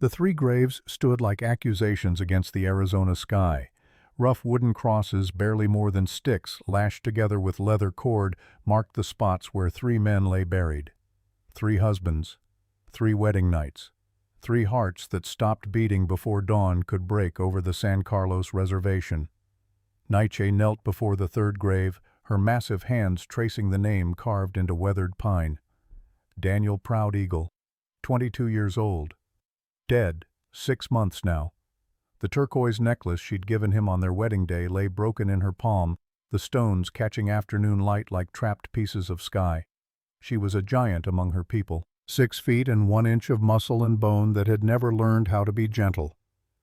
The three graves stood like accusations against the Arizona sky. Rough wooden crosses, barely more than sticks, lashed together with leather cord, marked the spots where three men lay buried. 3 husbands, 3 wedding nights, 3 hearts that stopped beating before dawn could break over the San Carlos reservation. Nietzsche knelt before the third grave, her massive hands tracing the name carved into weathered pine. Daniel Proud Eagle, 22 years old. Dead, 6 months now. The turquoise necklace she'd given him on their wedding day lay broken in her palm, the stones catching afternoon light like trapped pieces of sky. She was a giant among her people, 6 feet and 1 inch of muscle and bone that had never learned how to be gentle.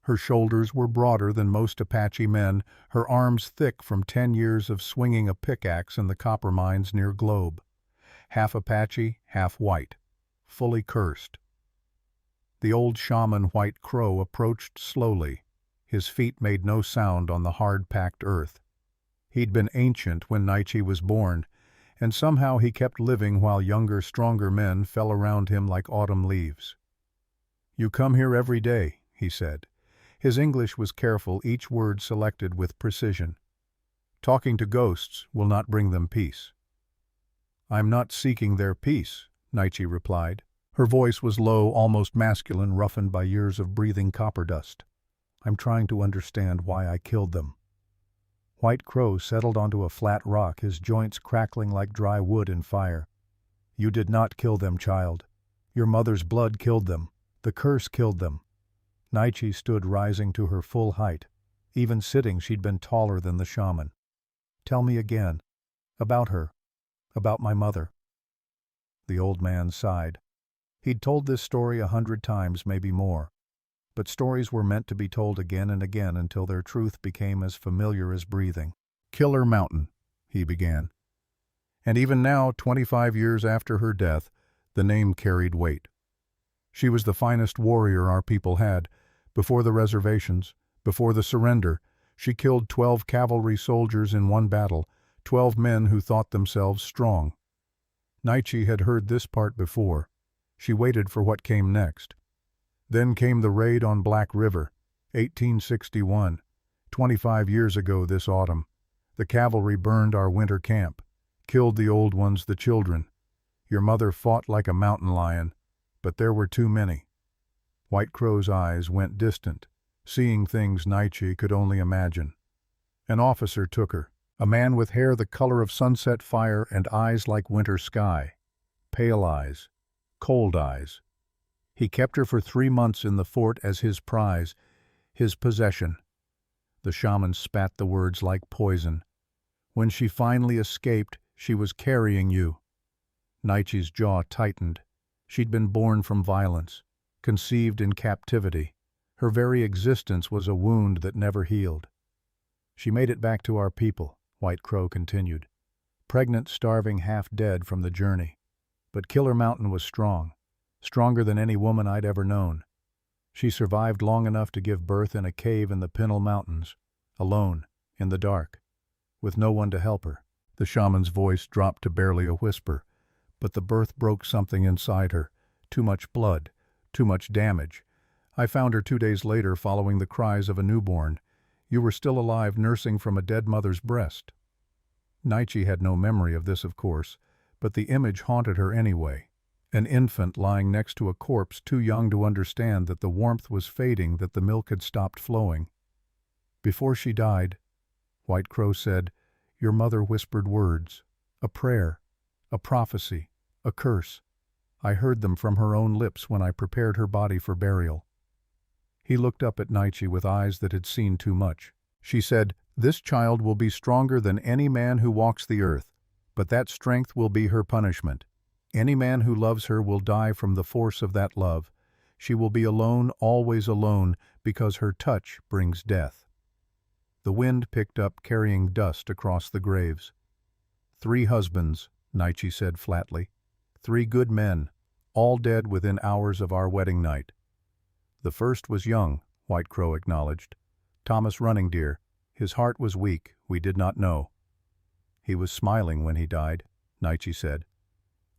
Her shoulders were broader than most Apache men, her arms thick from 10 years of swinging a pickaxe in the copper mines near Globe. Half Apache, half white, fully cursed. The old shaman White Crow approached slowly. His feet made no sound on the hard-packed earth. He'd been ancient when Nietzsche was born, and somehow he kept living while younger, stronger men fell around him like autumn leaves. "You come here every day," he said. His English was careful, each word selected with precision. "Talking to ghosts will not bring them peace." "I'm not seeking their peace," Nietzsche replied. Her voice was low, almost masculine, roughened by years of breathing copper dust. "I'm trying to understand why I killed them." White Crow settled onto a flat rock, his joints crackling like dry wood in fire. "You did not kill them, child. Your mother's blood killed them. The curse killed them." Nietzsche stood rising to her full height. Even sitting, she'd been taller than the shaman. "Tell me again. About her. About my mother." The old man sighed. He'd told this story 100 times, maybe more. But stories were meant to be told again and again until their truth became as familiar as breathing. "Killer Mountain," he began. And even now, 25 years after her death, the name carried weight. She was the finest warrior our people had. Before the reservations, before the surrender, she killed 12 cavalry soldiers in one battle, 12 men who thought themselves strong. Nietzsche had heard this part before. She waited for what came next. Then came the raid on Black River, 1861, 25 years ago this autumn. The cavalry burned our winter camp, killed the old ones, the children. Your mother fought like a mountain lion, but there were too many. White Crow's eyes went distant, seeing things Nietzsche could only imagine. An officer took her, a man with hair the color of sunset fire and eyes like winter sky. Pale eyes, cold eyes. He kept her for 3 months in the fort as his prize, his possession. The shaman spat the words like poison. "When she finally escaped, she was carrying you." Nietzsche's jaw tightened. She'd been born from violence, conceived in captivity. Her very existence was a wound that never healed. "She made it back to our people," White Crow continued. "Pregnant, starving, half dead from the journey. But Killer Mountain was strong, stronger than any woman I'd ever known. She survived long enough to give birth in a cave in the Pinal Mountains, alone, in the dark, with no one to help her." The shaman's voice dropped to barely a whisper. "But the birth broke something inside her. Too much blood, too much damage. I found her 2 days later following the cries of a newborn. You were still alive, nursing from a dead mother's breast." Nietzsche had no memory of this, of course, but the image haunted her anyway. An infant lying next to a corpse too young to understand that the warmth was fading, that the milk had stopped flowing. "Before she died," White Crow said, "your mother whispered words, a prayer, a prophecy, a curse. I heard them from her own lips when I prepared her body for burial." He looked up at Nietzsche with eyes that had seen too much. She said, "This child will be stronger than any man who walks the earth, but that strength will be her punishment. Any man who loves her will die from the force of that love. She will be alone, always alone, because her touch brings death." The wind picked up, carrying dust across the graves. 3 husbands, Nietzsche said flatly. 3 good men, all dead within hours of our wedding night. "The first was young," White Crow acknowledged. "Thomas Running Deer. His heart was weak, we did not know." "He was smiling when he died," Nietzsche said.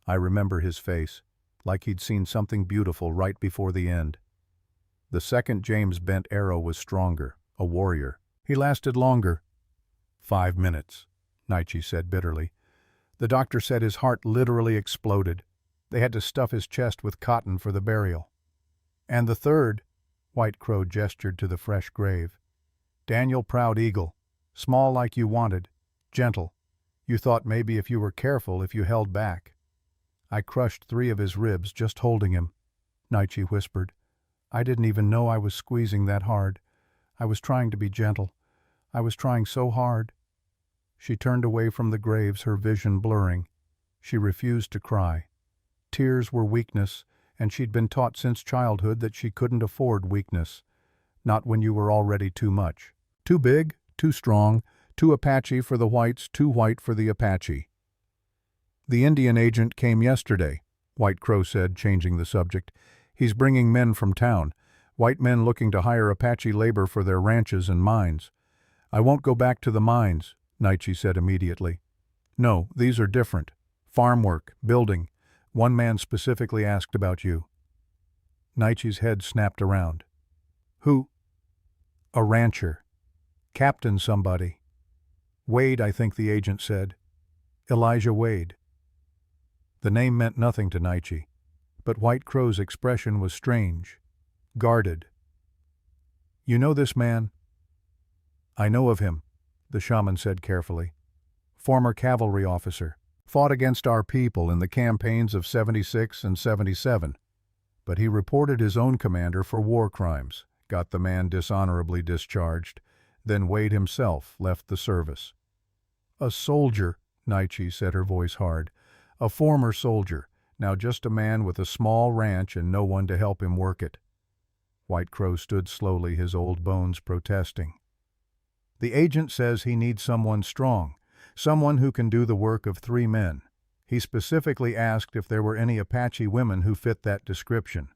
"I remember his face, like he'd seen something beautiful right before the end." The second James bent arrow was stronger, a warrior. He lasted longer. 5 minutes, Naichi said bitterly. The doctor said his heart literally exploded. They had to stuff his chest with cotton for the burial. And the third, White Crow gestured to the fresh grave. Daniel Proud Eagle, small like you wanted, gentle. You thought maybe if you were careful, if you held back. I crushed 3 of his ribs just holding him, Naichi whispered. I didn't even know I was squeezing that hard. I was trying to be gentle. I was trying so hard. She turned away from the graves, her vision blurring. She refused to cry. Tears were weakness, and she'd been taught since childhood that she couldn't afford weakness. Not when you were already too much. Too big, too strong, too Apache for the whites, too white for the Apache. The Indian agent came yesterday, White Crow said, changing the subject. He's bringing men from town, white men looking to hire Apache labor for their ranches and mines. I won't go back to the mines, Naichi said immediately. No, these are different. Farm work, building. One man specifically asked about you. Naichi's head snapped around. Who? A rancher. Captain somebody. Wade, I think the agent said. Elijah Wade. The name meant nothing to Naichi, but White Crow's expression was strange, guarded. You know this man? I know of him, the shaman said carefully. Former cavalry officer, fought against our people in the campaigns of 76 and 77, but he reported his own commander for war crimes, got the man dishonorably discharged, then Wade himself left the service. A soldier, Naichi said, her voice hard. A former soldier, now just a man with a small ranch and no one to help him work it. White Crow stood slowly, his old bones protesting. The agent says he needs someone strong, someone who can do the work of 3 men. He specifically asked if there were any Apache women who fit that description.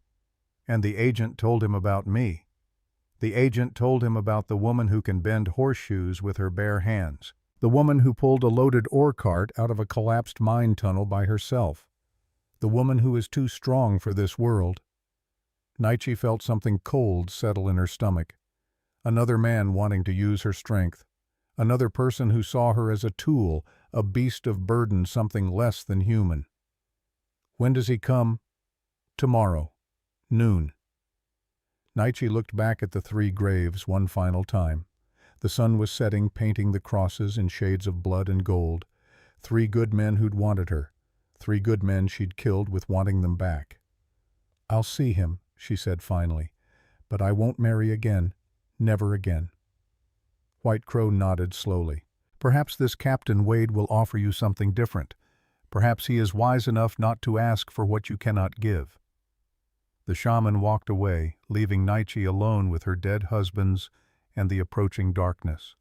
And the agent told him about me. The agent told him about the woman who can bend horseshoes with her bare hands, the woman who pulled a loaded ore cart out of a collapsed mine tunnel by herself, the woman who is too strong for this world. Naichi felt something cold settle in her stomach. Another man wanting to use her strength. Another person who saw her as a tool, a beast of burden, something less than human. When does he come? Tomorrow. Noon. Naichi looked back at the 3 graves one final time. The sun was setting, painting the crosses in shades of blood and gold. 3 good men who'd wanted her. 3 good men she'd killed with wanting them back. I'll see him, she said finally, but I won't marry again. Never again. White Crow nodded slowly. Perhaps this Captain Wade will offer you something different. Perhaps he is wise enough not to ask for what you cannot give. The shaman walked away, leaving Naichi alone with her dead husbands and the approaching darkness.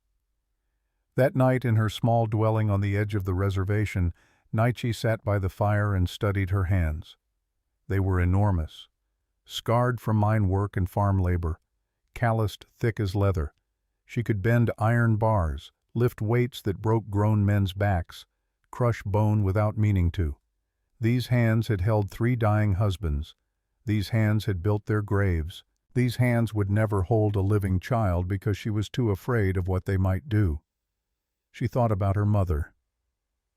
That night in her small dwelling on the edge of the reservation, Naichi sat by the fire and studied her hands. They were enormous, scarred from mine work and farm labor, calloused thick as leather. She could bend iron bars, lift weights that broke grown men's backs, crush bone without meaning to. These hands had held 3 dying husbands. These hands had built their graves. These hands would never hold a living child because she was too afraid of what they might do. She thought about her mother.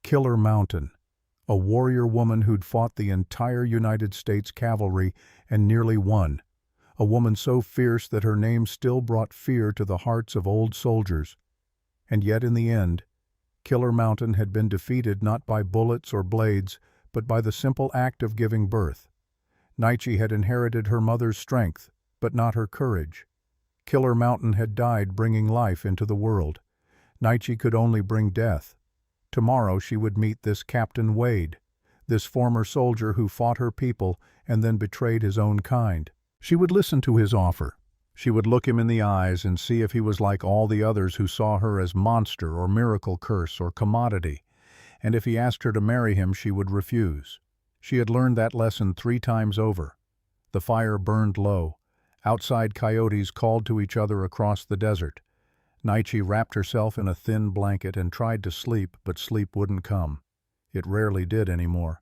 Killer Mountain, a warrior woman who'd fought the entire United States cavalry and nearly won. A woman so fierce that her name still brought fear to the hearts of old soldiers. And yet in the end, Killer Mountain had been defeated not by bullets or blades, but by the simple act of giving birth. Naichi had inherited her mother's strength, but not her courage. Killer Mountain had died bringing life into the world. Naichi could only bring death. Tomorrow she would meet this Captain Wade, this former soldier who fought her people and then betrayed his own kind. She would listen to his offer. She would look him in the eyes and see if he was like all the others who saw her as monster or miracle curse or commodity. And if he asked her to marry him, she would refuse. She had learned that lesson 3 times over. The fire burned low. Outside coyotes called to each other across the desert. Naichi wrapped herself in a thin blanket and tried to sleep, but sleep wouldn't come. It rarely did anymore.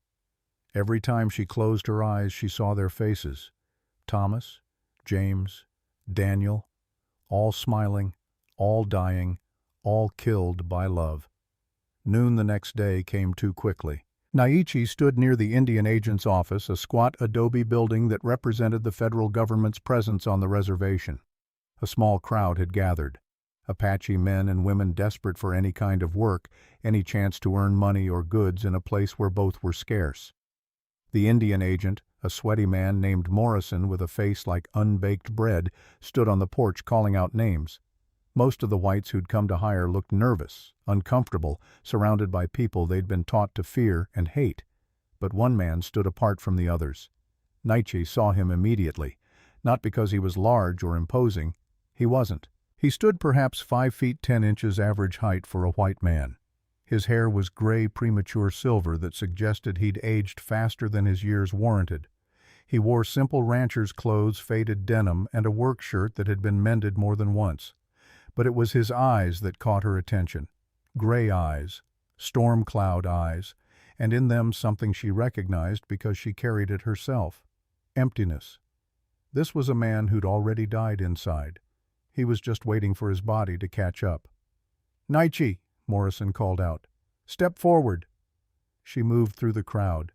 Every time she closed her eyes, she saw their faces. Thomas, James, Daniel, all smiling, all dying, all killed by love. Noon the next day came too quickly. Naichi stood near the Indian agent's office, a squat adobe building that represented the federal government's presence on the reservation. A small crowd had gathered. Apache men and women desperate for any kind of work, any chance to earn money or goods in a place where both were scarce. The Indian agent, a sweaty man named Morrison with a face like unbaked bread, stood on the porch calling out names. Most of the whites who'd come to hire looked nervous, uncomfortable, surrounded by people they'd been taught to fear and hate. But one man stood apart from the others. Naichi saw him immediately, not because he was large or imposing. He wasn't. He stood perhaps 5 feet 10 inches average height for a white man. His hair was gray premature silver that suggested he'd aged faster than his years warranted. He wore simple rancher's clothes, faded denim, and a work shirt that had been mended more than once. But it was his eyes that caught her attention. Gray eyes, storm cloud eyes, and in them something she recognized because she carried it herself. Emptiness. This was a man who'd already died inside. He was just waiting for his body to catch up. "Naichi," Morrison called out. "Step forward." She moved through the crowd.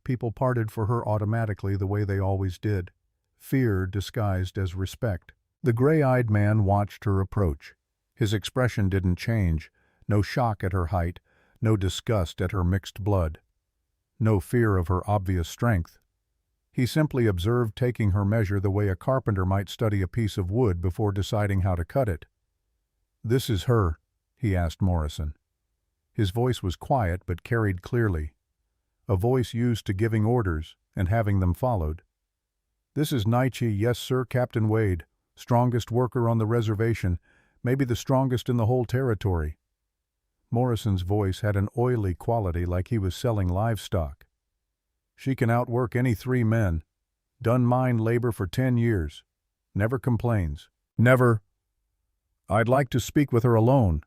People parted for her automatically the way they always did. Fear disguised as respect. The gray-eyed man watched her approach. His expression didn't change. No shock at her height, no disgust at her mixed blood. No fear of her obvious strength. He simply observed, taking her measure the way a carpenter might study a piece of wood before deciding how to cut it. "This is her," he asked Morrison. His voice was quiet but carried clearly. A voice used to giving orders and having them followed. "This is Naichi, yes sir, Captain Wade. Strongest worker on the reservation, maybe the strongest in the whole territory." Morrison's voice had an oily quality like he was selling livestock. "She can outwork any 3 men. Done mine labor for 10 years. Never complains. Never—" "I'd like to speak with her alone,"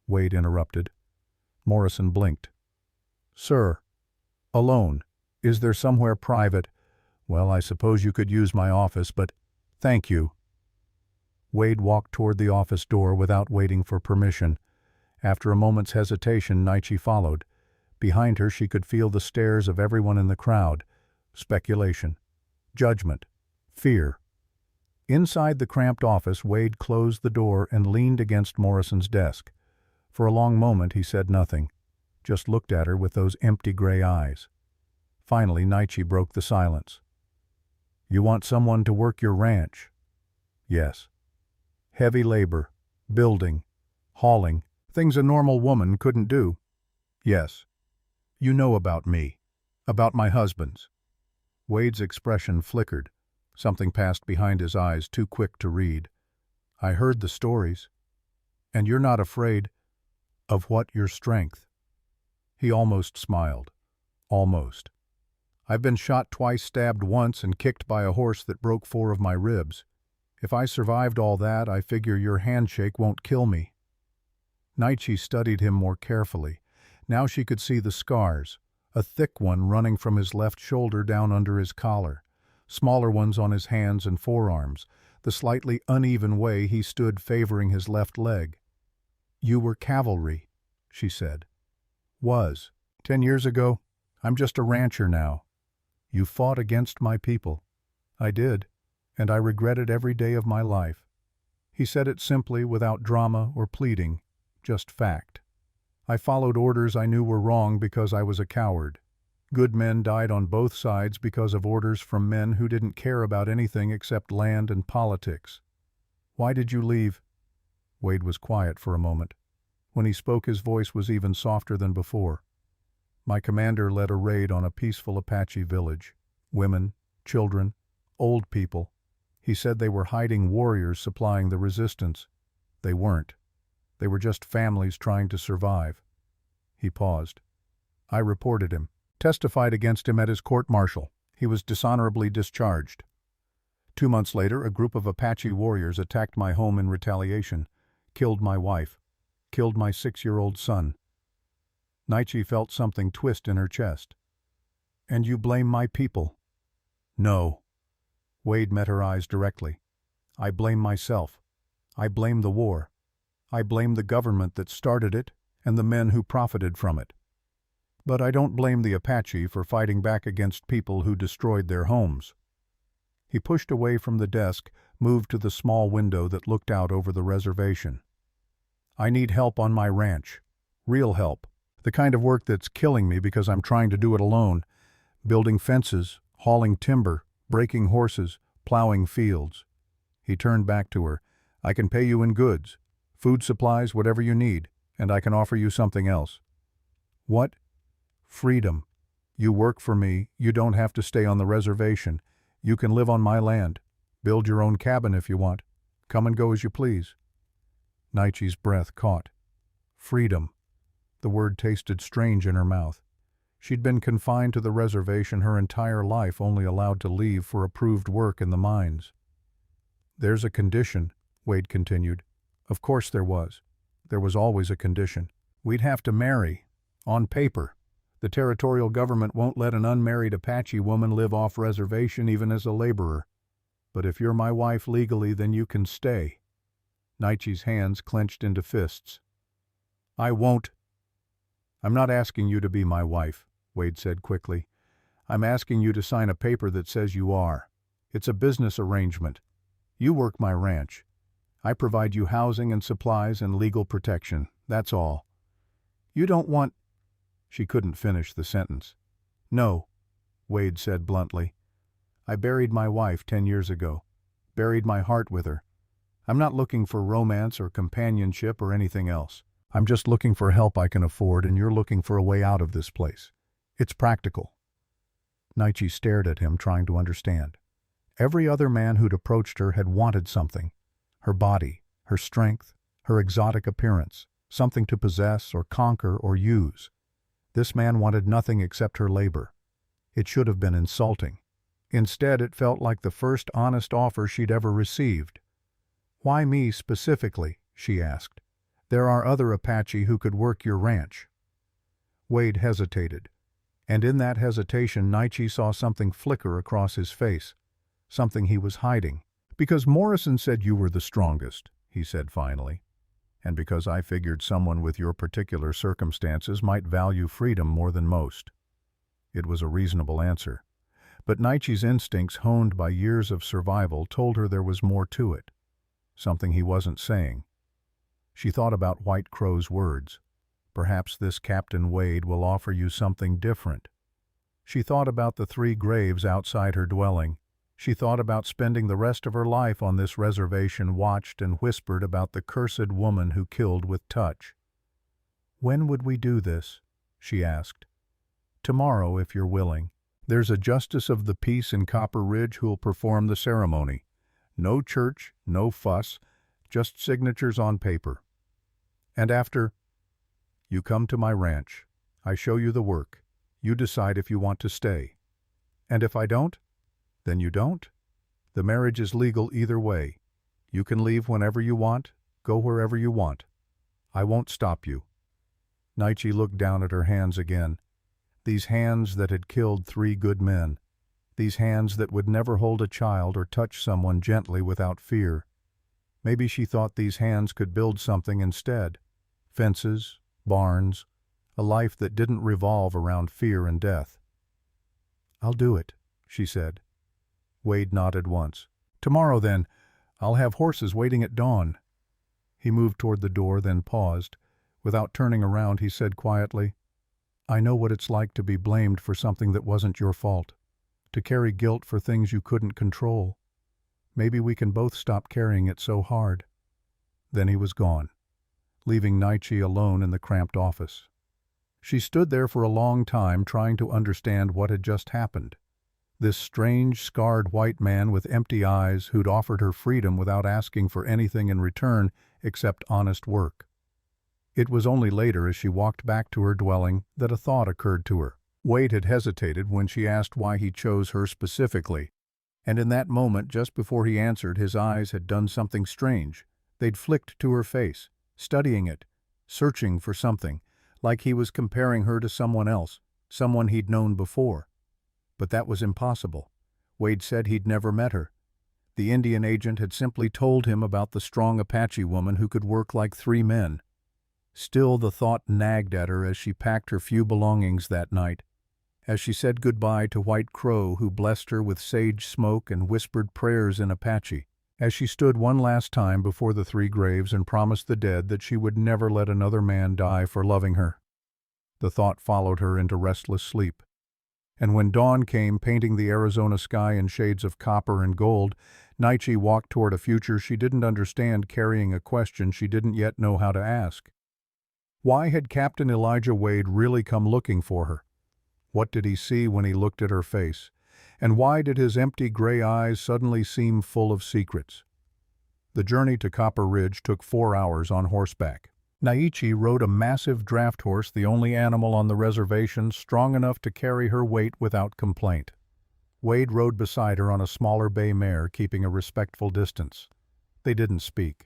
Wade interrupted. Morrison blinked. "Sir, alone. Is there somewhere private? Well, I suppose you could use my office, but thank you." Wade walked toward the office door without waiting for permission. After a moment's hesitation, Naichi followed. Behind her she could feel the stares of everyone in the crowd. Speculation. Judgment. Fear. Inside the cramped office, Wade closed the door and leaned against Morrison's desk. For a long moment he said nothing, just looked at her with those empty gray eyes. Finally, Naichi broke the silence. "You want someone to work your ranch?" "Yes." "Heavy labor, building, hauling, things a normal woman couldn't do?" "Yes." "You know about me, about my husbands." Wade's expression flickered. Something passed behind his eyes, too quick to read. "I heard the stories." "And you're not afraid?" "Of what? Your strength?" He almost smiled. "Almost. I've been shot twice, stabbed once, and kicked by a horse that broke 4 of my ribs. If I survived all that, I figure your handshake won't kill me." Naichi studied him more carefully. Now she could see the scars, a thick one running from his left shoulder down under his collar, smaller ones on his hands and forearms, the slightly uneven way he stood favoring his left leg. "You were cavalry," she said. "Was. 10 years ago. I'm just a rancher now." "You fought against my people." "I did, and I regret it every day of my life." He said it simply, without drama or pleading, just fact. "I followed orders I knew were wrong because I was a coward. Good men died on both sides because of orders from men who didn't care about anything except land and politics." "Why did you leave?" Wade was quiet for a moment. When he spoke, his voice was even softer than before. "My commander led a raid on a peaceful Apache village. Women, children, old people. He said they were hiding warriors supplying the resistance. They weren't. They were just families trying to survive." He paused. "I reported him, testified against him at his court-martial. He was dishonorably discharged. 2 months later, a group of Apache warriors attacked my home in retaliation, killed my wife, killed my 6-year-old son." Naichi felt something twist in her chest. "And you blame my people?" "No." Wade met her eyes directly. I blame myself. I blame the war. I blame the government that started it and the men who profited from it. But I don't blame the Apache for fighting back against people who destroyed their homes." He pushed away from the desk, moved to the small window that looked out over the reservation. "I need help on my ranch. Real help. The kind of work that's killing me because I'm trying to do it alone. Building fences, hauling timber, breaking horses, plowing fields." He turned back to her. "I can pay you in goods, food supplies, whatever you need, and I can offer you something else." "What?" "Freedom. You work for me, you don't have to stay on the reservation. You can live on my land. Build your own cabin if you want. Come and go as you please." Naichi's breath caught. Freedom. The word tasted strange in her mouth. She'd been confined to the reservation her entire life, only allowed to leave for approved work in the mines. "There's a condition," Wade continued. "Of course there was. There was always a condition. We'd have to marry. On paper. The territorial government won't let an unmarried Apache woman live off reservation even as a laborer. But if you're my wife legally, then you can stay." Naichi's hands clenched into fists. "I won't." "I'm not asking you to be my wife," Wade said quickly. "I'm asking you to sign a paper that says you are. It's a business arrangement. You work my ranch. I provide you housing and supplies and legal protection. That's all. You don't want—" She couldn't finish the sentence. "No," Wade said bluntly. "I buried my wife 10 years ago. Buried my heart with her. I'm not looking for romance or companionship or anything else. I'm just looking for help I can afford, and you're looking for a way out of this place. It's practical." Naichi stared at him, trying to understand. Every other man who'd approached her had wanted something. Her body, her strength, her exotic appearance, something to possess or conquer or use. This man wanted nothing except her labor. It should have been insulting. Instead, it felt like the first honest offer she'd ever received. "Why me specifically?" she asked. "There are other Apache who could work your ranch." Wade hesitated. And in that hesitation, Naichi saw something flicker across his face. Something he was hiding. "Because Morrison said you were the strongest," he said finally. "And because I figured someone with your particular circumstances might value freedom more than most." It was a reasonable answer. But Naichi's instincts, honed by years of survival, told her there was more to it. Something he wasn't saying. She thought about White Crow's words. "Perhaps this Captain Wade will offer you something different." She thought about the 3 graves outside her dwelling. She thought about spending the rest of her life on this reservation, watched and whispered about the cursed woman who killed with touch. "When would we do this?" she asked. "Tomorrow, if you're willing. There's a justice of the peace in Copper Ridge who'll perform the ceremony. No church, no fuss, just signatures on paper. And after, you come to my ranch. I show you the work. You decide if you want to stay. And if I don't, then you don't. The marriage is legal either way. You can leave whenever you want, go wherever you want. I won't stop you." Naichi looked down at her hands again. These hands that had killed 3 good men. These hands that would never hold a child or touch someone gently without fear. Maybe she thought these hands could build something instead. Fences, barns, a life that didn't revolve around fear and death. "I'll do it," she said. Wade nodded once. "Tomorrow, then. I'll have horses waiting at dawn." He moved toward the door, then paused. Without turning around, he said quietly, "I know what it's like to be blamed for something that wasn't your fault, to carry guilt for things you couldn't control. Maybe we can both stop carrying it so hard." Then he was gone, leaving Naichi alone in the cramped office. She stood there for a long time, trying to understand what had just happened. This strange, scarred white man with empty eyes who'd offered her freedom without asking for anything in return except honest work. It was only later, as she walked back to her dwelling, that a thought occurred to her. Wade had hesitated when she asked why he chose her specifically, and in that moment, just before he answered, his eyes had done something strange. They'd flicked to her face, studying it, searching for something, like he was comparing her to someone else, someone he'd known before. But that was impossible. Wade said he'd never met her. The Indian agent had simply told him about the strong Apache woman who could work like 3 men. Still, the thought nagged at her as she packed her few belongings that night. As she said goodbye to White Crow, who blessed her with sage smoke and whispered prayers in Apache. As she stood one last time before the 3 graves and promised the dead that she would never let another man die for loving her. The thought followed her into restless sleep. And when dawn came, painting the Arizona sky in shades of copper and gold, Nietzsche walked toward a future she didn't understand, carrying a question she didn't yet know how to ask. Why had Captain Elijah Wade really come looking for her? What did he see when he looked at her face? And why did his empty gray eyes suddenly seem full of secrets? The journey to Copper Ridge took 4 hours on horseback. Nietzsche rode a massive draft horse, the only animal on the reservation strong enough to carry her weight without complaint. Wade rode beside her on a smaller bay mare, keeping a respectful distance. They didn't speak.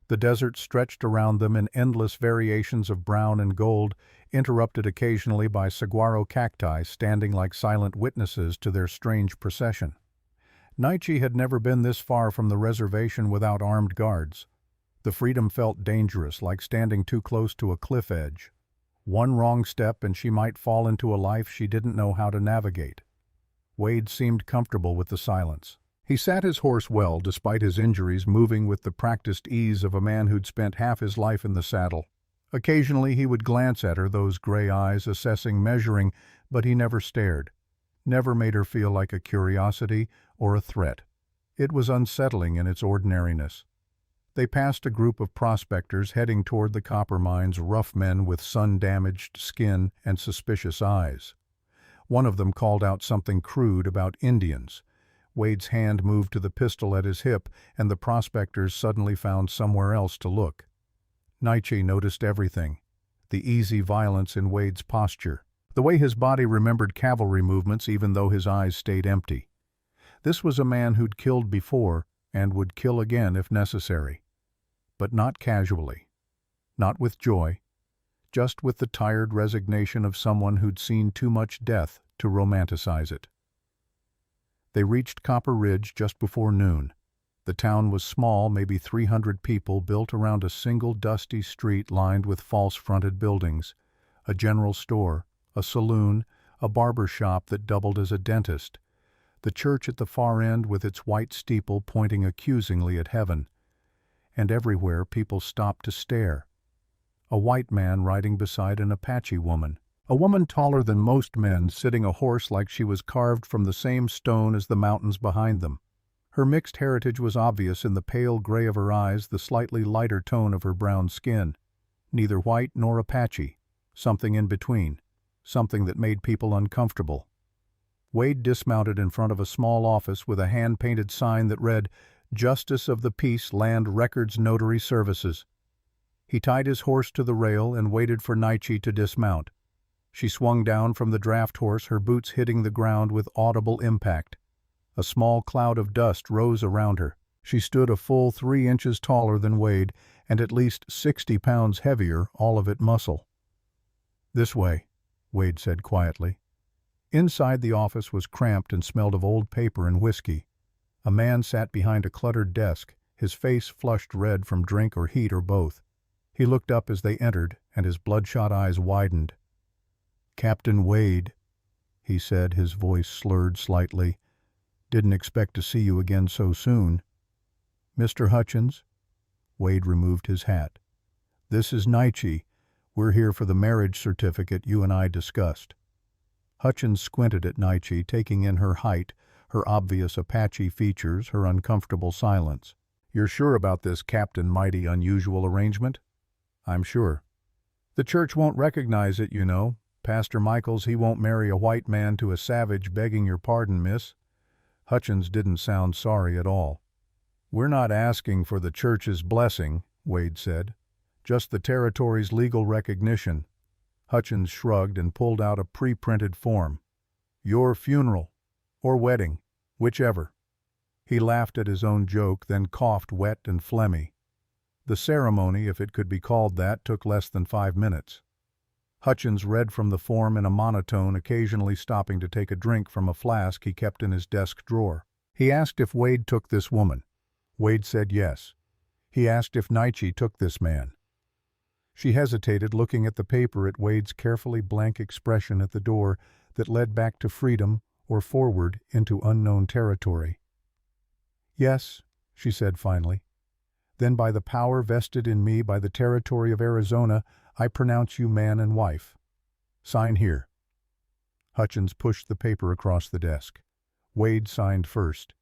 The desert stretched around them in endless variations of brown and gold, interrupted occasionally by saguaro cacti standing like silent witnesses to their strange procession. Nietzsche had never been this far from the reservation without armed guards. The freedom felt dangerous, like standing too close to a cliff edge. One wrong step and she might fall into a life she didn't know how to navigate. Wade seemed comfortable with the silence. He sat his horse well, despite his injuries, moving with the practiced ease of a man who'd spent half his life in the saddle. Occasionally he would glance at her, those gray eyes assessing, measuring, but he never stared. Never made her feel like a curiosity or a threat. It was unsettling in its ordinariness. They passed a group of prospectors heading toward the copper mines, rough men with sun-damaged skin and suspicious eyes. One of them called out something crude about Indians. Wade's hand moved to the pistol at his hip, and the prospectors suddenly found somewhere else to look. Nietzsche noticed everything. The easy violence in Wade's posture. The way his body remembered cavalry movements even though his eyes stayed empty. This was a man who'd killed before and would kill again if necessary. But not casually. Not with joy. Just with the tired resignation of someone who'd seen too much death to romanticize it. They reached Copper Ridge just before noon. The town was small, maybe 300 people, built around a single dusty street lined with false-fronted buildings. A general store, a saloon, a barber shop that doubled as a dentist. The church at the far end with its white steeple pointing accusingly at heaven. And everywhere people stopped to stare. A white man riding beside an Apache woman. A woman taller than most men, sitting a horse like she was carved from the same stone as the mountains behind them. Her mixed heritage was obvious in the pale gray of her eyes, the slightly lighter tone of her brown skin. Neither white nor Apache. Something in between. Something that made people uncomfortable. Wade dismounted in front of a small office with a hand-painted sign that read, "Justice of the Peace Land Records Notary Services." He tied his horse to the rail and waited for Nietzsche to dismount. She swung down from the draft horse, her boots hitting the ground with audible impact. A small cloud of dust rose around her. She stood a full 3 inches taller than Wade and at least 60 pounds heavier, all of it muscle. "This way," Wade said quietly. Inside the office was cramped and smelled of old paper and whiskey. A man sat behind a cluttered desk, his face flushed red from drink or heat or both. He looked up as they entered, and his bloodshot eyes widened. "Captain Wade," he said, his voice slurred slightly. "Didn't expect to see you again so soon." "Mr. Hutchins?" Wade removed his hat. "This is Nietzsche. We're here for the marriage certificate you and I discussed." Hutchins squinted at Nietzsche, taking in her height, her obvious Apache features, her uncomfortable silence. "You're sure about this, Captain? Mighty unusual arrangement?" "I'm sure. The church won't recognize it, you know. Pastor Michaels, he won't marry a white man to a savage, begging your pardon, miss." Hutchins didn't sound sorry at all. "We're not asking for the church's blessing," Wade said. "Just the territory's legal recognition." Hutchins shrugged and pulled out a pre-printed form. "Your funeral. Or wedding. Whichever." He laughed at his own joke, then coughed wet and phlegmy. The ceremony, if it could be called that, took less than 5 minutes. Hutchins read from the form in a monotone, occasionally stopping to take a drink from a flask he kept in his desk drawer. He asked if Wade took this woman. Wade said yes. He asked if Naichi took this man. She hesitated, looking at the paper, at Wade's carefully blank expression at the door that led back to freedom or forward into unknown territory. Yes, she said finally. Then by the power vested in me by the territory of Arizona, I pronounce you man and wife. Sign here. Hutchins pushed the paper across the desk. Wade signed first.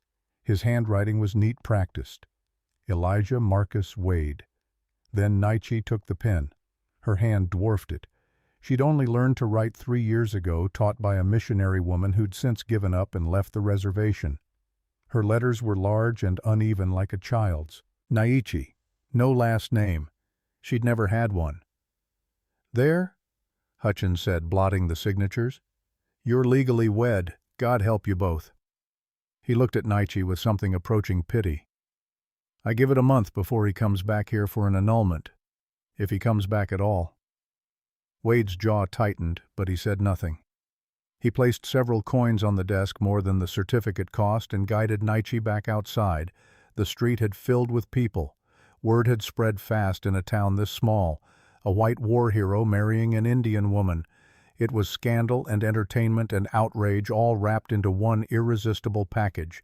His handwriting was neat, practiced. Elijah Marcus Wade. Then Naichi took the pen. Her hand dwarfed it. She'd only learned to write 3 years ago, taught by a missionary woman who'd since given up and left the reservation. Her letters were large and uneven like a child's. Naichi. No last name. She'd never had one. There, Hutchins said, blotting the signatures. You're legally wed. God help you both. He looked at Naichi with something approaching pity. I give it a month before he comes back here for an annulment, if he comes back at all. Wade's jaw tightened, but he said nothing. He placed several coins on the desk, more than the certificate cost, and guided Naichi back outside. The street had filled with people. Word had spread fast in a town this small. A white war hero marrying an Indian woman. It was scandal and entertainment and outrage, all wrapped into one irresistible package.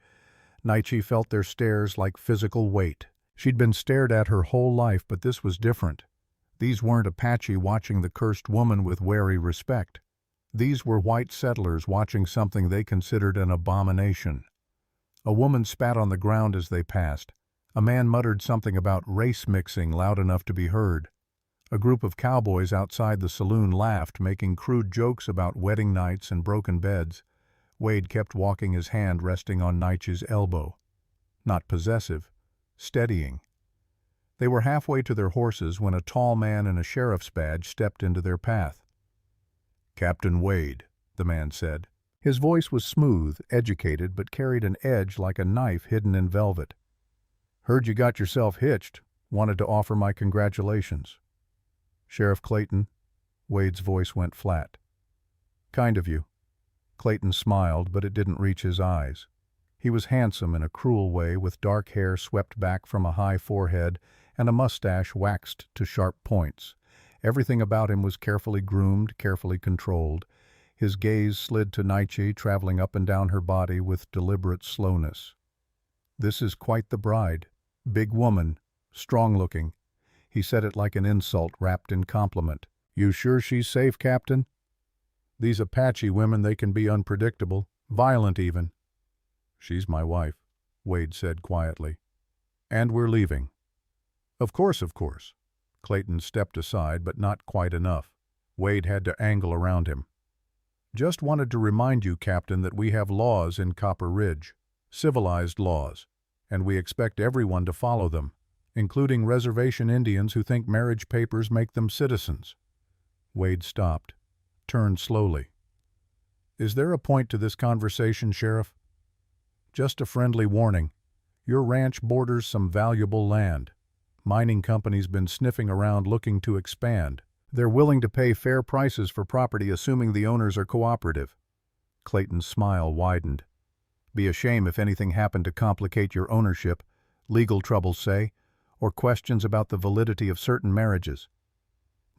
Naichi felt their stares like physical weight. She'd been stared at her whole life, but this was different. These weren't Apache watching the cursed woman with wary respect. These were white settlers watching something they considered an abomination. A woman spat on the ground as they passed. A man muttered something about race mixing loud enough to be heard. A group of cowboys outside the saloon laughed, making crude jokes about wedding nights and broken beds. Wade kept walking, his hand resting on Naichi's elbow. Not possessive, steadying. They were halfway to their horses when a tall man in a sheriff's badge stepped into their path. Captain Wade, the man said. His voice was smooth, educated, but carried an edge like a knife hidden in velvet. Heard you got yourself hitched. Wanted to offer my congratulations. Sheriff Clayton. Wade's voice went flat. Kind of you. Clayton smiled, but it didn't reach his eyes. He was handsome in a cruel way, with dark hair swept back from a high forehead and a mustache waxed to sharp points. Everything about him was carefully groomed, carefully controlled. His gaze slid to Naichi, traveling up and down her body with deliberate slowness. This is quite the bride. Big woman, strong-looking. He said it like an insult wrapped in compliment. You sure she's safe, Captain? These Apache women, they can be unpredictable, violent even. She's my wife, Wade said quietly. And we're leaving. Of course. Clayton stepped aside, but not quite enough. Wade had to angle around him. Just wanted to remind you, Captain, that we have laws in Copper Ridge, civilized laws, and we expect everyone to follow them, including reservation Indians who think marriage papers make them citizens. Wade stopped, turned slowly. Is there a point to this conversation, Sheriff? Just a friendly warning. Your ranch borders some valuable land. Mining companies been sniffing around looking to expand. They're willing to pay fair prices for property, assuming the owners are cooperative. Clayton's smile widened. Be a shame if anything happened to complicate your ownership, legal troubles, say, or questions about the validity of certain marriages.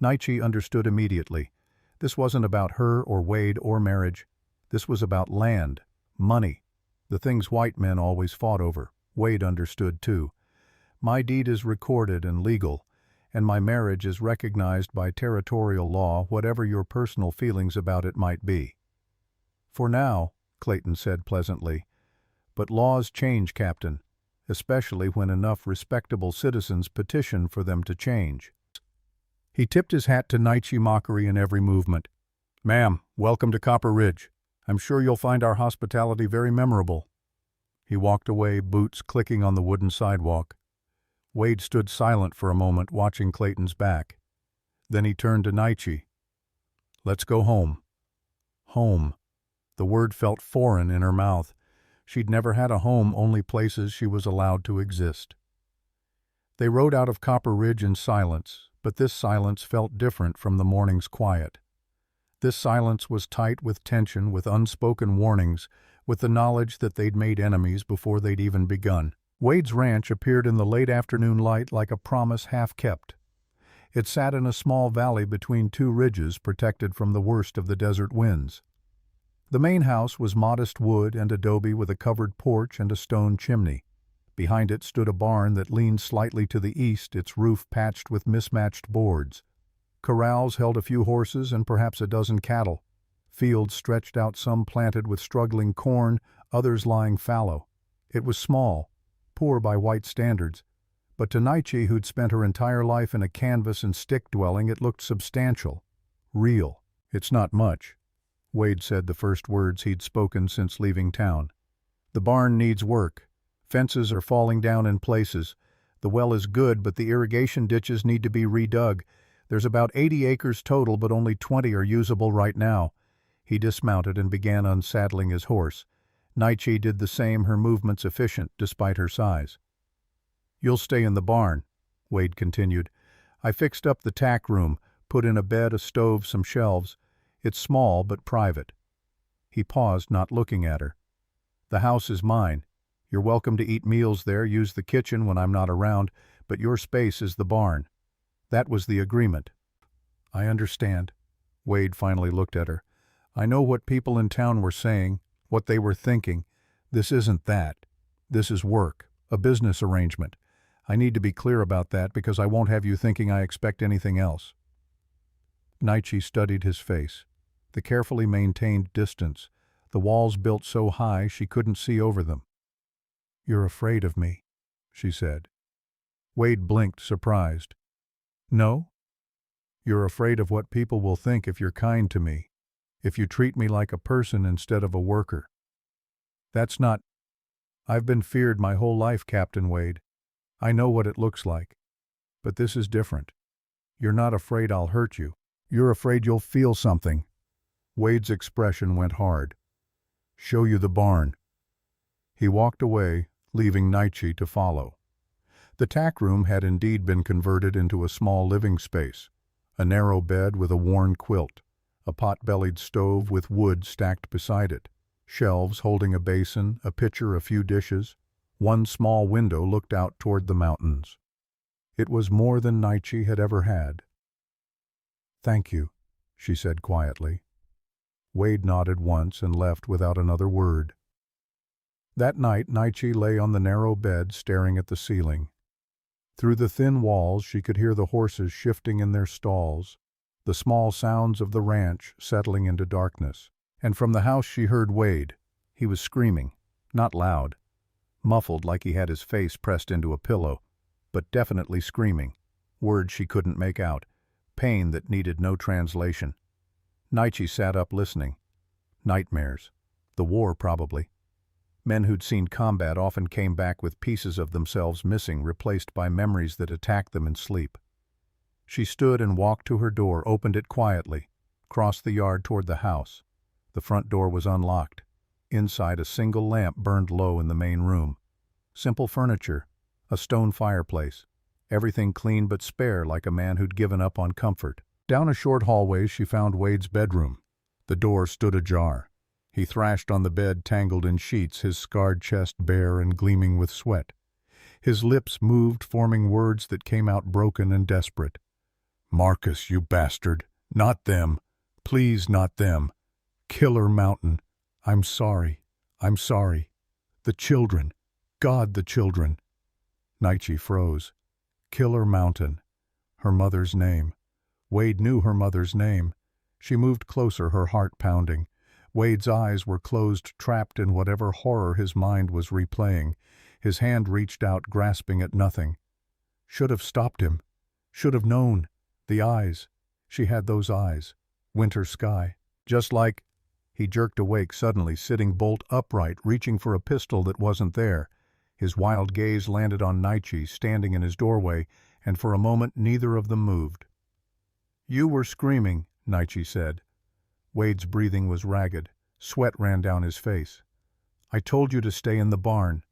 Naichi understood immediately. This wasn't about her or Wade or marriage. This was about land, money, the things white men always fought over. Wade understood too. My deed is recorded and legal, and my marriage is recognized by territorial law, whatever your personal feelings about it might be. For now, Clayton said pleasantly, but laws change, Captain, especially when enough respectable citizens petition for them to change. He tipped his hat to Naichi, mockery in every movement. Ma'am, welcome to Copper Ridge. I'm sure you'll find our hospitality very memorable. He walked away, boots clicking on the wooden sidewalk. Wade stood silent for a moment, watching Clayton's back. Then he turned to Naichi. Let's go home. Home. The word felt foreign in her mouth. She'd never had a home, only places she was allowed to exist. They rode out of Copper Ridge in silence, but this silence felt different from the morning's quiet. This silence was tight with tension, with unspoken warnings, with the knowledge that they'd made enemies before they'd even begun. Wade's ranch appeared in the late afternoon light like a promise half-kept. It sat in a small valley between two ridges protected from the worst of the desert winds. The main house was modest wood and adobe with a covered porch and a stone chimney. Behind it stood a barn that leaned slightly to the east, its roof patched with mismatched boards. Corrals held a few horses and perhaps a dozen cattle. Fields stretched out, some planted with struggling corn, others lying fallow. It was small, poor by white standards, but to Naichi, who'd spent her entire life in a canvas and stick dwelling, it looked substantial, real. "It's not much," Wade said, the first words he'd spoken since leaving town. "The barn needs work. Fences are falling down in places. The well is good, but the irrigation ditches need to be redug. There's about 80 acres total, but only 20 are usable right now." He dismounted and began unsaddling his horse. Naichi did the same, her movements efficient despite her size. "You'll stay in the barn," Wade continued. "I fixed up the tack room, put in a bed, a stove, some shelves. It's small but private." He paused, not looking at her. "The house is mine. You're welcome to eat meals there, use the kitchen when I'm not around, but your space is the barn. That was the agreement." "I understand." Wade finally looked at her. "I know what people in town were saying, what they were thinking. This isn't that. This is work, a business arrangement. I need to be clear about that because I won't have you thinking I expect anything else." Naichi studied his face. The carefully maintained distance, the walls built so high she couldn't see over them. "You're afraid of me," she said. Wade blinked, surprised. "No? You're afraid of what people will think if you're kind to me, if you treat me like a person instead of a worker. That's not... I've been feared my whole life, Captain Wade. I know what it looks like. But this is different. You're not afraid I'll hurt you. You're afraid you'll feel something." Wade's expression went hard. "Show you the barn." He walked away, leaving Naichi to follow. The tack room had indeed been converted into a small living space. A narrow bed with a worn quilt, a pot-bellied stove with wood stacked beside it, shelves holding a basin, a pitcher, a few dishes. One small window looked out toward the mountains. It was more than Naichi had ever had. "Thank you," she said quietly. Wade nodded once and left without another word. That night, Naichi lay on the narrow bed staring at the ceiling. Through the thin walls she could hear the horses shifting in their stalls, the small sounds of the ranch settling into darkness. And from the house she heard Wade. He was screaming, not loud, muffled like he had his face pressed into a pillow, but definitely screaming, words she couldn't make out, pain that needed no translation. Naichi sat up listening. Nightmares. The war, probably. Men who'd seen combat often came back with pieces of themselves missing, replaced by memories that attacked them in sleep. She stood and walked to her door, opened it quietly, crossed the yard toward the house. The front door was unlocked. Inside, a single lamp burned low in the main room. Simple furniture, a stone fireplace, everything clean but spare, like a man who'd given up on comfort. Down a short hallway she found Wade's bedroom. The door stood ajar. He thrashed on the bed, tangled in sheets, his scarred chest bare and gleaming with sweat. His lips moved, forming words that came out broken and desperate. "Marcus, you bastard. Not them. Please, not them. Killer Mountain. I'm sorry. I'm sorry. The children. God, the children." Naichi froze. Killer Mountain. Her mother's name. Wade knew her mother's name. She moved closer, her heart pounding. Wade's eyes were closed, trapped in whatever horror his mind was replaying. His hand reached out, grasping at nothing. Should have stopped him. Should have known. The eyes. She had those eyes. Winter sky. Just like... He jerked awake suddenly, sitting bolt upright, reaching for a pistol that wasn't there. His wild gaze landed on Naichi, standing in his doorway, and for a moment neither of them moved. "You were screaming," Naichi said. Wade's breathing was ragged. Sweat ran down his face. "I told you to stay in the barn."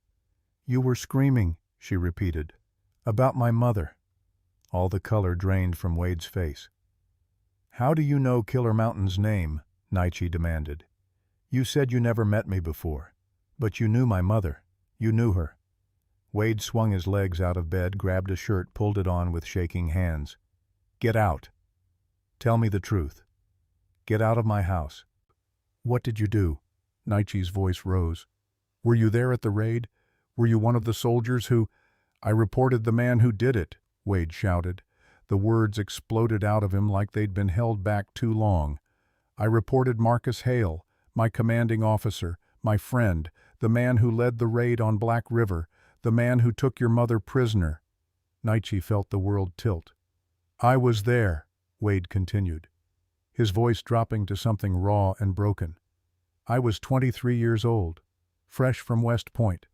"You were screaming," she repeated. "About my mother." All the color drained from Wade's face. "How do you know Killer Mountain's name?" Naichi demanded. You said you never met me before, but you knew my mother. You knew her. Wade swung his legs out of bed, grabbed a shirt, pulled it on with shaking hands. Get out. Tell me the truth. Get out of my house. What did you do? Naichi's voice rose. Were you there at the raid? Were you one of the soldiers who— I reported the man who did it, Wade shouted. The words exploded out of him like they'd been held back too long. I reported Marcus Hale, my commanding officer, my friend, the man who led the raid on Black River, the man who took your mother prisoner. Naichi felt the world tilt. I was there, Wade continued, his voice dropping to something raw and broken. I was 23 years old, fresh from West Point.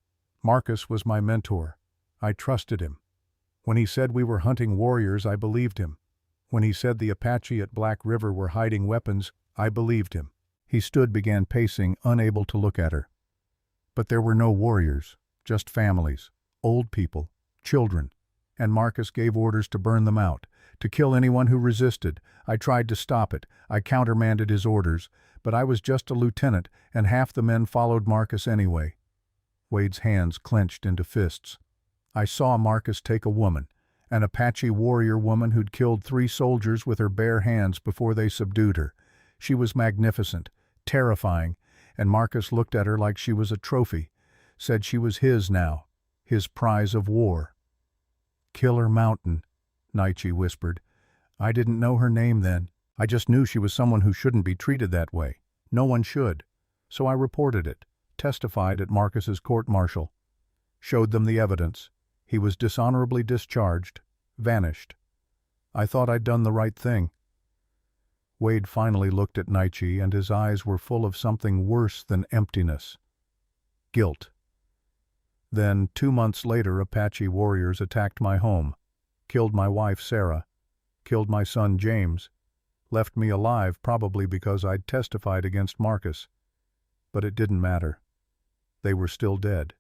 Marcus was my mentor. I trusted him. When he said we were hunting warriors, I believed him. When he said the Apache at Black River were hiding weapons, I believed him. He stood, began pacing, unable to look at her. But there were no warriors, just families, old people, children, and Marcus gave orders to burn them out, to kill anyone who resisted. I tried to stop it. I countermanded his orders, but I was just a lieutenant, and half the men followed Marcus anyway. Wade's hands clenched into fists. I saw Marcus take a woman, an Apache warrior woman who'd killed 3 soldiers with her bare hands before they subdued her. She was magnificent, terrifying, and Marcus looked at her like she was a trophy, said she was his now, his prize of war. Killer Mountain, Naichi whispered. I didn't know her name then. I just knew she was someone who shouldn't be treated that way. No one should. So I reported it, testified at Marcus's court-martial, showed them the evidence. He was dishonorably discharged, vanished. I thought I'd done the right thing. Wade finally looked at Naichi, and his eyes were full of something worse than emptiness. Guilt. Then, 2 months later, Apache warriors attacked my home, killed my wife Sarah, killed my son James, left me alive probably because I'd testified against Marcus. But it didn't matter. They were still dead.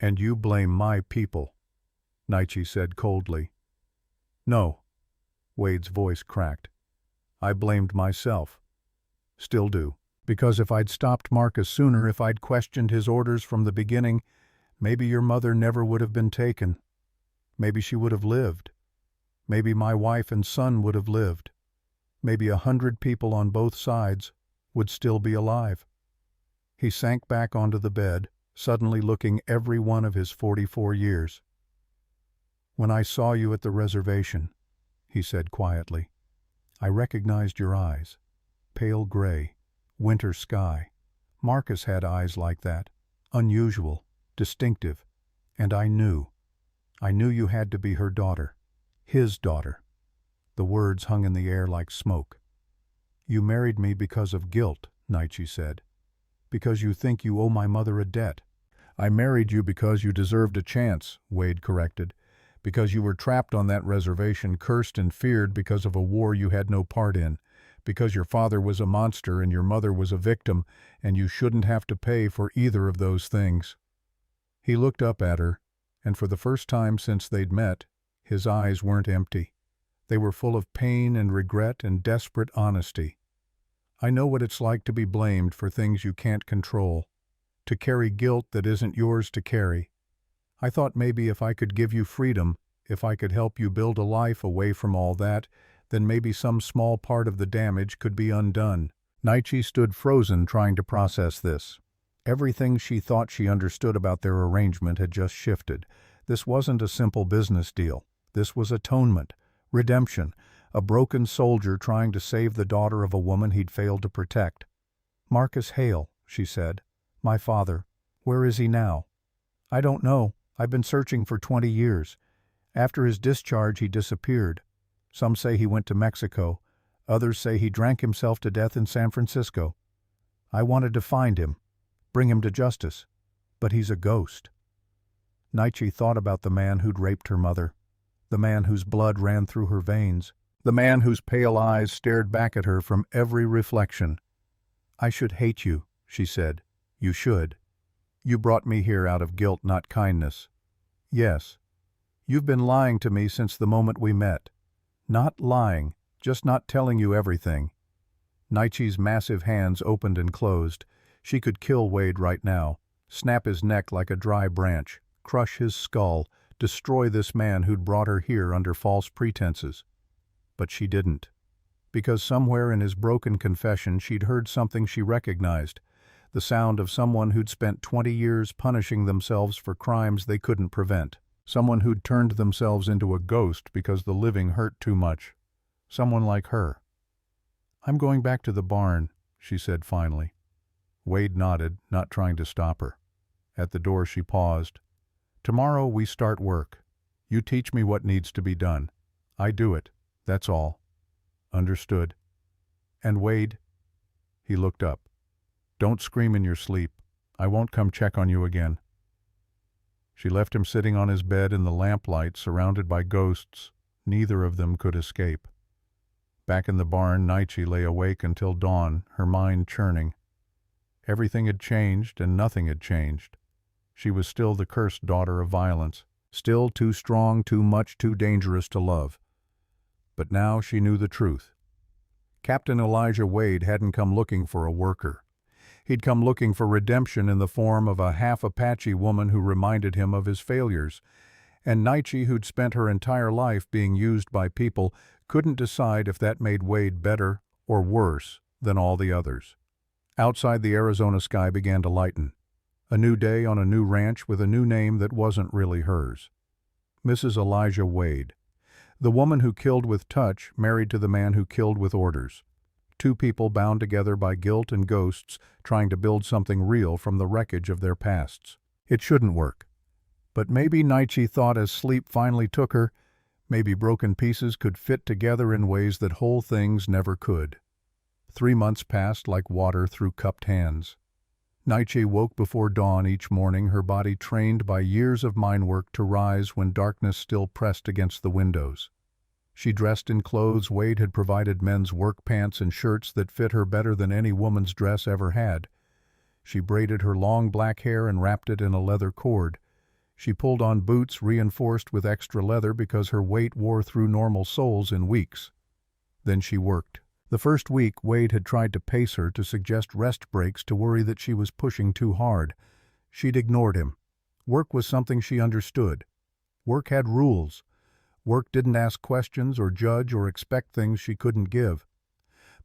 And you blame my people, Naichi said coldly. No, Wade's voice cracked. I blamed myself. Still do. Because if I'd stopped Marcus sooner, if I'd questioned his orders from the beginning, maybe your mother never would have been taken. Maybe she would have lived. Maybe my wife and son would have lived. Maybe 100 people on both sides would still be alive. He sank back onto the bed, suddenly looking every one of his 44 years. When I saw you at the reservation, he said quietly, I recognized your eyes. Pale gray, winter sky. Marcus had eyes like that, unusual, distinctive, and I knew you had to be her daughter, his daughter. The words hung in the air like smoke. You married me because of guilt, Naichi said. Because you think you owe my mother a debt. I married you because you deserved a chance, Wade corrected. Because you were trapped on that reservation, cursed and feared because of a war you had no part in. Because your father was a monster and your mother was a victim, and you shouldn't have to pay for either of those things. He looked up at her, and for the first time since they'd met, his eyes weren't empty. They were full of pain and regret and desperate honesty. I know what it's like to be blamed for things you can't control, to carry guilt that isn't yours to carry. I thought maybe if I could give you freedom, if I could help you build a life away from all that, then maybe some small part of the damage could be undone. Naichi stood frozen, trying to process this. Everything she thought she understood about their arrangement had just shifted. This wasn't a simple business deal. This was atonement, redemption, a broken soldier trying to save the daughter of a woman he'd failed to protect. Marcus Hale, she said. My father. Where is he now? I don't know. I've been searching for 20 years. After his discharge, he disappeared. Some say he went to Mexico. Others say he drank himself to death in San Francisco. I wanted to find him, bring him to justice, but he's a ghost. Naichi thought about the man who'd raped her mother, the man whose blood ran through her veins, the man whose pale eyes stared back at her from every reflection. I should hate you, she said. You should. You brought me here out of guilt, not kindness. Yes. You've been lying to me since the moment we met. Not lying, just not telling you everything. Naichi's massive hands opened and closed. She could kill Wade right now, snap his neck like a dry branch, crush his skull, destroy this man who'd brought her here under false pretenses. But she didn't. Because somewhere in his broken confession she'd heard something she recognized, the sound of someone who'd spent 20 years punishing themselves for crimes they couldn't prevent. Someone who'd turned themselves into a ghost because the living hurt too much. Someone like her. "I'm going back to the barn," she said finally. Wade nodded, not trying to stop her. At the door she paused. "Tomorrow we start work. You teach me what needs to be done. I do it, that's all." "Understood." "And Wade?" He looked up. "Don't scream in your sleep. I won't come check on you again." She left him sitting on his bed in the lamplight, surrounded by ghosts. Neither of them could escape. Back in the barn, Naichi lay awake until dawn, her mind churning. Everything had changed, and nothing had changed. She was still the cursed daughter of violence, still too strong, too much, too dangerous to love. But now she knew the truth. Captain Elijah Wade hadn't come looking for a worker. He'd come looking for redemption in the form of a half-Apache woman who reminded him of his failures. And Naichi, who'd spent her entire life being used by people, couldn't decide if that made Wade better or worse than all the others. Outside, the Arizona sky began to lighten. A new day on a new ranch with a new name that wasn't really hers. Mrs. Elijah Wade. The woman who killed with touch, married to the man who killed with orders. Two people bound together by guilt and ghosts, trying to build something real from the wreckage of their pasts. It shouldn't work. But maybe, Naichi thought as sleep finally took her, maybe broken pieces could fit together in ways that whole things never could. 3 months passed like water through cupped hands. Naichi woke before dawn each morning, her body trained by years of mine work to rise when darkness still pressed against the windows. She dressed in clothes Wade had provided, men's work pants and shirts that fit her better than any woman's dress ever had. She braided her long black hair and wrapped it in a leather cord. She pulled on boots reinforced with extra leather because her weight wore through normal soles in weeks. Then she worked. The first week, Wade had tried to pace her, to suggest rest breaks, to worry that she was pushing too hard. She'd ignored him. Work was something she understood. Work had rules. Work didn't ask questions or judge or expect things she couldn't give.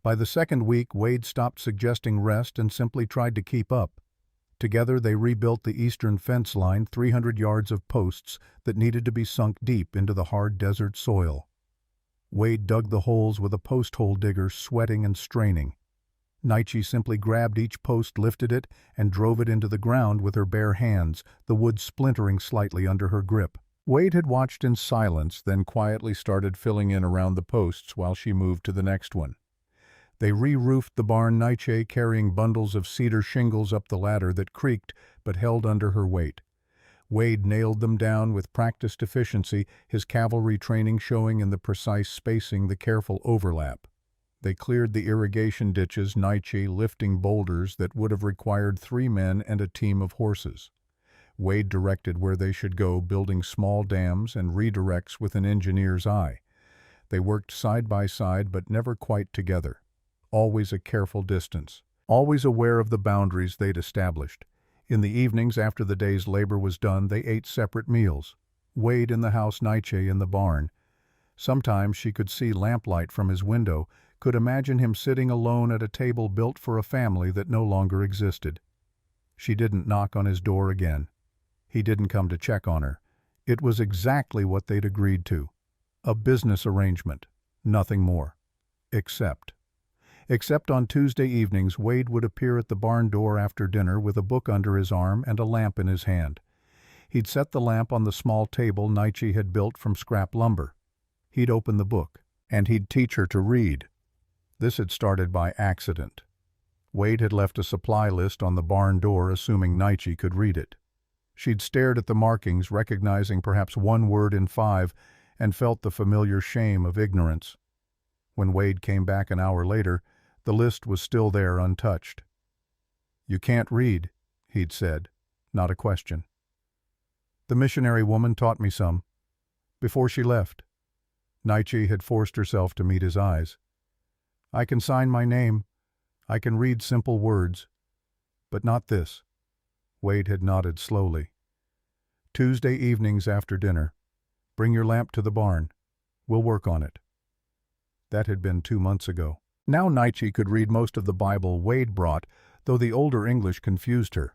By the second week, Wade stopped suggesting rest and simply tried to keep up. Together they rebuilt the eastern fence line, 300 yards of posts that needed to be sunk deep into the hard desert soil. Wade dug the holes with a post hole digger, sweating and straining. Naichi simply grabbed each post, lifted it, and drove it into the ground with her bare hands, the wood splintering slightly under her grip. Wade had watched in silence, then quietly started filling in around the posts while she moved to the next one. They re-roofed the barn, Naichi carrying bundles of cedar shingles up the ladder that creaked but held under her weight. Wade nailed them down with practiced efficiency, his cavalry training showing in the precise spacing, the careful overlap. They cleared the irrigation ditches, Naichi lifting boulders that would have required 3 men and a team of horses. Wade directed where they should go, building small dams and redirects with an engineer's eye. They worked side by side but never quite together. Always a careful distance. Always aware of the boundaries they'd established. In the evenings, after the day's labor was done, they ate separate meals. Wade in the house, Naichi in the barn. Sometimes she could see lamplight from his window, could imagine him sitting alone at a table built for a family that no longer existed. She didn't knock on his door again. He didn't come to check on her. It was exactly what they'd agreed to. A business arrangement. Nothing more. Except on Tuesday evenings, Wade would appear at the barn door after dinner with a book under his arm and a lamp in his hand. He'd set the lamp on the small table Naichi had built from scrap lumber. He'd open the book, and he'd teach her to read. This had started by accident. Wade had left a supply list on the barn door, assuming Naichi could read it. She'd stared at the markings, recognizing perhaps 1 word in 5, and felt the familiar shame of ignorance. When Wade came back an hour later, the list was still there, untouched. "You can't read," he'd said, not a question. "The missionary woman taught me some. Before she left." Naichi had forced herself to meet his eyes. "I can sign my name, I can read simple words, but not this. Wade had nodded slowly. Tuesday evenings after dinner. Bring your lamp to the barn. We'll work on it. That had been 2 months ago. Now Nietzsche could read most of the Bible Wade brought, though the older English confused her.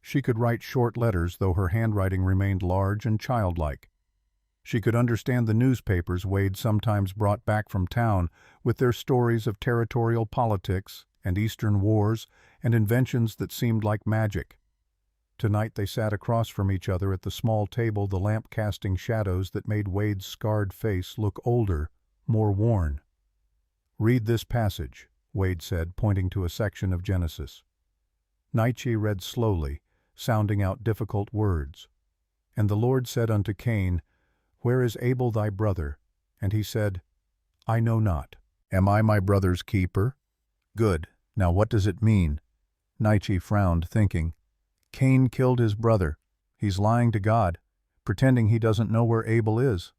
She could write short letters, though her handwriting remained large and childlike. She could understand the newspapers Wade sometimes brought back from town with their stories of territorial politics and Eastern wars and inventions that seemed like magic. Tonight they sat across from each other at the small table, the lamp casting shadows that made Wade's scarred face look older, more worn. "Read this passage," Wade said, pointing to a section of Genesis. Nietzsche read slowly, sounding out difficult words. "And the Lord said unto Cain, Where is Abel thy brother? And he said, I know not. Am I my brother's keeper? Good. Now what does it mean?" Nietzsche frowned, thinking. Cain killed his brother. He's lying to God, pretending he doesn't know where Abel is.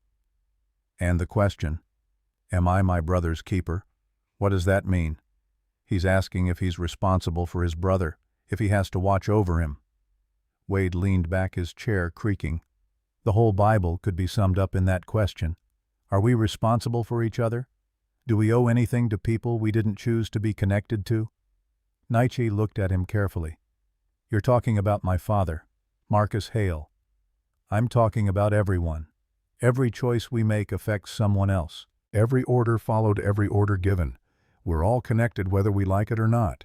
And the question, am I my brother's keeper? What does that mean? He's asking if he's responsible for his brother, if he has to watch over him. Wade leaned back, his chair creaking. The whole Bible could be summed up in that question. Are we responsible for each other? Do we owe anything to people we didn't choose to be connected to? Nietzsche looked at him carefully. You're talking about my father, Marcus Hale. I'm talking about everyone. Every choice we make affects someone else. Every order followed, every order given. We're all connected whether we like it or not.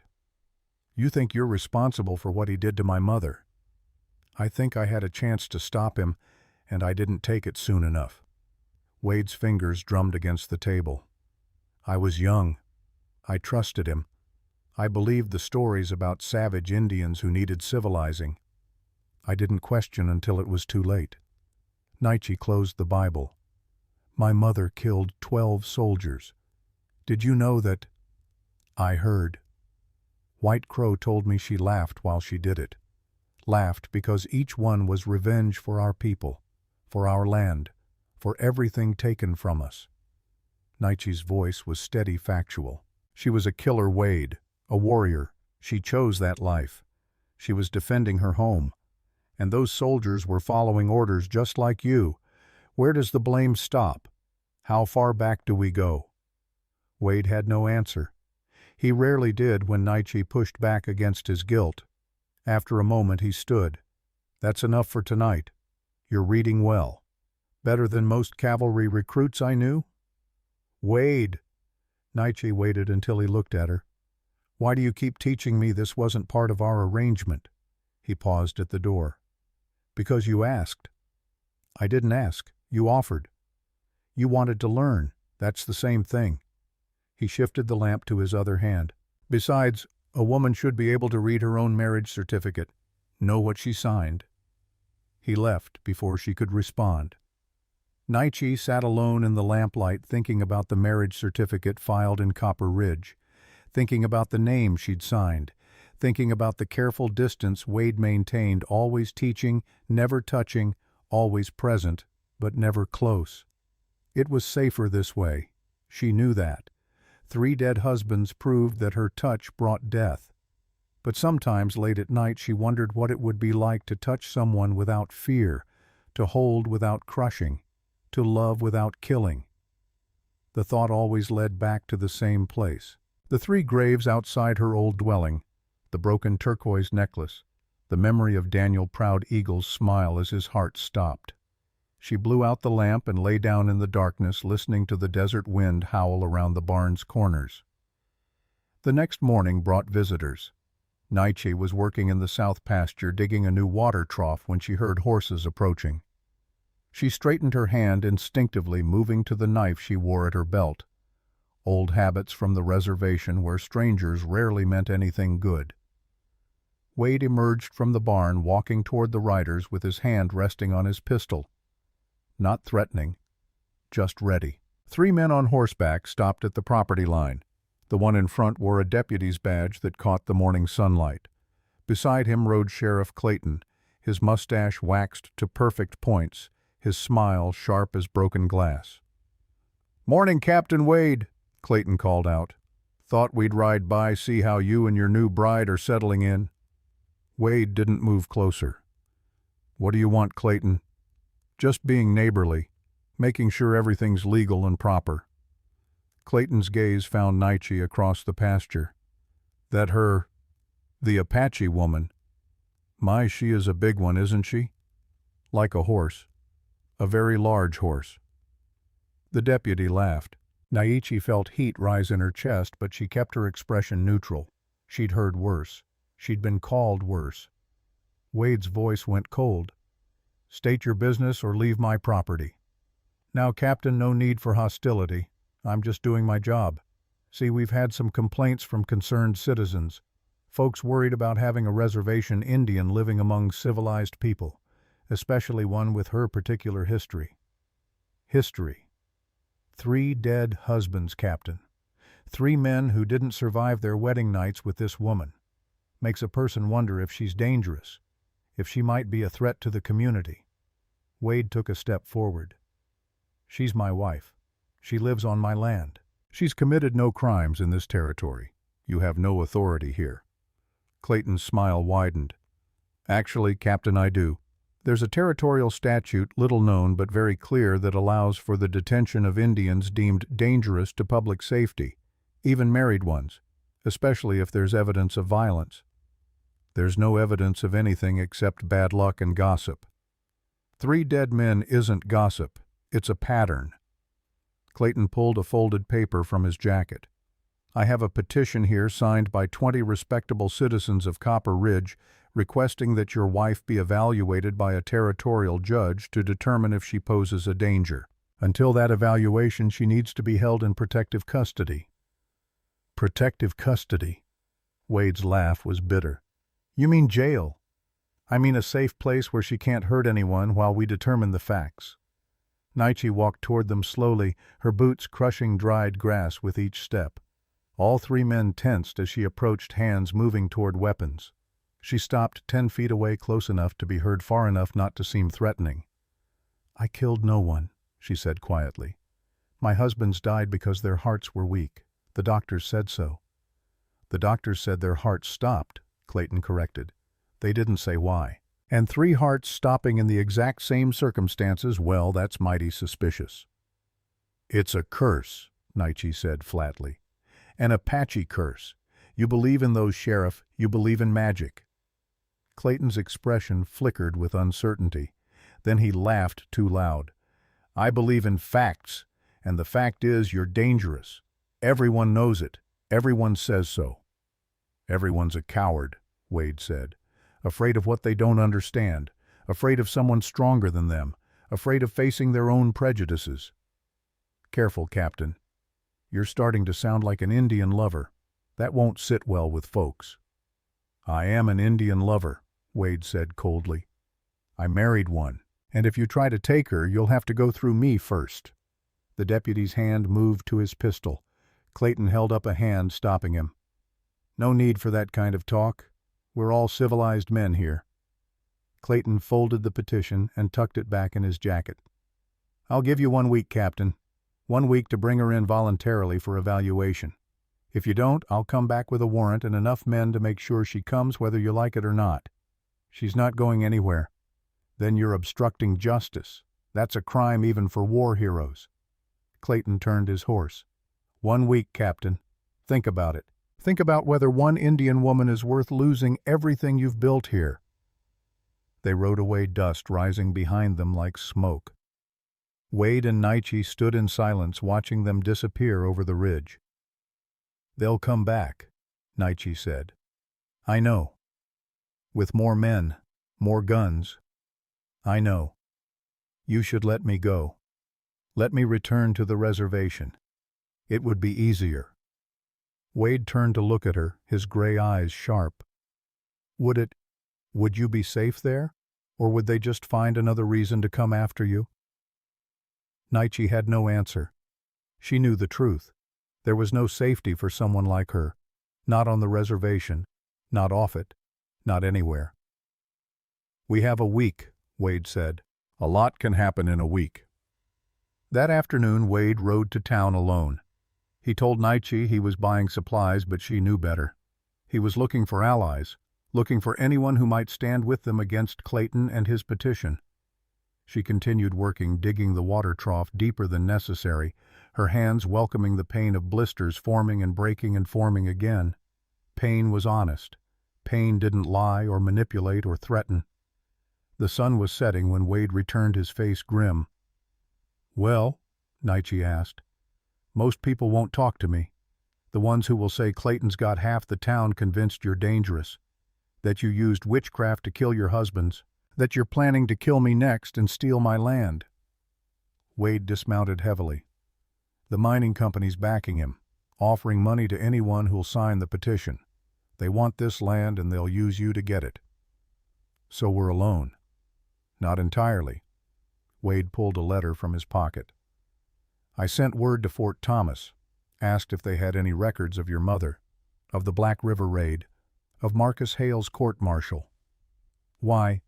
You think you're responsible for what he did to my mother. I think I had a chance to stop him, and I didn't take it soon enough. Wade's fingers drummed against the table. I was young. I trusted him. I believed the stories about savage Indians who needed civilizing. I didn't question until it was too late. Nietzsche closed the Bible. My mother killed 12 soldiers. Did you know that? I heard. White Crow told me she laughed while she did it. Laughed because each one was revenge for our people, for our land, for everything taken from us. Nietzsche's voice was steady, factual. She was a killer, Wade, a warrior. She chose that life. She was defending her home. And those soldiers were following orders just like you. Where does the blame stop? How far back do we go? Wade had no answer. He rarely did when Nietzsche pushed back against his guilt. After a moment he stood. That's enough for tonight. You're reading well. Better than most cavalry recruits I knew? Wade. Nietzsche waited until he looked at her. Why do you keep teaching me this wasn't part of our arrangement? He paused at the door. Because you asked. I didn't ask. You offered. You wanted to learn. That's the same thing. He shifted the lamp to his other hand. Besides, a woman should be able to read her own marriage certificate, know what she signed. He left before she could respond. Nietzsche sat alone in the lamplight, thinking about the marriage certificate filed in Copper Ridge, thinking about the name she'd signed, thinking about the careful distance Wade maintained, always teaching, never touching, always present, but never close. It was safer this way. She knew that. 3 dead husbands proved that her touch brought death. But sometimes late at night she wondered what it would be like to touch someone without fear, to hold without crushing, to love without killing. The thought always led back to the same place. The 3 graves outside her old dwelling, the broken turquoise necklace, the memory of Daniel Proud Eagle's smile as his heart stopped. She blew out the lamp and lay down in the darkness, listening to the desert wind howl around the barn's corners. The next morning brought visitors. Nietzsche was working in the south pasture, digging a new water trough when she heard horses approaching. She straightened her hand instinctively, moving to the knife she wore at her belt. Old habits from the reservation where strangers rarely meant anything good. Wade emerged from the barn, walking toward the riders with his hand resting on his pistol. Not threatening, just ready. 3 men on horseback stopped at the property line. The one in front wore a deputy's badge that caught the morning sunlight. Beside him rode Sheriff Clayton, his mustache waxed to perfect points, his smile sharp as broken glass. "Morning, Captain Wade," Clayton called out. Thought we'd ride by, see how you and your new bride are settling in. Wade didn't move closer. What do you want, Clayton? Just being neighborly, making sure everything's legal and proper. Clayton's gaze found Nietzsche across the pasture. That her, the Apache woman. My, she is a big one, isn't she? Like a horse. A very large horse. The deputy laughed. Nietzsche felt heat rise in her chest, but she kept her expression neutral. She'd heard worse. She'd been called worse. Wade's voice went cold. State your business or leave my property. Now, Captain, no need for hostility. I'm just doing my job. See, we've had some complaints from concerned citizens. Folks worried about having a reservation Indian living among civilized people, especially one with her particular history. History. 3 dead husbands, Captain. 3 men who didn't survive their wedding nights with this woman. Makes a person wonder if she's dangerous, if she might be a threat to the community. Wade took a step forward. She's my wife. She lives on my land. She's committed no crimes in this territory. You have no authority here. Clayton's smile widened. Actually, Captain, I do. There's a territorial statute, little known but very clear, that allows for the detention of Indians deemed dangerous to public safety, even married ones, especially if there's evidence of violence. There's no evidence of anything except bad luck and gossip. 3 dead men isn't gossip. It's a pattern. Clayton pulled a folded paper from his jacket. I have a petition here signed by 20 respectable citizens of Copper Ridge requesting that your wife be evaluated by a territorial judge to determine if she poses a danger. Until that evaluation, she needs to be held in protective custody. Protective custody? Wade's laugh was bitter. You mean jail? I mean a safe place where she can't hurt anyone while we determine the facts. Nietzsche walked toward them slowly, her boots crushing dried grass with each step. All 3 men tensed as she approached, hands moving toward weapons. She stopped 10 feet away, close enough to be heard, far enough not to seem threatening. I killed no one, she said quietly. My husbands died because their hearts were weak. The doctors said so. The doctors said their hearts stopped, Clayton corrected. They didn't say why. And 3 hearts stopping in the exact same circumstances, well, that's mighty suspicious. It's a curse, Nietzsche said flatly. An Apache curse. You believe in those, Sheriff. You believe in magic. Clayton's expression flickered with uncertainty. Then he laughed too loud. I believe in facts, and the fact is you're dangerous. Everyone knows it. Everyone says so. Everyone's a coward, Wade said. Afraid of what they don't understand, afraid of someone stronger than them, afraid of facing their own prejudices. Careful, Captain. You're starting to sound like an Indian lover. That won't sit well with folks. I am an Indian lover, Wade said coldly. I married one, and if you try to take her, you'll have to go through me first. The deputy's hand moved to his pistol. Clayton held up a hand, stopping him. No need for that kind of talk. We're all civilized men here. Clayton folded the petition and tucked it back in his jacket. I'll give you 1 week, Captain. 1 week to bring her in voluntarily for evaluation. If you don't, I'll come back with a warrant and enough men to make sure she comes whether you like it or not. She's not going anywhere. Then you're obstructing justice. That's a crime even for war heroes. Clayton turned his horse. 1 week, Captain. Think about it. Think about whether one Indian woman is worth losing everything you've built here. They rode away, dust rising behind them like smoke. Wade and Nietzsche stood in silence, watching them disappear over the ridge. They'll come back, Nietzsche said. I know. With more men, more guns. I know. You should let me go. Let me return to the reservation. It would be easier. Wade turned to look at her, his gray eyes sharp. Would you be safe there? Or would they just find another reason to come after you? Nietzsche had no answer. She knew the truth. There was no safety for someone like her. Not on the reservation, not off it, not anywhere. We have a week, Wade said. A lot can happen in a week. That afternoon, Wade rode to town alone. He told Nietzsche he was buying supplies, but she knew better. He was looking for allies, looking for anyone who might stand with them against Clayton and his petition. She continued working, digging the water trough deeper than necessary, her hands welcoming the pain of blisters forming and breaking and forming again. Pain was honest. Pain didn't lie or manipulate or threaten. The sun was setting when Wade returned, his face grim. "Well?" Nietzsche asked. "Most people won't talk to me. The ones who will say Clayton's got half the town convinced you're dangerous, that you used witchcraft to kill your husbands, that you're planning to kill me next and steal my land." Wade dismounted heavily. "The mining company's backing him, offering money to anyone who'll sign the petition. They want this land and they'll use you to get it." "So we're alone." "Not entirely." Wade pulled a letter from his pocket. "I sent word to Fort Thomas, asked if they had any records of your mother, of the Black River raid, of Marcus Hale's court-martial." "Why?"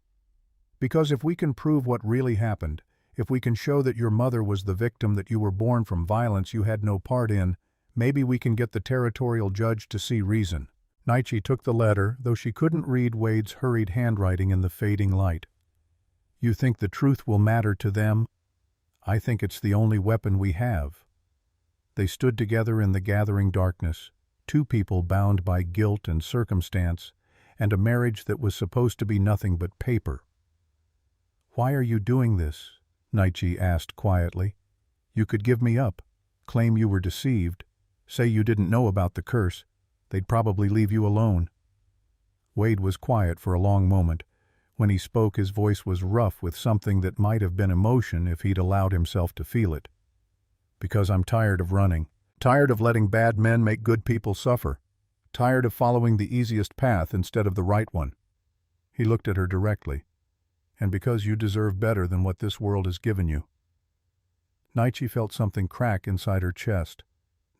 "Because if we can prove what really happened, if we can show that your mother was the victim, that you were born from violence you had no part in, maybe we can get the territorial judge to see reason." Nietzsche took the letter, though she couldn't read Wade's hurried handwriting in the fading light. "You think the truth will matter to them? I think it's the only weapon we have." They stood together in the gathering darkness, two people bound by guilt and circumstance, and a marriage that was supposed to be nothing but paper. "Why are you doing this?" Nietzsche asked quietly. "You could give me up, claim you were deceived, say you didn't know about the curse. They'd probably leave you alone." Wade was quiet for a long moment. When he spoke, his voice was rough with something that might have been emotion if he'd allowed himself to feel it. "Because I'm tired of running. Tired of letting bad men make good people suffer. Tired of following the easiest path instead of the right one." He looked at her directly. "And because you deserve better than what this world has given you." Nietzsche felt something crack inside her chest.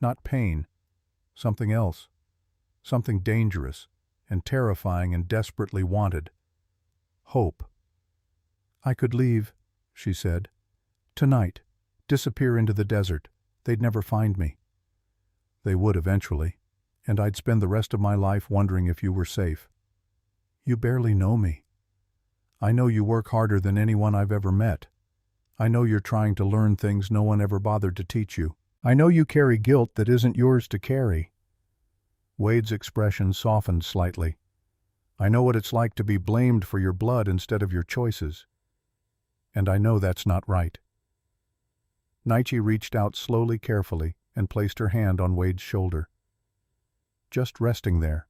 Not pain. Something else. Something dangerous and terrifying and desperately wanted. Hope. "I could leave," she said. "Tonight. Disappear into the desert. They'd never find me." "They would eventually, and I'd spend the rest of my life wondering if you were safe." "You barely know me." "I know you work harder than anyone I've ever met. I know you're trying to learn things no one ever bothered to teach you. I know you carry guilt that isn't yours to carry." Wade's expression softened slightly. "I know what it's like to be blamed for your blood instead of your choices. And I know that's not right." Nietzsche reached out slowly, carefully, and placed her hand on Wade's shoulder. Just resting there,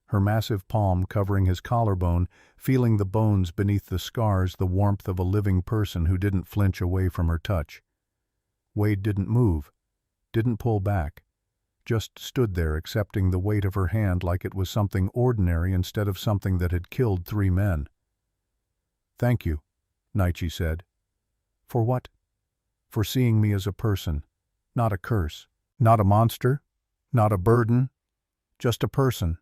her massive palm covering his collarbone, feeling the bones beneath the scars, the warmth of a living person who didn't flinch away from her touch. Wade didn't move, didn't pull back, just stood there accepting the weight of her hand like it was something ordinary instead of something that had killed 3 men. "Thank you," Nietzsche said. "For what?" "For seeing me as a person, not a curse, not a monster, not a burden, just a person."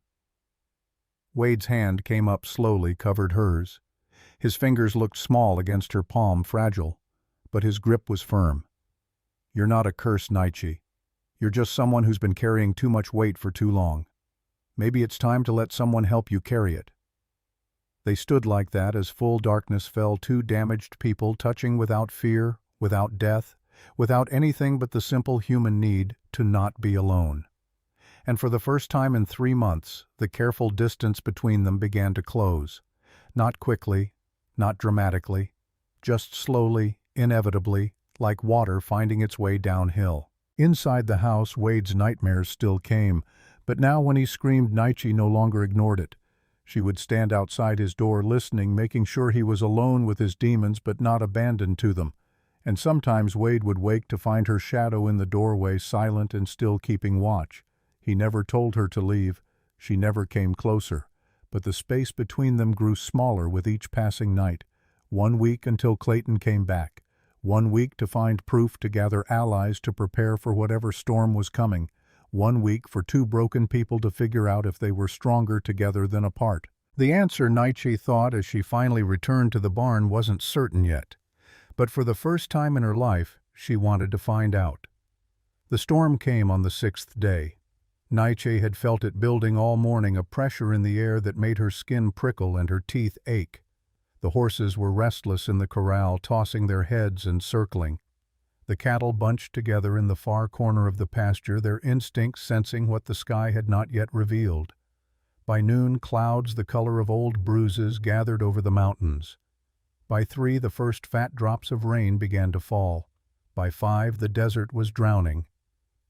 Wade's hand came up slowly, covered hers. His fingers looked small against her palm, fragile, but his grip was firm. "You're not a curse, Nietzsche. You're just someone who's been carrying too much weight for too long. Maybe it's time to let someone help you carry it." They stood like that as full darkness fell, two damaged people touching without fear, without death, without anything but the simple human need to not be alone. And for the first time in 3 months, the careful distance between them began to close. Not quickly, not dramatically, just slowly, inevitably, like water finding its way downhill. Inside the house, Wade's nightmares still came, but now when he screamed, Nietzsche no longer ignored it. She would stand outside his door listening, making sure he was alone with his demons but not abandoned to them. And sometimes Wade would wake to find her shadow in the doorway, silent and still keeping watch. He never told her to leave. She never came closer. But the space between them grew smaller with each passing night. 1 week until Clayton came back. 1 week to find proof, to gather allies, to prepare for whatever storm was coming. 1 week for 2 broken people to figure out if they were stronger together than apart. The answer, Nietzsche thought as she finally returned to the barn, wasn't certain yet. But for the first time in her life, she wanted to find out. The storm came on the 6th day. Nietzsche had felt it building all morning, a pressure in the air that made her skin prickle and her teeth ache. The horses were restless in the corral, tossing their heads and circling. The cattle bunched together in the far corner of the pasture, their instincts sensing what the sky had not yet revealed. By noon, clouds the color of old bruises gathered over the mountains. By 3, the first fat drops of rain began to fall. By 5, the desert was drowning.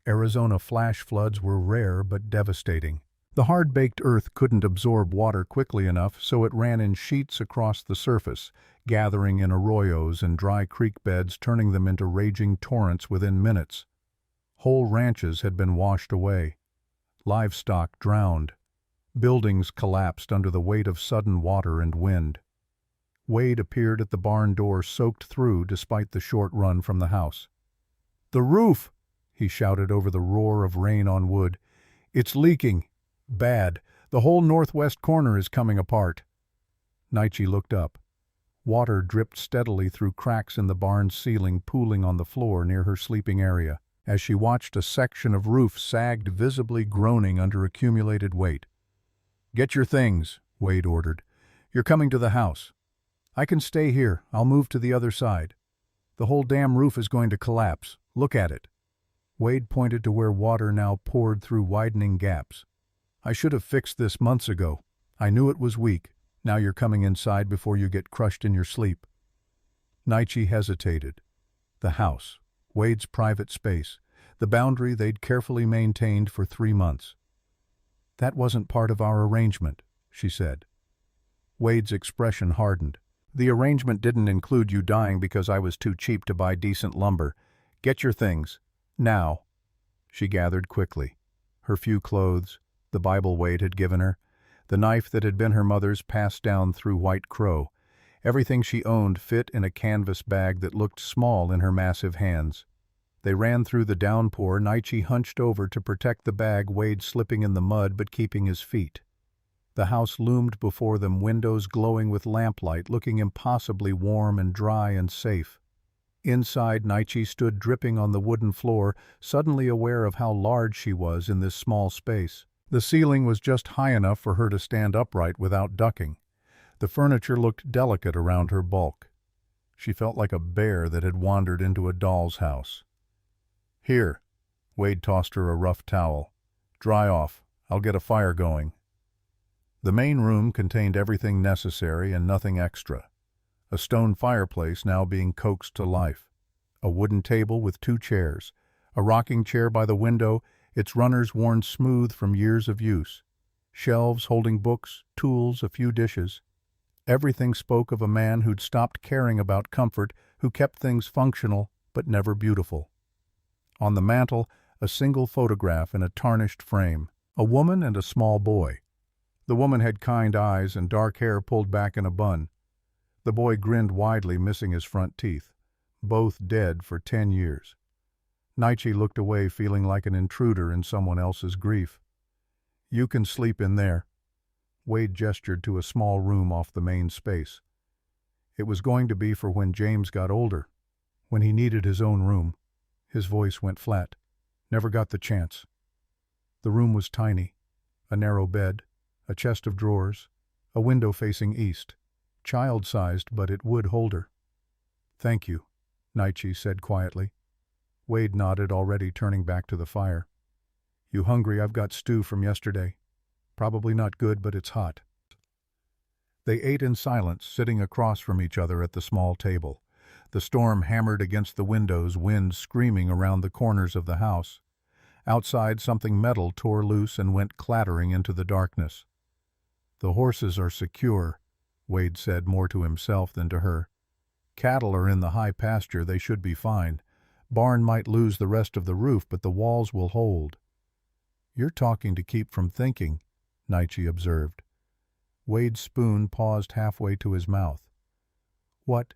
Arizona flash floods were rare but devastating. The hard-baked earth couldn't absorb water quickly enough, so it ran in sheets across the surface, gathering in arroyos and dry creek beds, turning them into raging torrents within minutes. Whole ranches had been washed away. Livestock drowned. Buildings collapsed under the weight of sudden water and wind. Wade appeared at the barn door, soaked through despite the short run from the house. "The roof!" he shouted over the roar of rain on wood. "It's leaking. Bad. The whole northwest corner is coming apart." Nietzsche looked up. Water dripped steadily through cracks in the barn's ceiling, pooling on the floor near her sleeping area. As she watched, a section of roof sagged, visibly groaning under accumulated weight. "Get your things," Wade ordered. "You're coming to the house." "I can stay here. I'll move to the other side. The whole damn roof is going to collapse. Look at it." Wade pointed to where water now poured through widening gaps. "I should have fixed this months ago. I knew it was weak. Now you're coming inside before you get crushed in your sleep." Nietzsche hesitated. The house, Wade's private space, the boundary they'd carefully maintained for 3 months. "That wasn't part of our arrangement," she said. Wade's expression hardened. "The arrangement didn't include you dying because I was too cheap to buy decent lumber. Get your things. Now." She gathered quickly. Her few clothes, the Bible Wade had given her, the knife that had been her mother's passed down through White Crow. Everything she owned fit in a canvas bag that looked small in her massive hands. They ran through the downpour, Nietzsche hunched over to protect the bag, Wade slipping in the mud but keeping his feet. The house loomed before them, windows glowing with lamplight, looking impossibly warm and dry and safe. Inside, Nietzsche stood dripping on the wooden floor, suddenly aware of how large she was in this small space. The ceiling was just high enough for her to stand upright without ducking. The furniture looked delicate around her bulk. She felt like a bear that had wandered into a doll's house. "Here." Wade tossed her a rough towel. "Dry off. I'll get a fire going." The main room contained everything necessary and nothing extra. A stone fireplace now being coaxed to life. A wooden table with 2 chairs. A rocking chair by the window, its runners worn smooth from years of use. Shelves holding books, tools, a few dishes. Everything spoke of a man who'd stopped caring about comfort, who kept things functional but never beautiful. On the mantel, a single photograph in a tarnished frame. A woman and a small boy. The woman had kind eyes and dark hair pulled back in a bun. The boy grinned widely, missing his front teeth. Both dead for 10 years. Nietzsche looked away, feeling like an intruder in someone else's grief. "You can sleep in there." Wade gestured to a small room off the main space. It was going to be for when James got older, when he needed his own room. His voice went flat. "Never got the chance." The room was tiny. A narrow bed, a chest of drawers, a window facing east. Child-sized, but it would hold her. "Thank you," Nietzsche said quietly. Wade nodded, already turning back to the fire. "You hungry? I've got stew from yesterday. Probably not good, but it's hot." They ate in silence, sitting across from each other at the small table. The storm hammered against the windows, wind screaming around the corners of the house. Outside, something metal tore loose and went clattering into the darkness. "The horses are secure," Wade said, more to himself than to her. "Cattle are in the high pasture, they should be fine. Barn might lose the rest of the roof, but the walls will hold." "You're talking to keep from thinking," Nietzsche observed. Wade's spoon paused halfway to his mouth. "What?"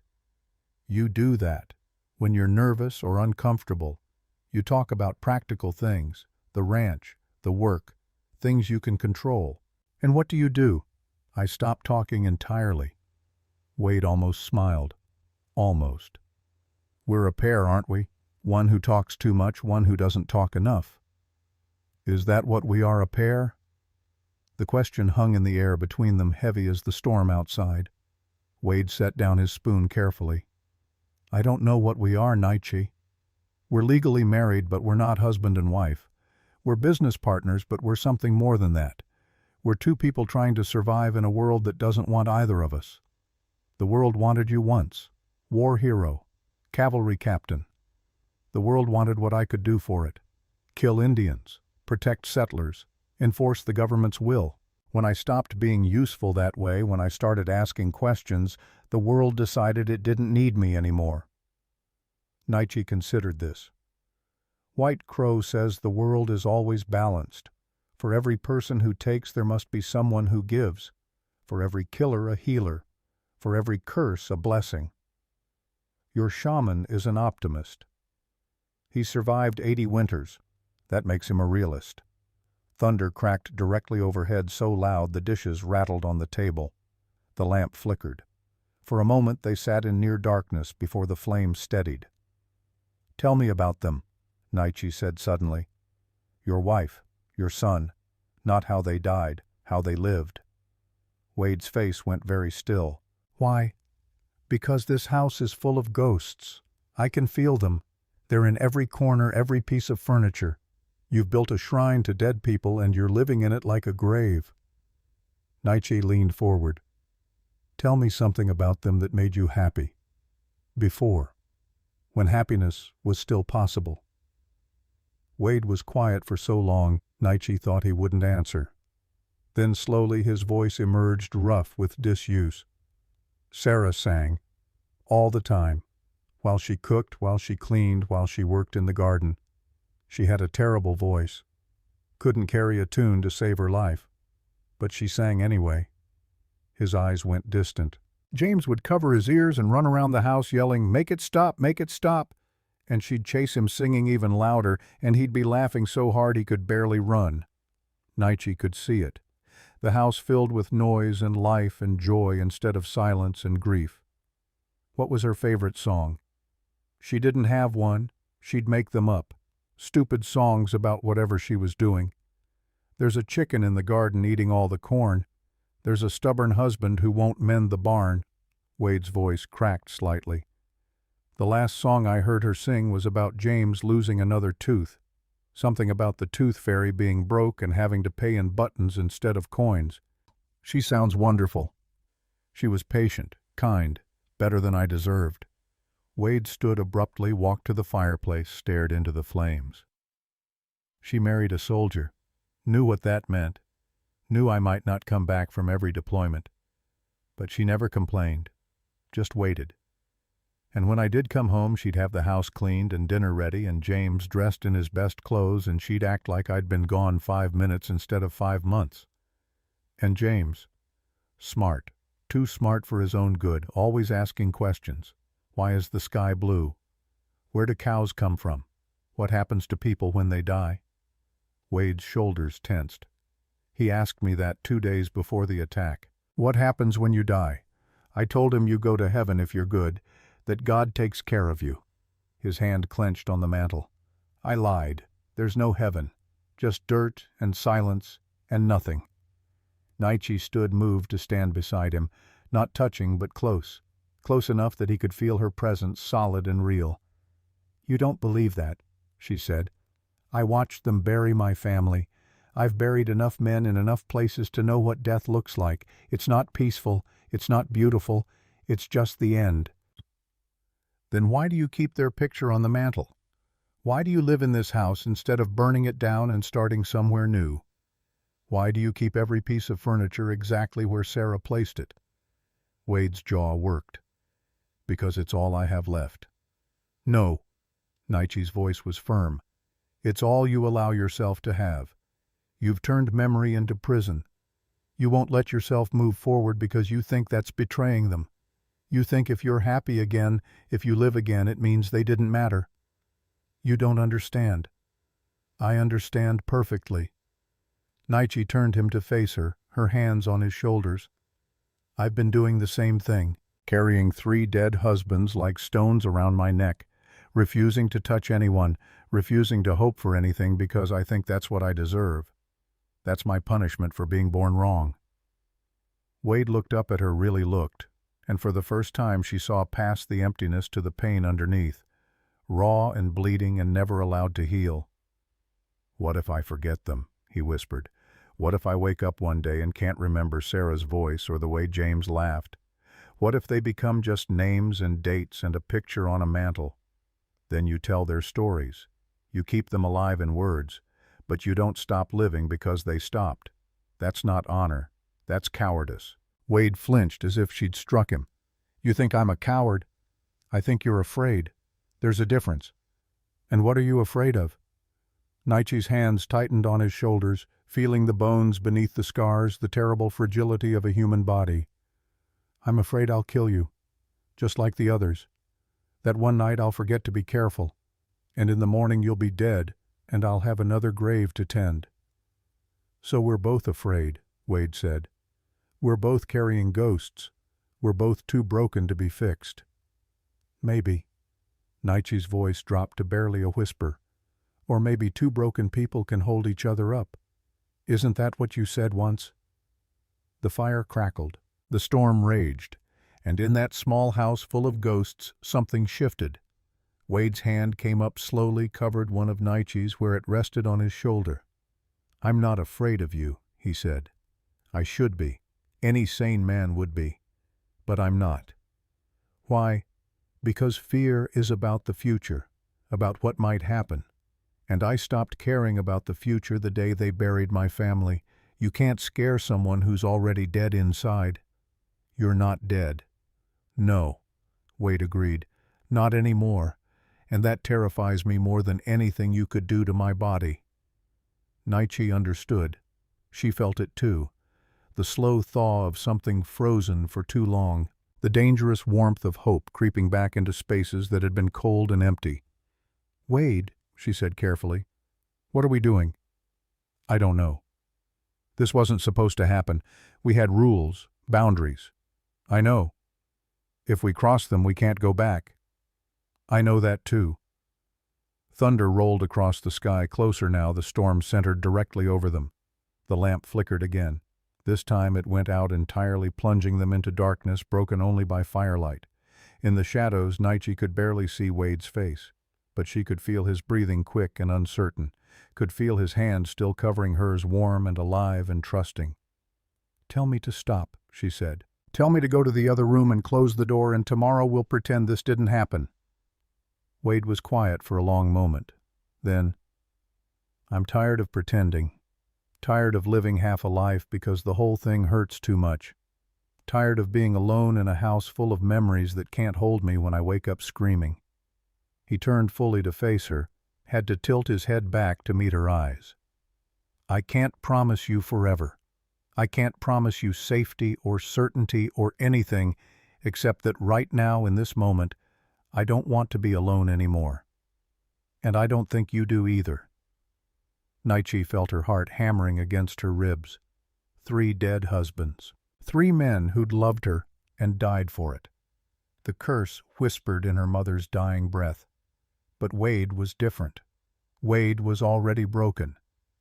"You do that. When you're nervous or uncomfortable, you talk about practical things, the ranch, the work, things you can control. And what do? "I stopped talking entirely." Wade almost smiled. "Almost." "We're a pair, aren't we?" One who talks too much, one who doesn't talk enough. Is that what we are, a pair? The question hung in the air between them, heavy as the storm outside. Wade set down his spoon carefully. I don't know what we are, Naichi. We're legally married, but we're not husband and wife. We're business partners, but we're something more than that. We're two people trying to survive in a world that doesn't want either of us. The world wanted you once. War hero. Cavalry captain. The world wanted what I could do for it. Kill Indians. Protect settlers. Enforce the government's will. When I stopped being useful that way, when I started asking questions, the world decided it didn't need me anymore. Naichi considered this. White Crow says the world is always balanced. For every person who takes, there must be someone who gives. For every killer, a healer. For every curse, a blessing. Your shaman is an optimist. He survived 80 winters. That makes him a realist. Thunder cracked directly overhead so loud the dishes rattled on the table. The lamp flickered. For a moment they sat in near darkness before the flame steadied. Tell me about them, Naichi said suddenly. Your wife, your son, not how they died, how they lived. Wade's face went very still. Why? Because this house is full of ghosts. I can feel them. They're in every corner, every piece of furniture. You've built a shrine to dead people and you're living in it like a grave. Naichi leaned forward. Tell me something about them that made you happy. Before, when happiness was still possible. Wade was quiet for so long, Naichi thought he wouldn't answer. Then slowly his voice emerged rough with disuse. Sarah sang, all the time, while she cooked, while she cleaned, while she worked in the garden. She had a terrible voice. Couldn't carry a tune to save her life. But she sang anyway. His eyes went distant. James would cover his ears and run around the house yelling, make it stop, make it stop. And she'd chase him singing even louder, and he'd be laughing so hard he could barely run. Naichi could see it. The house filled with noise and life and joy instead of silence and grief. What was her favorite song? She didn't have one. She'd make them up. Stupid songs about whatever she was doing. There's a chicken in the garden eating all the corn. There's a stubborn husband who won't mend the barn. Wade's voice cracked slightly. The last song I heard her sing was about James losing another tooth. Something about the tooth fairy being broke and having to pay in buttons instead of coins. She sounds wonderful. She was patient, kind, better than I deserved. Wade stood abruptly, walked to the fireplace, stared into the flames. She married a soldier, knew what that meant, knew I might not come back from every deployment. But she never complained, just waited. And when I did come home, she'd have the house cleaned and dinner ready and James dressed in his best clothes, and she'd act like I'd been gone 5 minutes instead of 5 months. And James, smart, too smart for his own good, always asking questions. Why is the sky blue? Where do cows come from? What happens to people when they die? Wade's shoulders tensed. He asked me that 2 days before the attack. What happens when you die? I told him you go to heaven if you're good, that God takes care of you. His hand clenched on the mantel. I lied. There's no heaven. Just dirt and silence and nothing. Naichi stood moved to stand beside him, not touching but close. Close enough that he could feel her presence, solid and real. You don't believe that, she said. I watched them bury my family. I've buried enough men in enough places to know what death looks like. It's not peaceful. It's not beautiful. It's just the end. Then why do you keep their picture on the mantel? Why do you live in this house instead of burning it down and starting somewhere new? Why do you keep every piece of furniture exactly where Sarah placed it? Wade's jaw worked. Because it's all I have left. No, Naichi's voice was firm. It's all you allow yourself to have. You've turned memory into prison. You won't let yourself move forward because you think that's betraying them. You think if you're happy again, if you live again, it means they didn't matter. You don't understand. I understand perfectly. Naichi turned him to face her, her hands on his shoulders. I've been doing the same thing. Carrying 3 dead husbands like stones around my neck, refusing to touch anyone, refusing to hope for anything because I think that's what I deserve. That's my punishment for being born wrong." Wade looked up at her, really looked, and for the first time she saw past the emptiness to the pain underneath, raw and bleeding and never allowed to heal. "What if I forget them?" he whispered. "What if I wake up one day and can't remember Sarah's voice or the way James laughed? What if they become just names and dates and a picture on a mantle? Then you tell their stories. You keep them alive in words, but you don't stop living because they stopped. That's not honor. That's cowardice." Wade flinched as if she'd struck him. "You think I'm a coward? I think you're afraid. There's a difference." "And what are you afraid of?" Nietzsche's hands tightened on his shoulders, feeling the bones beneath the scars, the terrible fragility of a human body. "I'm afraid I'll kill you, just like the others. That one night I'll forget to be careful, and in the morning you'll be dead, and I'll have another grave to tend." "So we're both afraid," Wade said. "We're both carrying ghosts. We're both too broken to be fixed." "Maybe." Nietzsche's voice dropped to barely a whisper. "Or maybe two broken people can hold each other up. Isn't that what you said once?" The fire crackled. The storm raged. And in that small house full of ghosts, something shifted. Wade's hand came up slowly, covered one of Nietzsche's where it rested on his shoulder. "I'm not afraid of you," he said. "I should be. Any sane man would be. But I'm not. Why? Because fear is about the future, about what might happen. And I stopped caring about the future the day they buried my family. You can't scare someone who's already dead inside." "You're not dead." "No," Wade agreed. "Not anymore. And that terrifies me more than anything you could do to my body." Nietzsche understood. She felt it too. The slow thaw of something frozen for too long. The dangerous warmth of hope creeping back into spaces that had been cold and empty. "Wade," she said carefully, "what are we doing?" "I don't know. This wasn't supposed to happen. We had rules, boundaries." "I know. If we cross them, we can't go back." "I know that too." Thunder rolled across the sky, closer now, the storm centered directly over them. The lamp flickered again. This time it went out entirely, plunging them into darkness broken only by firelight. In the shadows, Nietzsche could barely see Wade's face, but she could feel his breathing quick and uncertain, could feel his hand still covering hers, warm and alive and trusting. "Tell me to stop," she said. "Tell me to go to the other room and close the door, and tomorrow we'll pretend this didn't happen." Wade was quiet for a long moment. Then, "I'm tired of pretending. Tired of living half a life because the whole thing hurts too much. Tired of being alone in a house full of memories that can't hold me when I wake up screaming." He turned fully to face her, had to tilt his head back to meet her eyes. "I can't promise you forever. I can't promise you safety or certainty or anything except that right now in this moment, I don't want to be alone anymore. And I don't think you do either." Nietzsche felt her heart hammering against her ribs. 3 dead husbands. 3 men who'd loved her and died for it. The curse whispered in her mother's dying breath. But Wade was different. Wade was already broken.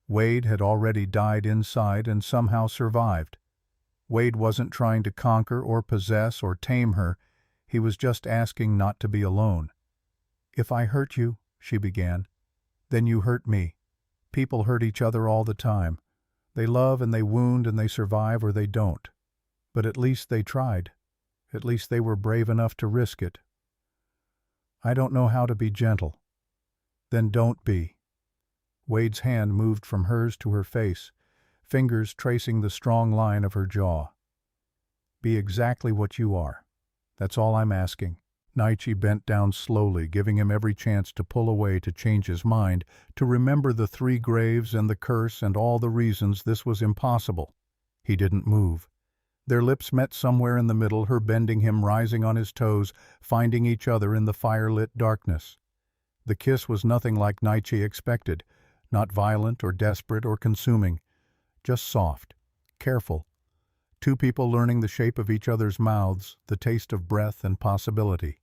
Wade had already died inside and somehow survived. Wade wasn't trying to conquer or possess or tame her. He was just asking not to be alone. "If I hurt you," she began, "then you hurt me. People hurt each other all the time. They love and they wound and they survive or they don't. But at least they tried. At least they were brave enough to risk it. I don't know how to be gentle." "Then don't be." Wade's hand moved from hers to her face, fingers tracing the strong line of her jaw. "Be exactly what you are. That's all I'm asking." Nietzsche bent down slowly, giving him every chance to pull away, to change his mind, to remember the 3 graves and the curse and all the reasons this was impossible. He didn't move. Their lips met somewhere in the middle, her bending him, rising on his toes, finding each other in the fire-lit darkness. The kiss was nothing like Nietzsche expected, not violent or desperate or consuming, just soft, careful. 2 people learning the shape of each other's mouths, the taste of breath and possibility.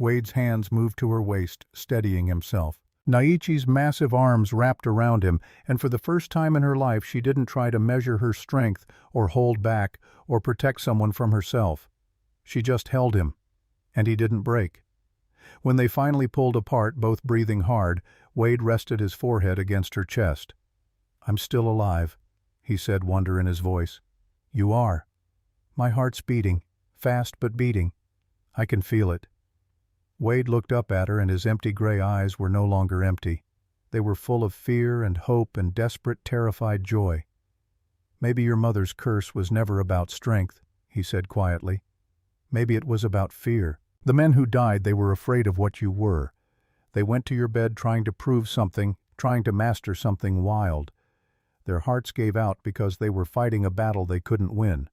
Wade's hands moved to her waist, steadying himself. Naichi's massive arms wrapped around him, and for the first time in her life she didn't try to measure her strength or hold back or protect someone from herself. She just held him, and he didn't break. When they finally pulled apart, both breathing hard, Wade rested his forehead against her chest. "I'm still alive," he said, wonder in his voice. "You are. My heart's beating, fast but beating. I can feel it." Wade looked up at her, and his empty gray eyes were no longer empty. They were full of fear and hope and desperate, terrified joy. "Maybe your mother's curse was never about strength," he said quietly. "Maybe it was about fear. The men who died, they were afraid of what you were. They went to your bed trying to prove something, trying to master something wild. Their hearts gave out because they were fighting a battle they couldn't win.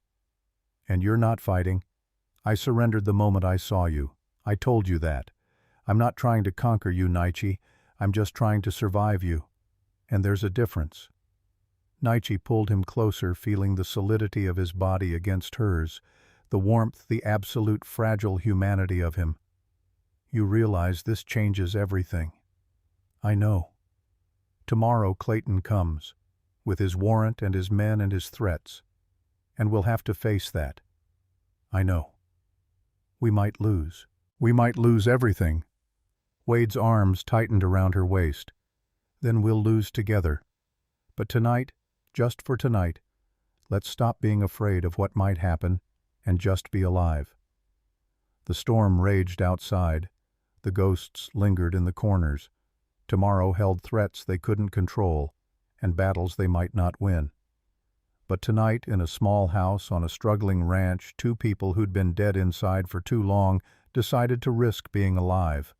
And you're not fighting. I surrendered the moment I saw you. I told you that. I'm not trying to conquer you, Naichi. I'm just trying to survive you. And there's a difference." Naichi pulled him closer, feeling the solidity of his body against hers, the warmth, the absolute fragile humanity of him. "You realize this changes everything." "I know. Tomorrow Clayton comes, with his warrant and his men and his threats. And we'll have to face that. I know. We might lose. We might lose everything." Wade's arms tightened around her waist. "Then we'll lose together. But tonight, just for tonight, let's stop being afraid of what might happen and just be alive." The storm raged outside. The ghosts lingered in the corners. Tomorrow held threats they couldn't control and battles they might not win. But tonight, in a small house on a struggling ranch, two people who'd been dead inside for too long decided to risk being alive.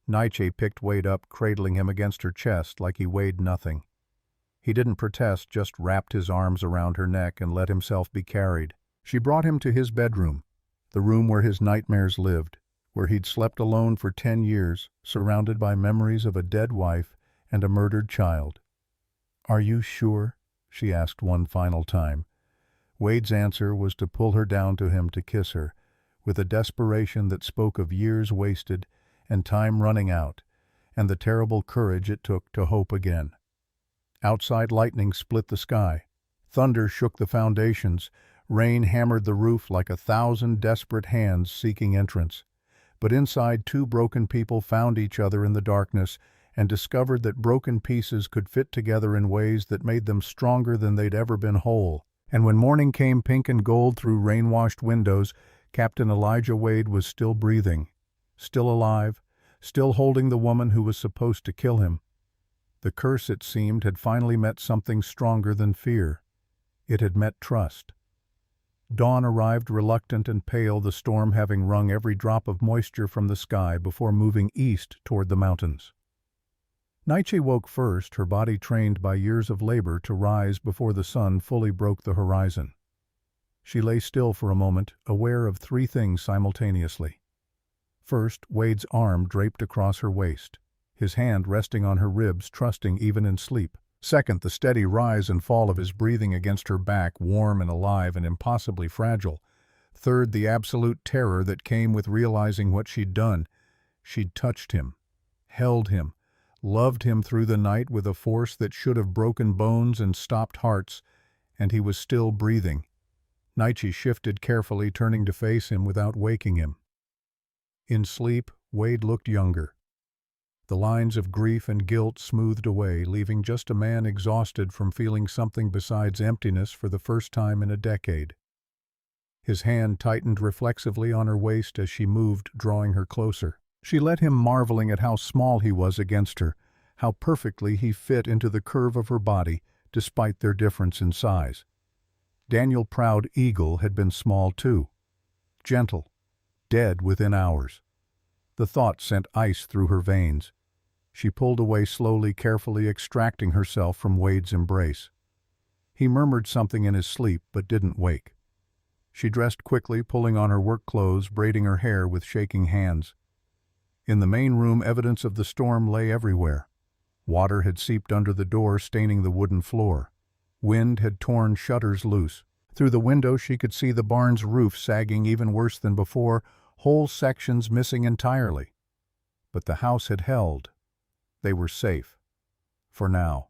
Naiche picked Wade up, cradling him against her chest like he weighed nothing. He didn't protest, just wrapped his arms around her neck and let himself be carried. She brought him to his bedroom, the room where his nightmares lived, where he'd slept alone for 10 years, surrounded by memories of a dead wife and a murdered child. "Are you sure?" she asked one final time. Wade's answer was to pull her down to him to kiss her, with a desperation that spoke of years wasted and time running out, and the terrible courage it took to hope again. Outside, lightning split the sky. Thunder shook the foundations. Rain hammered the roof like 1,000 desperate hands seeking entrance. But inside, two broken people found each other in the darkness and discovered that broken pieces could fit together in ways that made them stronger than they'd ever been whole. And when morning came pink and gold through rain-washed windows, Captain Elijah Wade was still breathing, still alive, still holding the woman who was supposed to kill him. The curse, it seemed, had finally met something stronger than fear. It had met trust. Dawn arrived reluctant and pale, the storm having wrung every drop of moisture from the sky before moving east toward the mountains. Naiche woke first, her body trained by years of labor to rise before the sun fully broke the horizon. She lay still for a moment, aware of three things simultaneously. First, Wade's arm draped across her waist, his hand resting on her ribs, trusting even in sleep. Second, the steady rise and fall of his breathing against her back, warm and alive and impossibly fragile. Third, the absolute terror that came with realizing what she'd done. She'd touched him, held him, loved him through the night with a force that should have broken bones and stopped hearts, and he was still breathing. Naiche shifted carefully, turning to face him without waking him. In sleep, Wade looked younger. The lines of grief and guilt smoothed away, leaving just a man exhausted from feeling something besides emptiness for the first time in a decade. His hand tightened reflexively on her waist as she moved, drawing her closer. She let him, marveling at how small he was against her, how perfectly he fit into the curve of her body, despite their difference in size. Daniel Proud Eagle had been small too. Gentle, dead within hours. The thought sent ice through her veins. She pulled away slowly, carefully extracting herself from Wade's embrace. He murmured something in his sleep, but didn't wake. She dressed quickly, pulling on her work clothes, braiding her hair with shaking hands. In the main room, evidence of the storm lay everywhere. Water had seeped under the door, staining the wooden floor. Wind had torn shutters loose. Through the window she could see the barn's roof sagging even worse than before, whole sections missing entirely. But the house had held. They were safe. For now.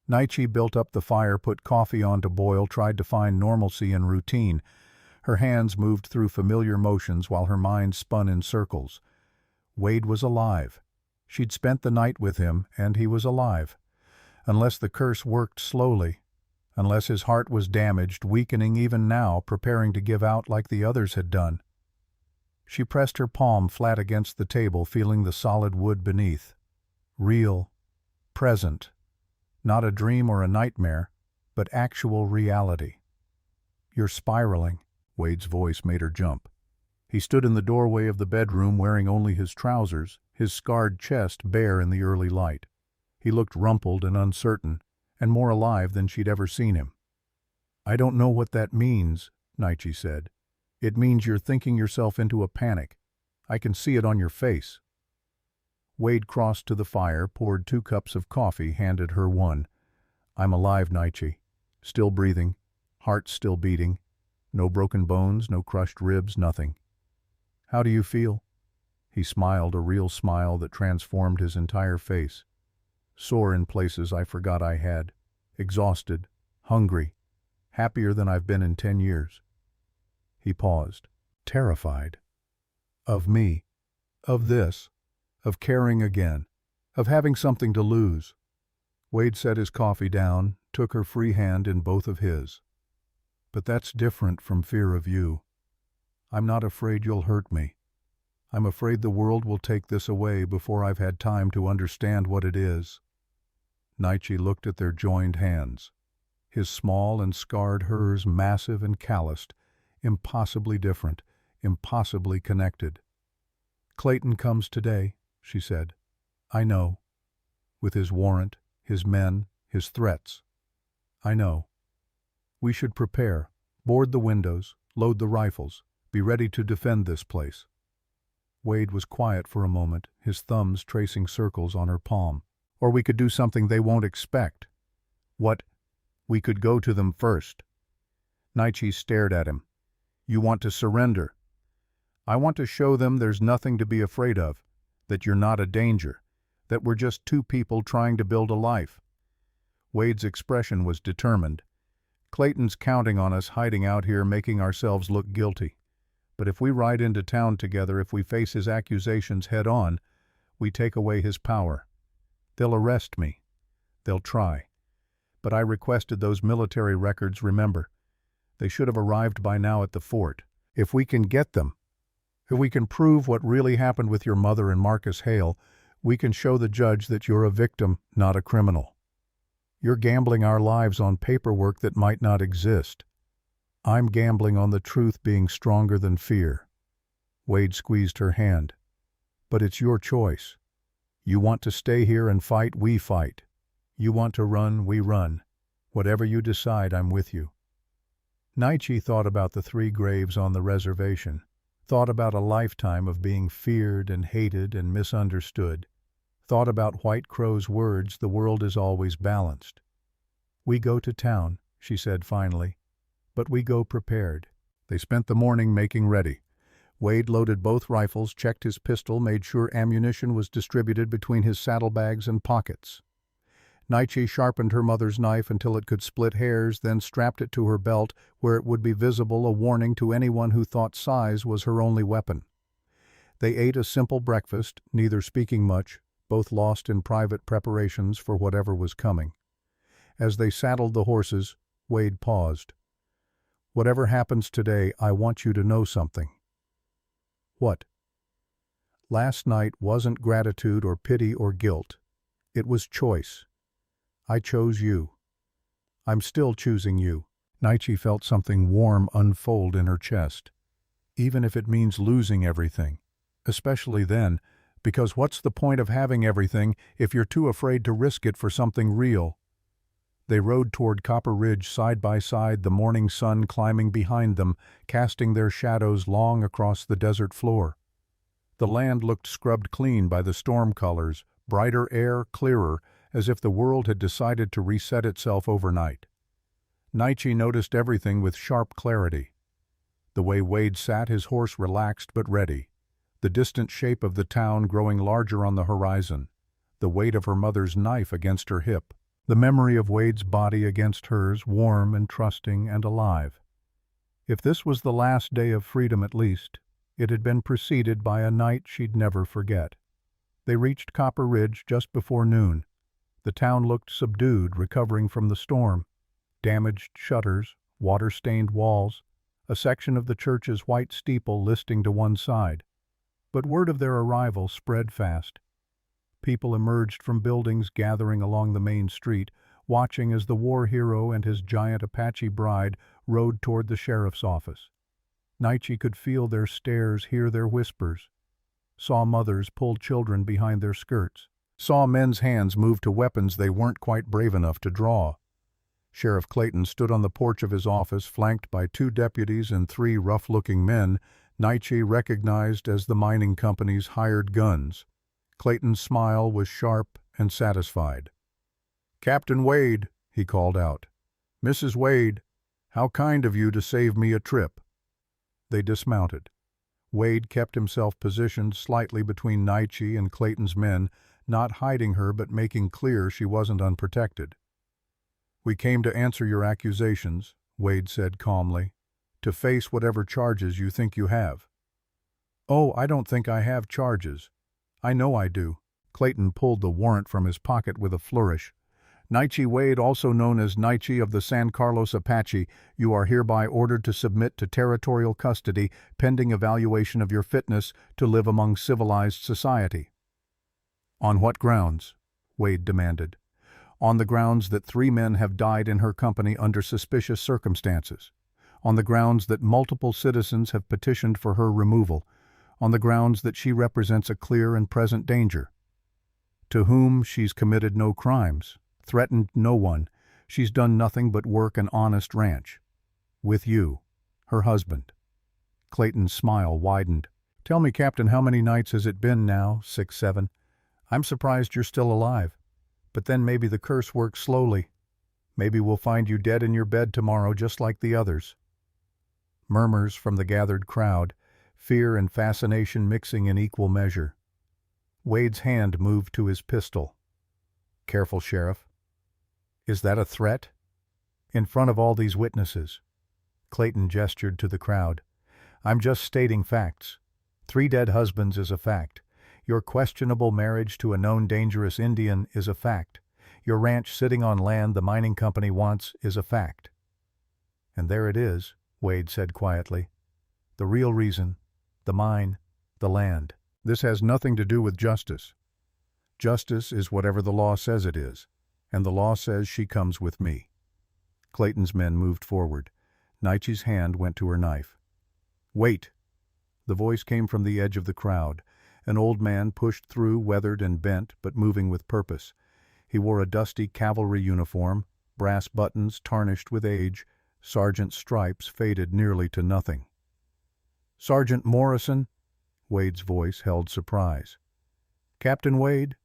Naichi built up the fire, put coffee on to boil, tried to find normalcy and routine. Her hands moved through familiar motions while her mind spun in circles. Wade was alive. She'd spent the night with him, and he was alive. Unless the curse worked slowly, unless his heart was damaged, weakening even now, preparing to give out like the others had done. She pressed her palm flat against the table, feeling the solid wood beneath. Real. Present. Not a dream or a nightmare, but actual reality. "You're spiraling," Wade's voice made her jump. He stood in the doorway of the bedroom wearing only his trousers, his scarred chest bare in the early light. He looked rumpled and uncertain, and more alive than she'd ever seen him. "I don't know what that means," Naichi said. "It means you're thinking yourself into a panic. I can see it on your face." Wade crossed to the fire, poured 2 cups of coffee, handed her one. "I'm alive, Naichi. Still breathing. Heart still beating. No broken bones, no crushed ribs, nothing. How do you feel?" He smiled, a real smile that transformed his entire face. "Sore in places I forgot I had. Exhausted. Hungry. Happier than I've been in 10 years. He paused, terrified. Of me. Of this. Of caring again. Of having something to lose. Wade set his coffee down, took her free hand in both of his. "But that's different from fear of you. I'm not afraid you'll hurt me. I'm afraid the world will take this away before I've had time to understand what it is." Naichi looked at their joined hands. His small and scarred, hers massive and calloused, impossibly different, impossibly connected. "Clayton comes today," she said. "I know. With his warrant, his men, his threats. I know. We should prepare, board the windows, load the rifles, be ready to defend this place." Wade was quiet for a moment, his thumbs tracing circles on her palm. "Or we could do something they won't expect." "What?" "We could go to them first." Naichi stared at him. "You want to surrender?" "I want to show them there's nothing to be afraid of, that you're not a danger, that we're just 2 people trying to build a life." Wade's expression was determined. "Clayton's counting on us hiding out here, making ourselves look guilty. But if we ride into town together, if we face his accusations head on, we take away his power. They'll arrest me. They'll try. But I requested those military records, remember. They should have arrived by now at the fort. If we can get them, if we can prove what really happened with your mother and Marcus Hale, we can show the judge that you're a victim, not a criminal. You're gambling our lives on paperwork that might not exist. I'm gambling on the truth being stronger than fear." Wade squeezed her hand. "But it's your choice. You want to stay here and fight, we fight. You want to run, we run. Whatever you decide, I'm with you." Naichi thought about the 3 graves on the reservation, thought about a lifetime of being feared and hated and misunderstood, thought about White Crow's words, "The world is always balanced." "We go to town," she said finally, "but we go prepared." They spent the morning making ready. Wade loaded both rifles, checked his pistol, made sure ammunition was distributed between his saddlebags and pockets. Naichi sharpened her mother's knife until it could split hairs, then strapped it to her belt where it would be visible, a warning to anyone who thought size was her only weapon. They ate a simple breakfast, neither speaking much, both lost in private preparations for whatever was coming. As they saddled the horses, Wade paused. "Whatever happens today, I want you to know something." "What?" "Last night wasn't gratitude or pity or guilt. It was choice. I chose you. I'm still choosing you." Naichi felt something warm unfold in her chest. "Even if it means losing everything. Especially then, because what's the point of having everything if you're too afraid to risk it for something real?" They rode toward Copper Ridge side by side, the morning sun climbing behind them, casting their shadows long across the desert floor. The land looked scrubbed clean by the storm colors, brighter air, clearer, as if the world had decided to reset itself overnight. Naichi noticed everything with sharp clarity. The way Wade sat, his horse relaxed but ready. The distant shape of the town growing larger on the horizon. The weight of her mother's knife against her hip. The memory of Wade's body against hers, warm and trusting and alive. If this was the last day of freedom at least, it had been preceded by a night she'd never forget. They reached Copper Ridge just before noon. The town looked subdued, recovering from the storm. Damaged shutters, water-stained walls, a section of the church's white steeple listing to one side. But word of their arrival spread fast. People emerged from buildings gathering along the main street, watching as the war hero and his giant Apache bride rode toward the sheriff's office. Naichi could feel their stares, hear their whispers. Saw mothers pull children behind their skirts. Saw men's hands move to weapons they weren't quite brave enough to draw. Sheriff Clayton stood on the porch of his office, flanked by 2 deputies and 3 rough-looking men Naichi recognized as the mining company's hired guns. Clayton's smile was sharp and satisfied. "Captain Wade," he called out. "Mrs. Wade, how kind of you to save me a trip." They dismounted. Wade kept himself positioned slightly between Naichi and Clayton's men, not hiding her but making clear she wasn't unprotected. "We came to answer your accusations," Wade said calmly, "to face whatever charges you think you have." "Oh, I don't think I have charges. I know I do." Clayton pulled the warrant from his pocket with a flourish. "Naichi Wade, also known as Naichi of the San Carlos Apache, you are hereby ordered to submit to territorial custody pending evaluation of your fitness to live among civilized society." "On what grounds?" Wade demanded. "On the grounds that 3 men have died in her company under suspicious circumstances. On the grounds that multiple citizens have petitioned for her removal. On the grounds that she represents a clear and present danger. To whom she's committed no crimes, threatened no one. She's done nothing but work an honest ranch. With you, her husband." Clayton's smile widened. "Tell me, Captain, how many nights has it been now? 6, 7? I'm surprised you're still alive. But then maybe the curse works slowly. Maybe we'll find you dead in your bed tomorrow just like the others." Murmurs from the gathered crowd, fear and fascination mixing in equal measure. Wade's hand moved to his pistol. "Careful, Sheriff. Is that a threat? In front of all these witnesses?" Clayton gestured to the crowd. "I'm just stating facts. 3 dead husbands is a fact. Your questionable marriage to a known dangerous Indian is a fact. Your ranch sitting on land the mining company wants is a fact." "And there it is," Wade said quietly. "The real reason, the mine, the land. This has nothing to do with justice. Justice is whatever the law says it is, and the law says she comes with me." Clayton's men moved forward. Naichi's hand went to her knife. "Wait!" The voice came from the edge of the crowd. An old man pushed through, weathered and bent, but moving with purpose. He wore a dusty cavalry uniform, brass buttons tarnished with age, sergeant's stripes faded nearly to nothing. "Sergeant Morrison?" Wade's voice held surprise. "Captain Wade?"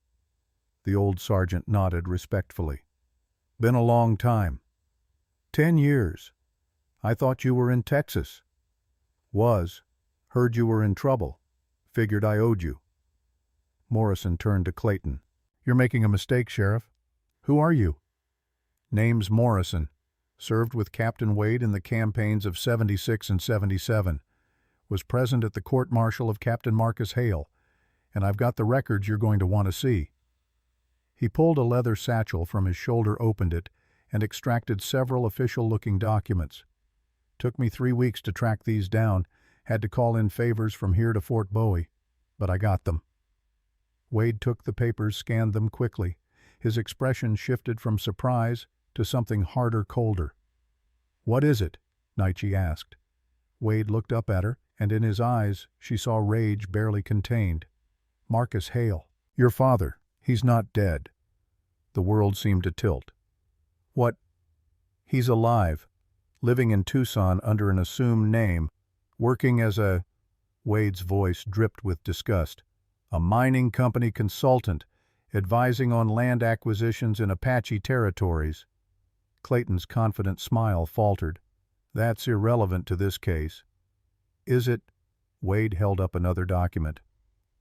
The old sergeant nodded respectfully. "Been a long time." 10 years. I thought you were in Texas." "Was. Heard you were in trouble. Figured I owed you." Morrison turned to Clayton. "You're making a mistake, Sheriff. Who are you?" "Name's Morrison. Served with Captain Wade in the campaigns of 76 and 77. Was present at the court-martial of Captain Marcus Hale. And I've got the records you're going to want to see." He pulled a leather satchel from his shoulder, opened it, and extracted several official-looking documents. "Took me 3 weeks to track these down. Had to call in favors from here to Fort Bowie. But I got them." Wade took the papers, scanned them quickly. His expression shifted from surprise to something harder, colder. "What is it?" Naichi asked. Wade looked up at her, and in his eyes she saw rage barely contained. "Marcus Hale. Your father. He's not dead." The world seemed to tilt. "What? He's alive, living in Tucson under an assumed name, working as a—" Wade's voice dripped with disgust. "A mining company consultant, advising on land acquisitions in Apache territories." Clayton's confident smile faltered. "That's irrelevant to this case. Is it? Wade held up another document.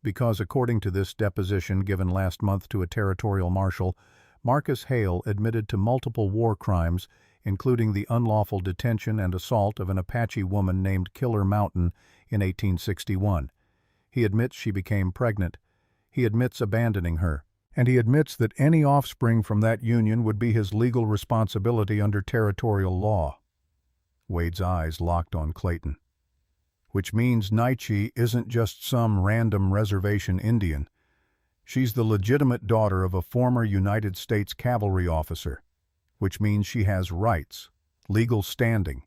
Because according to this deposition given last month to a territorial marshal, Marcus Hale admitted to multiple war crimes, including the unlawful detention and assault of an Apache woman named Killer Mountain in 1861. He admits she became pregnant. He admits abandoning her. And he admits that any offspring from that union would be his legal responsibility under territorial law. Wade's eyes locked on Clayton. Which means Naichi isn't just some random reservation Indian. She's the legitimate daughter of a former United States cavalry officer, which means she has rights, legal standing,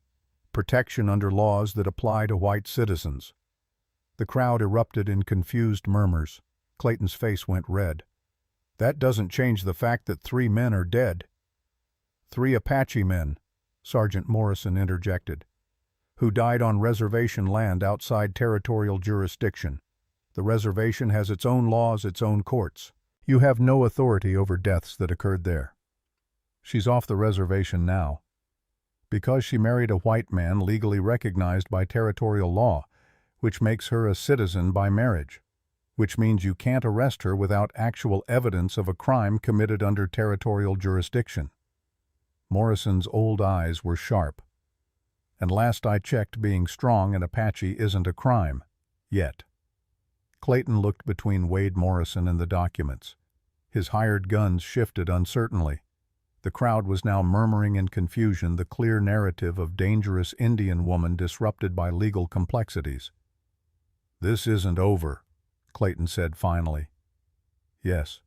protection under laws that apply to white citizens. The crowd erupted in confused murmurs. Clayton's face went red. That doesn't change the fact that 3 men are dead. 3 Apache men, Sergeant Morrison interjected, who died on reservation land outside territorial jurisdiction. The reservation has its own laws, its own courts. You have no authority over deaths that occurred there. She's off the reservation now. Because she married a white man legally recognized by territorial law, which makes her a citizen by marriage, which means you can't arrest her without actual evidence of a crime committed under territorial jurisdiction. Morrison's old eyes were sharp. And last I checked, being strong and Apache isn't a crime. Yet. Clayton looked between Wade Morrison and the documents. His hired guns shifted uncertainly. The crowd was now murmuring in confusion the clear narrative of dangerous Indian woman disrupted by legal complexities. "This isn't over," Clayton said finally. "Yes,"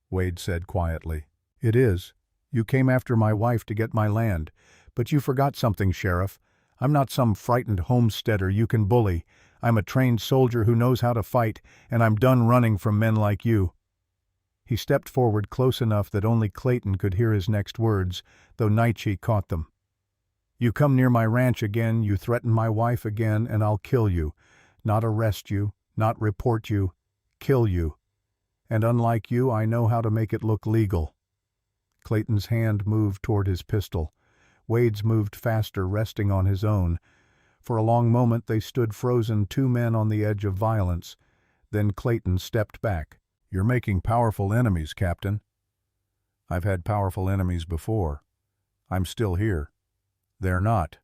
Wade said quietly. "It is. You came after my wife to get my land. But you forgot something, Sheriff. I'm not some frightened homesteader you can bully. I'm a trained soldier who knows how to fight, and I'm done running from men like you." He stepped forward close enough that only Clayton could hear his next words, though Naichi caught them. "You come near my ranch again, you threaten my wife again, and I'll kill you. Not arrest you, not report you, kill you. And unlike you, I know how to make it look legal." Clayton's hand moved toward his pistol. Wade's moved faster, resting on his own. For a long moment they stood frozen, 2 men on the edge of violence. Then Clayton stepped back. "You're making powerful enemies, Captain." "I've had powerful enemies before. I'm still here." "They're not."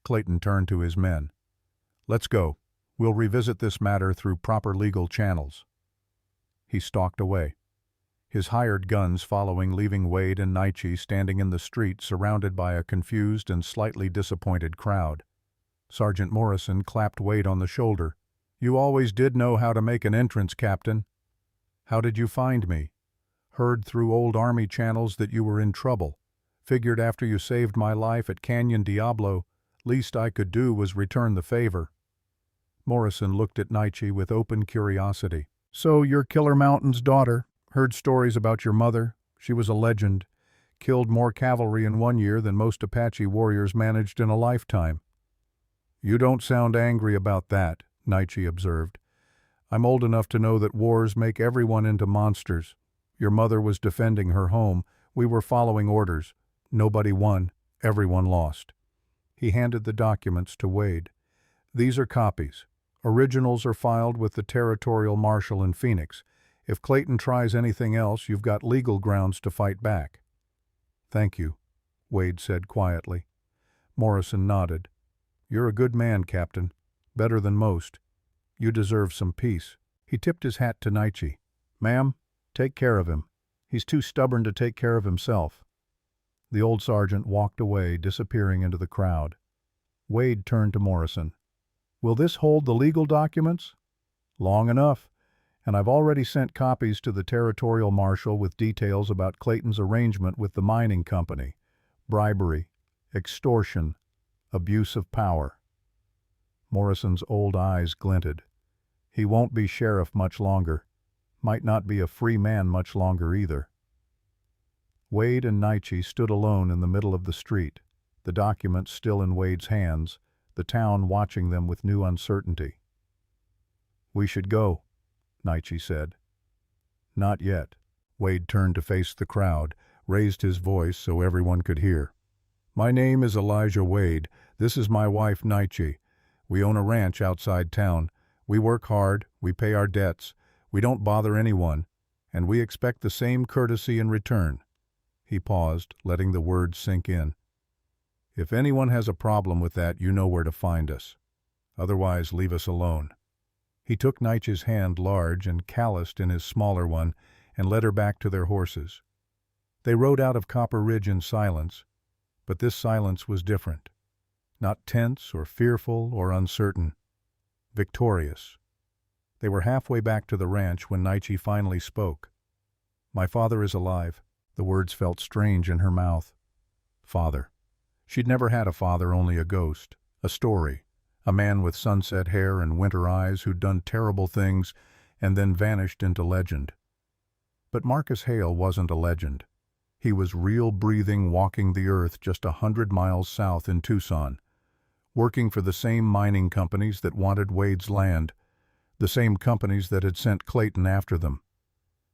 Clayton turned to his men. "Let's go. We'll revisit this matter through proper legal channels." He stalked away. His hired guns following, leaving Wade and Naichi standing in the street surrounded by a confused and slightly disappointed crowd. Sergeant Morrison clapped Wade on the shoulder. "You always did know how to make an entrance, Captain." "How did you find me?" "Heard through old Army channels that you were in trouble. Figured after you saved my life at Canyon Diablo, least I could do was return the favor." Morrison looked at Naichi with open curiosity. "So you're Killer Mountain's daughter. Heard stories about your mother. She was a legend. Killed more cavalry in 1 year than most Apache warriors managed in a lifetime." "You don't sound angry about that," Naichi observed. "I'm old enough to know that wars make everyone into monsters. Your mother was defending her home. We were following orders. Nobody won. Everyone lost." He handed the documents to Wade. "These are copies. Originals are filed with the territorial marshal in Phoenix. If Clayton tries anything else, you've got legal grounds to fight back." "Thank you," Wade said quietly. Morrison nodded. "You're a good man, Captain. Better than most. You deserve some peace." He tipped his hat to Naichi. "Ma'am, take care of him. He's too stubborn to take care of himself." The old sergeant walked away, disappearing into the crowd. Wade turned to Morrison. "Will this hold the legal documents?" "Long enough. And I've already sent copies to the territorial marshal with details about Clayton's arrangement with the mining company, bribery, extortion, abuse of power." Morrison's old eyes glinted. "He won't be sheriff much longer. Might not be a free man much longer either." Wade and Naichi stood alone in the middle of the street, the documents still in Wade's hands, the town watching them with new uncertainty. "We should go," Naichi said. "Not yet." Wade turned to face the crowd, raised his voice so everyone could hear. "My name is Elijah Wade. This is my wife, Naichi. We own a ranch outside town. We work hard, we pay our debts, we don't bother anyone, and we expect the same courtesy in return." He paused, letting the words sink in. "If anyone has a problem with that, you know where to find us. Otherwise, leave us alone." He took Nietzsche's hand, large and calloused in his smaller one, and led her back to their horses. They rode out of Copper Ridge in silence, but this silence was different. Not tense or fearful or uncertain. Victorious. They were halfway back to the ranch when Nietzsche finally spoke. "My father is alive." The words felt strange in her mouth. Father. She'd never had a father, only a ghost, a story, a man with sunset hair and winter eyes who'd done terrible things and then vanished into legend. But Marcus Hale wasn't a legend. He was real, breathing, walking the earth just 100 miles south in Tucson, working for the same mining companies that wanted Wade's land, the same companies that had sent Clayton after them.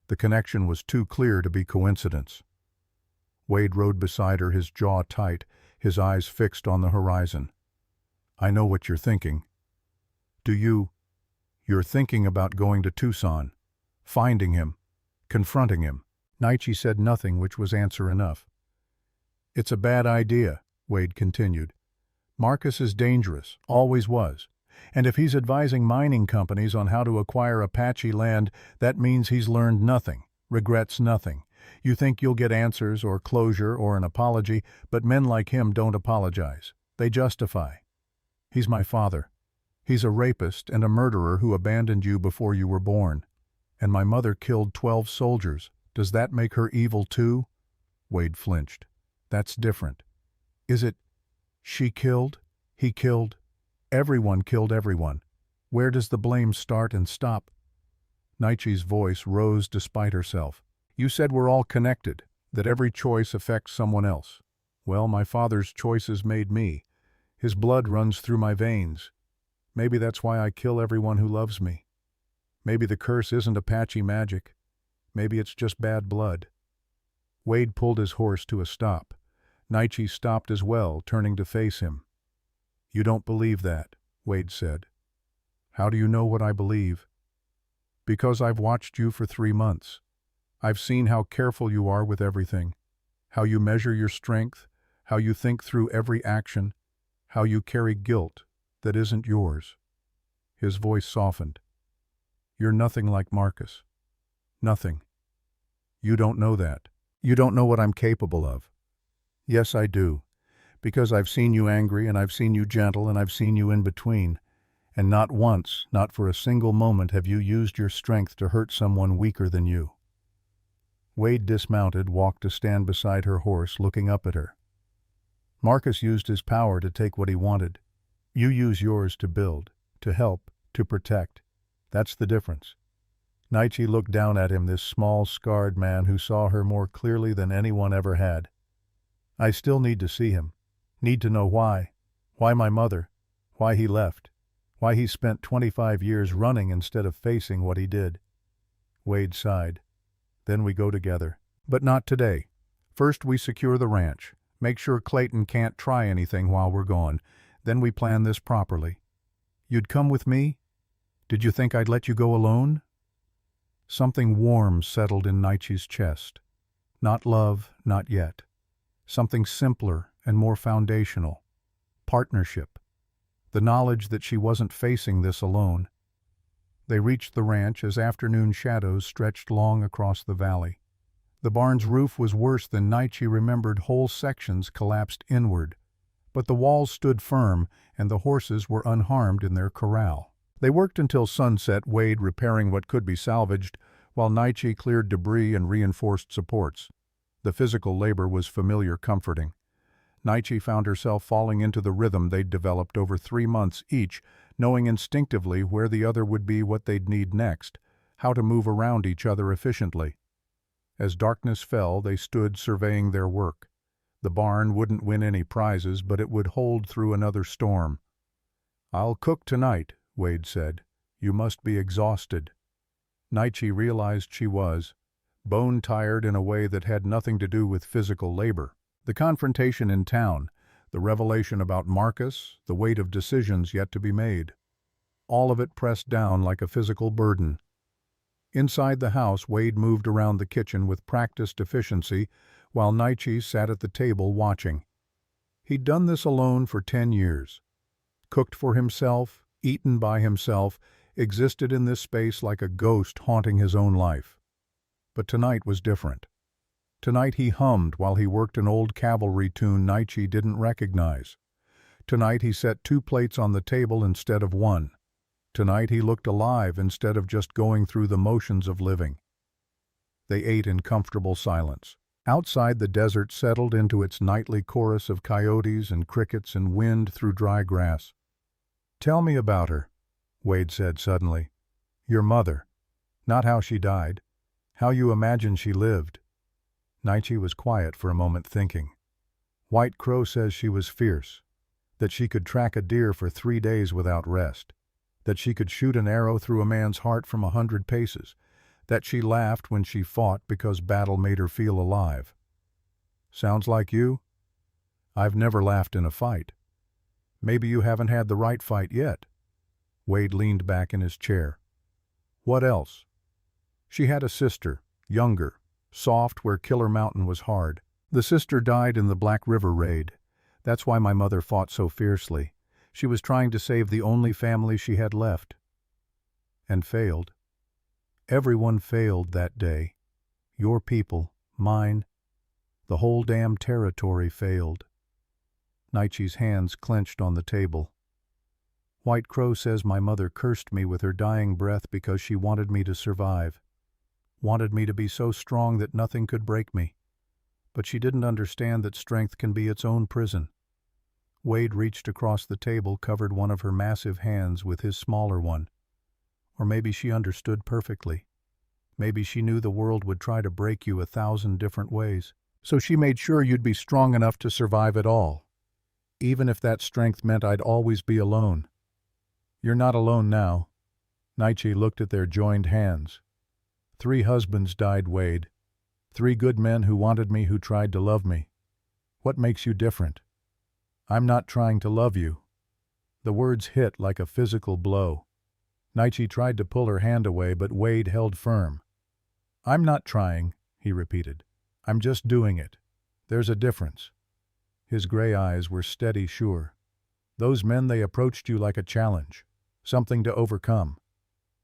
The connection was too clear to be coincidence. Wade rode beside her, his jaw tight, his eyes fixed on the horizon. "I know what you're thinking." "Do you?" "You're thinking about going to Tucson, finding him, confronting him." Nietzsche said nothing, which was answer enough. "It's a bad idea," Wade continued. "Marcus is dangerous, always was. And if he's advising mining companies on how to acquire Apache land, that means he's learned nothing, regrets nothing. You think you'll get answers or closure or an apology, but men like him don't apologize. They justify. He's my father. He's a rapist and a murderer who abandoned you before you were born. And my mother killed 12 soldiers. Does that make her evil too?" Wade flinched. "That's different." "Is it? She killed? He killed? Everyone killed everyone. Where does the blame start and stop?" Nietzsche's voice rose despite herself. "You said we're all connected, that every choice affects someone else. Well, my father's choices made me. His blood runs through my veins. Maybe that's why I kill everyone who loves me. Maybe the curse isn't Apache magic. Maybe it's just bad blood." Wade pulled his horse to a stop. Nietzsche stopped as well, turning to face him. "You don't believe that," Wade said. "How do you know what I believe?" "Because I've watched you for 3 months. I've seen how careful you are with everything, how you measure your strength, how you think through every action, how you carry guilt that isn't yours." His voice softened. "You're nothing like Marcus. Nothing. You don't know that. You don't know what I'm capable of." "Yes, I do. Because I've seen you angry, and I've seen you gentle, and I've seen you in between. And not once, not for a single moment, have you used your strength to hurt someone weaker than you." Wade dismounted, walked to stand beside her horse, looking up at her. "Marcus used his power to take what he wanted. You use yours to build, to help, to protect. That's the difference." Nietzsche looked down at him, this small, scarred man who saw her more clearly than anyone ever had. "I still need to see him. Need to know why. Why my mother. Why he left. Why he spent 25 years running instead of facing what he did." Wade sighed. "Then we go together. But not today. First we secure the ranch. Make sure Clayton can't try anything while we're gone. Then we plan this properly. You'd come with me? Did you think I'd let you go alone?" Something warm settled in Nietzsche's chest. Not love, not yet. Something simpler and more foundational. Partnership. The knowledge that she wasn't facing this alone. They reached the ranch as afternoon shadows stretched long across the valley. The barn's roof was worse than Nietzsche remembered. Whole sections collapsed inward. But the walls stood firm, and the horses were unharmed in their corral. They worked until sunset, Wade repairing what could be salvaged, while Nietzsche cleared debris and reinforced supports. The physical labor was familiar, comforting. Nietzsche found herself falling into the rhythm they'd developed over 3 months each, knowing instinctively where the other would be, what they'd need next, how to move around each other efficiently. As darkness fell, they stood surveying their work. The barn wouldn't win any prizes, but it would hold through another storm. "I'll cook tonight," Wade said. "You must be exhausted." Nietzsche realized she was, bone-tired in a way that had nothing to do with physical labor. The confrontation in town, The revelation about Marcus, the weight of decisions yet to be made. All of it pressed down like a physical burden. Inside the house, Wade moved around the kitchen with practiced efficiency, while Nietzsche sat at the table watching. He'd done this alone for 10 years. Cooked for himself, eaten by himself, existed in this space like a ghost haunting his own life. But tonight was different. Tonight he hummed while he worked an old cavalry tune Nietzsche didn't recognize. Tonight he set 2 plates on the table instead of 1. Tonight he looked alive instead of just going through the motions of living. They ate in comfortable silence. Outside, the desert settled into its nightly chorus of coyotes and crickets and wind through dry grass. "Tell me about her," Wade said suddenly. "Your mother. Not how she died. How you imagine she lived." Nietzsche was quiet for a moment, thinking. White Crow says she was fierce, that she could track a deer for 3 days without rest, that she could shoot an arrow through a man's heart from 100 paces, that she laughed when she fought because battle made her feel alive. Sounds like you? I've never laughed in a fight. Maybe you haven't had the right fight yet. Wade leaned back in his chair. What else? She had a sister, younger, soft where Killer Mountain was hard. The sister died in the Black River raid. That's why my mother fought so fiercely. She was trying to save the only family she had left. And failed. Everyone failed that day. Your people, mine. The whole damn territory failed. Nietzsche's hands clenched on the table. White Crow says my mother cursed me with her dying breath because she wanted me to survive. Wanted me to be so strong that nothing could break me. But she didn't understand that strength can be its own prison. Wade reached across the table, covered one of her massive hands with his smaller one. Or maybe she understood perfectly. Maybe she knew the world would try to break you 1,000 different ways. So she made sure you'd be strong enough to survive it all. Even if that strength meant I'd always be alone. You're not alone now. Nietzsche looked at their joined hands. 3 husbands died, Wade. 3 good men who wanted me, who tried to love me. What makes you different? I'm not trying to love you. The words hit like a physical blow. Nietzsche tried to pull her hand away, but Wade held firm. I'm not trying, he repeated. I'm just doing it. There's a difference. His gray eyes were steady, sure. Those men, they approached you like a challenge, something to overcome.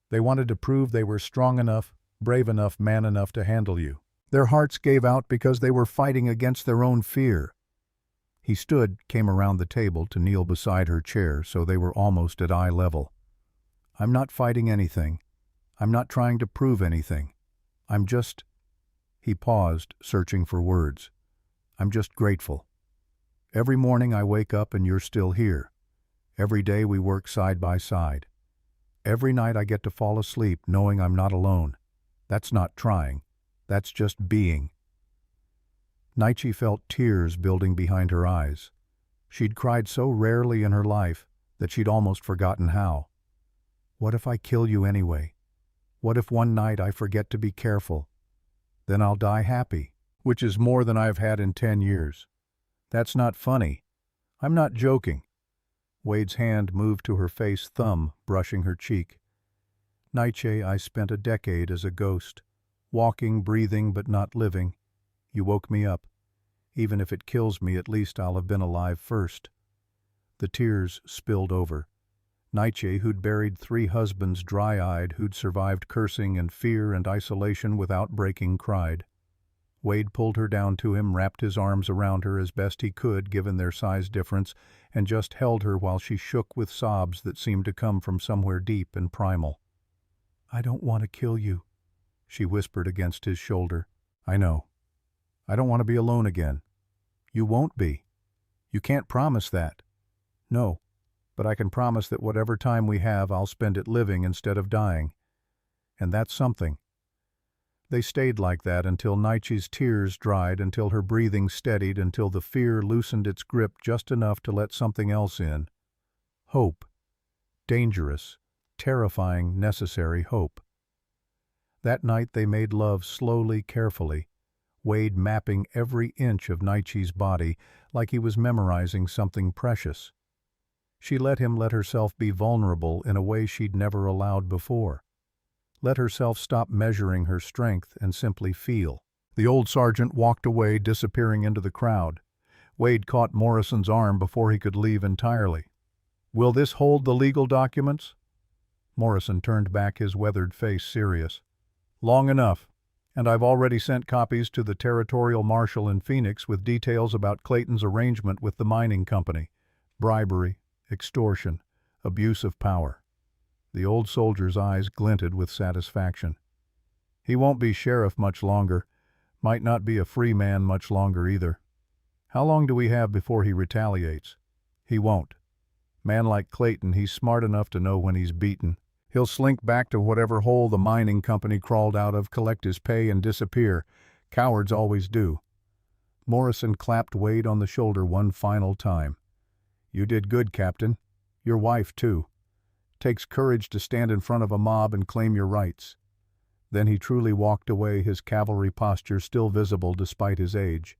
They wanted to prove they were strong enough, brave enough, man enough to handle you. Their hearts gave out because they were fighting against their own fear. He stood, came around the table to kneel beside her chair so they were almost at eye level. I'm not fighting anything. I'm not trying to prove anything. I'm just... He paused, searching for words. I'm just grateful. Every morning I wake up and you're still here. Every day we work side by side. Every night I get to fall asleep knowing I'm not alone. That's not trying. That's just being. Nietzsche felt tears building behind her eyes. She'd cried so rarely in her life that she'd almost forgotten how. What if I kill you anyway? What if one night I forget to be careful? Then I'll die happy, which is more than I've had in 10 years. That's not funny. I'm not joking. Wade's hand moved to her face, thumb brushing her cheek. Nietzsche, I spent a decade as a ghost, walking, breathing, but not living. You woke me up. Even if it kills me, at least I'll have been alive first. The tears spilled over. Nietzsche, who'd buried 3 husbands dry-eyed, who'd survived cursing and fear and isolation without breaking, cried. Wade pulled her down to him, wrapped his arms around her as best he could given their size difference, and just held her while she shook with sobs that seemed to come from somewhere deep and primal. I don't want to kill you, she whispered against his shoulder. I know. I don't want to be alone again. You won't be. You can't promise that. No, but I can promise that whatever time we have, I'll spend it living instead of dying. And that's something. They stayed like that until Nietzsche's tears dried, until her breathing steadied, until the fear loosened its grip just enough to let something else in. Hope. Dangerous, terrifying, necessary hope. That night they made love slowly, carefully. Wade mapping every inch of Naichi's body like he was memorizing something precious. She let him let herself be vulnerable in a way she'd never allowed before. Let herself stop measuring her strength and simply feel. The old sergeant walked away, disappearing into the crowd. Wade caught Morrison's arm before he could leave entirely. "Will this hold the legal documents?" Morrison turned back, his weathered face serious. "Long enough, and I've already sent copies to the territorial marshal in Phoenix with details about Clayton's arrangement with the mining company. Bribery, extortion, abuse of power." The old soldier's eyes glinted with satisfaction. "He won't be sheriff much longer. Might not be a free man much longer either. How long do we have before he retaliates? He won't. Man like Clayton, he's smart enough to know when he's beaten. He'll slink back to whatever hole the mining company crawled out of, collect his pay, and disappear. Cowards always do." Morrison clapped Wade on the shoulder one final time. "You did good, Captain. Your wife, too. Takes courage to stand in front of a mob and claim your rights." Then he truly walked away, his cavalry posture still visible despite his age.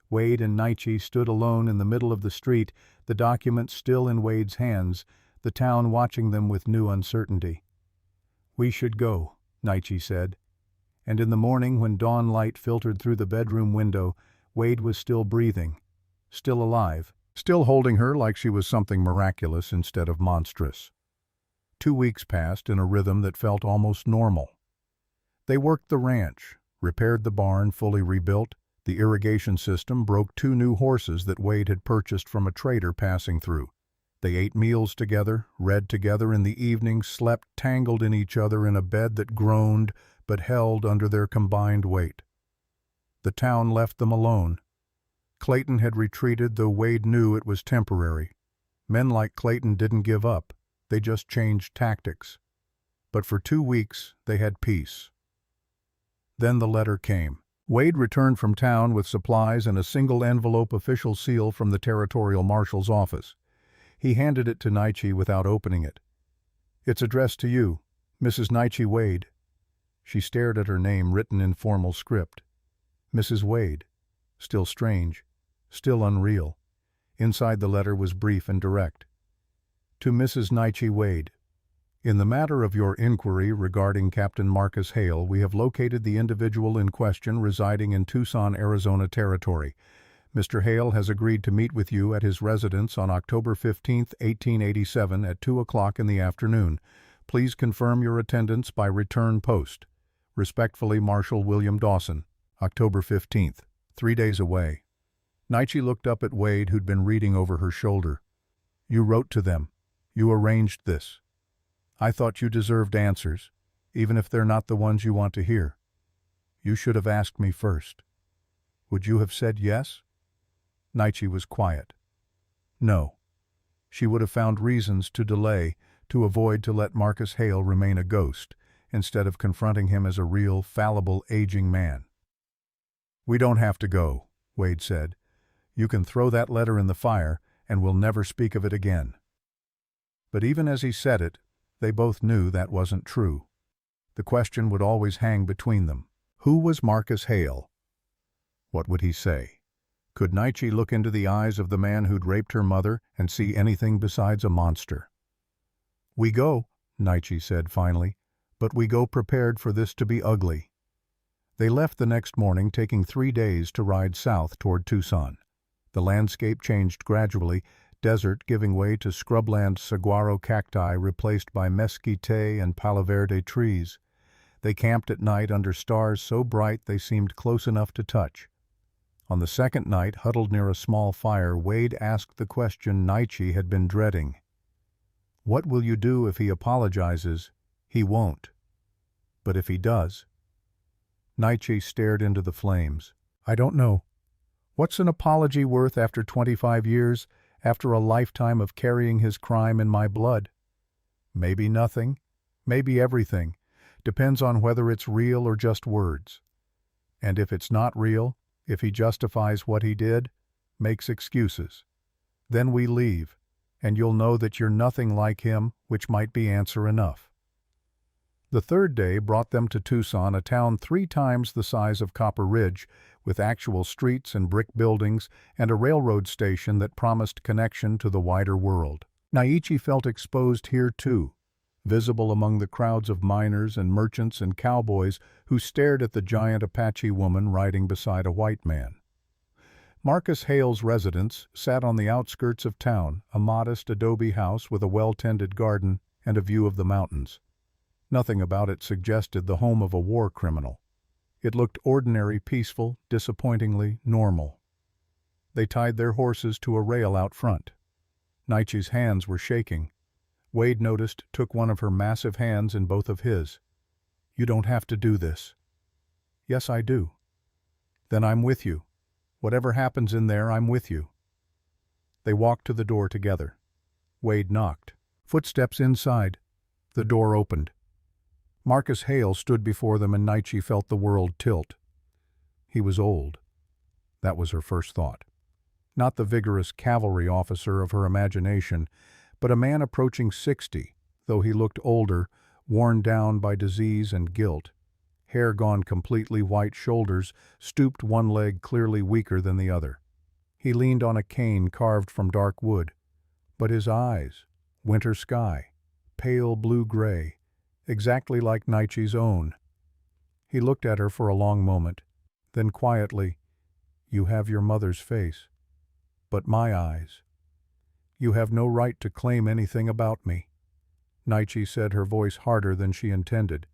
Wade and Naichi stood alone in the middle of the street, the documents still in Wade's hands, the town watching them with new uncertainty. "We should go," Naichi said. And in the morning, when dawn light filtered through the bedroom window, Wade was still breathing, still alive, still holding her like she was something miraculous instead of monstrous. 2 weeks passed in a rhythm that felt almost normal. They worked the ranch, repaired the barn, fully rebuilt. The irrigation system broke 2 new horses that Wade had purchased from a trader passing through. They ate meals together, read together in the evening, slept tangled in each other in a bed that groaned but held under their combined weight. The town left them alone. Clayton had retreated, though Wade knew it was temporary. Men like Clayton didn't give up. They just changed tactics. But for 2 weeks, they had peace. Then the letter came. Wade returned from town with supplies and a single-envelope official seal from the territorial marshal's office. He handed it to Naichi without opening it. "It's addressed to you, Mrs. Naichi Wade." She stared at her name written in formal script. Mrs. Wade. Still strange. Still unreal. Inside the letter was brief and direct. "To Mrs. Naichi Wade. In the matter of your inquiry regarding Captain Marcus Hale, we have located the individual in question residing in Tucson, Arizona Territory. Mr. Hale has agreed to meet with you at his residence on October 15, 1887 at 2 o'clock in the afternoon. Please confirm your attendance by return post. Respectfully, Marshal William Dawson. October 15th, 3 days away." Naichi looked up at Wade, who'd been reading over her shoulder. "You wrote to them. You arranged this. I thought you deserved answers, even if they're not the ones you want to hear. You should have asked me first. Would you have said yes?" Naichi was quiet. No. She would have found reasons to delay, to avoid, to let Marcus Hale remain a ghost, instead of confronting him as a real, fallible, aging man. "We don't have to go," Wade said. "You can throw that letter in the fire, and we'll never speak of it again." But even as he said it, they both knew that wasn't true. The question would always hang between them. Who was Marcus Hale? What would he say? Could Naichi look into the eyes of the man who'd raped her mother and see anything besides a monster? "We go," Naichi said finally, "but we go prepared for this to be ugly." They left the next morning, taking 3 days to ride south toward Tucson. The landscape changed gradually, desert giving way to scrubland saguaro cacti replaced by mesquite and palo verde trees. They camped at night under stars so bright they seemed close enough to touch. On the second night, huddled near a small fire, Wade asked the question Naichi had been dreading. "What will you do if he apologizes?" "He won't." "But if he does?" Naichi stared into the flames. "I don't know. What's an apology worth after 25 years? After a lifetime of carrying his crime in my blood? Maybe nothing, maybe everything. Depends on whether it's real or just words. And if it's not real, if he justifies what he did, makes excuses, then we leave, and you'll know that you're nothing like him, which might be answer enough." The third day brought them to Tucson, a town 3 times the size of Copper Ridge, with actual streets and brick buildings and a railroad station that promised connection to the wider world. Naichi felt exposed here too, visible among the crowds of miners and merchants and cowboys who stared at the giant Apache woman riding beside a white man. Marcus Hale's residence sat on the outskirts of town, a modest adobe house with a well-tended garden and a view of the mountains. Nothing about it suggested the home of a war criminal. It looked ordinary, peaceful, disappointingly normal. They tied their horses to a rail out front. Naichi's hands were shaking. Wade noticed, took one of her massive hands in both of his. "You don't have to do this." "Yes, I do." "Then I'm with you. Whatever happens in there, I'm with you." They walked to the door together. Wade knocked. Footsteps inside. The door opened. Marcus Hale stood before them and Naichi felt the world tilt. He was old. That was her first thought. Not the vigorous cavalry officer of her imagination, but a man approaching 60, though he looked older, worn down by disease and guilt. Hair gone completely white, shoulders stooped, one leg clearly weaker than the other. He leaned on a cane carved from dark wood. But his eyes, winter sky, pale blue-gray, exactly like Naichi's own. He looked at her for a long moment, then quietly, "You have your mother's face, but my eyes. You have no right to claim anything about me." Naichi said, her voice harder than she intended.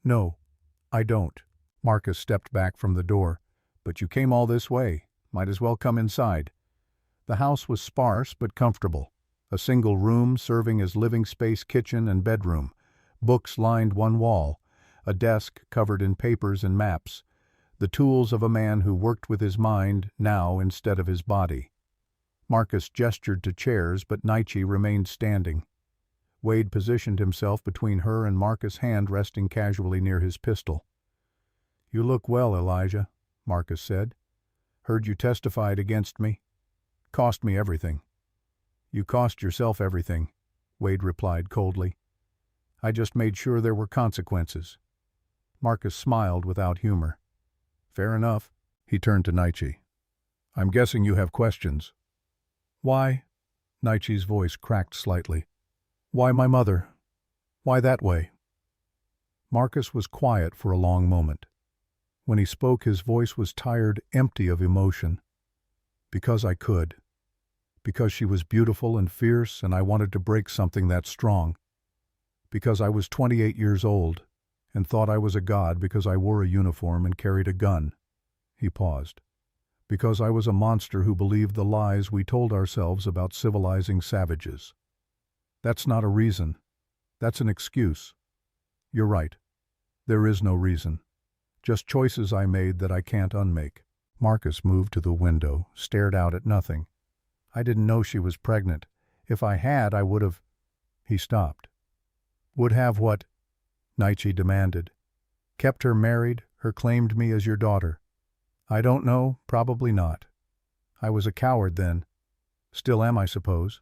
"No, I don't." Marcus stepped back from the door. "But you came all this way. Might as well come inside." The house was sparse but comfortable. A single room serving as living space, kitchen, and bedroom. Books lined one wall. A desk covered in papers and maps. The tools of a man who worked with his mind now instead of his body. Marcus gestured to chairs, but Naichi remained standing. Wade positioned himself between her and Marcus' hand resting casually near his pistol. "You look well, Elijah," Marcus said. "Heard you testified against me. Cost me everything." "You cost yourself everything," Wade replied coldly. "I just made sure there were consequences." Marcus smiled without humor. "Fair enough." He turned to Naichi. "I'm guessing you have questions." "Why?" Naichi's voice cracked slightly. "Why my mother? Why that way?" Marcus was quiet for a long moment. When he spoke, his voice was tired, empty of emotion. "Because I could. Because she was beautiful and fierce, and I wanted to break something that strong. Because I was 28 years old, and thought I was a god because I wore a uniform and carried a gun." He paused. "Because I was a monster who believed the lies we told ourselves about civilizing savages. That's not a reason. That's an excuse. You're right. There is no reason. Just choices I made that I can't unmake." Marcus moved to the window, stared out at nothing. "I didn't know she was pregnant. If I had, I would have—" He stopped. "Would have what?" Naichi demanded. "Kept her married, her claimed me as your daughter." "I don't know, probably not. I was a coward then. Still am, I suppose.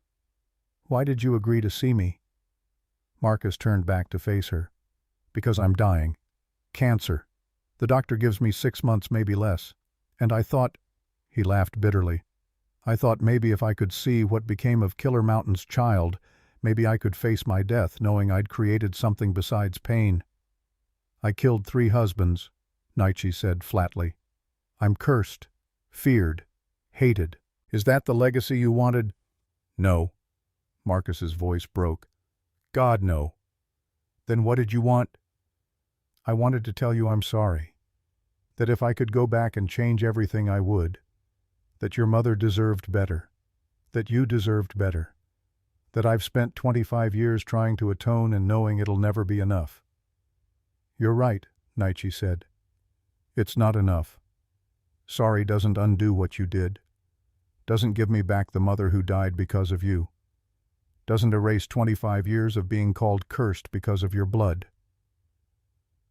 Why did you agree to see me?" Marcus turned back to face her. "Because I'm dying. Cancer. The doctor gives me 6 months, maybe less. And I thought—" He laughed bitterly. "I thought maybe if I could see what became of Killer Mountain's child, maybe I could face my death knowing I'd created something besides pain." "I killed 3 husbands," Naichi said flatly. "I'm cursed, feared, hated. Is that the legacy you wanted?" "No." Marcus's voice broke. "God, no." "Then what did you want?" "I wanted to tell you I'm sorry. That if I could go back and change everything, I would. That your mother deserved better. That you deserved better. That I've spent 25 years trying to atone and knowing it'll never be enough." "You're right," Naichi said. "It's not enough. Sorry doesn't undo what you did. Doesn't give me back the mother who died because of you. Doesn't erase 25 years of being called cursed because of your blood."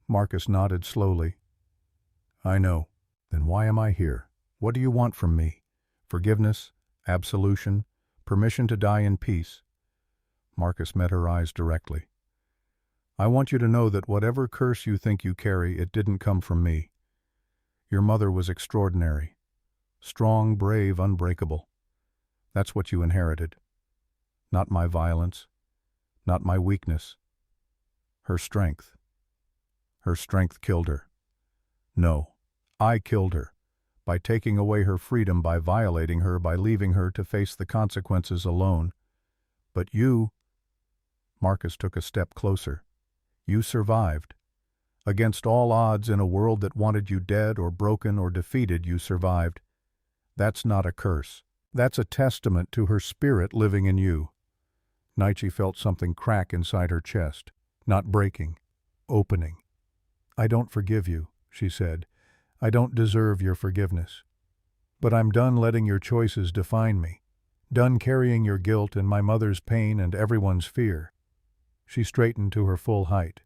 Marcus nodded slowly. "I know. Then why am I here? What do you want from me? Forgiveness? Absolution? Permission to die in peace?" Marcus met her eyes directly. "I want you to know that whatever curse you think you carry, it didn't come from me. Your mother was extraordinary. Strong, brave, unbreakable. That's what you inherited. Not my violence, not my weakness. Her strength. Her strength killed her. No, I killed her. By taking away her freedom, by violating her, by leaving her to face the consequences alone. But you— Marcus took a step closer. You survived. Against all odds, in a world that wanted you dead or broken or defeated, you survived. That's not a curse. That's a testament to her spirit living in you. Nietzsche felt something crack inside her chest. Not breaking. Opening. I don't forgive you, she said. I don't deserve your forgiveness. But I'm done letting your choices define me. Done carrying your guilt and my mother's pain and everyone's fear. She straightened to her full height.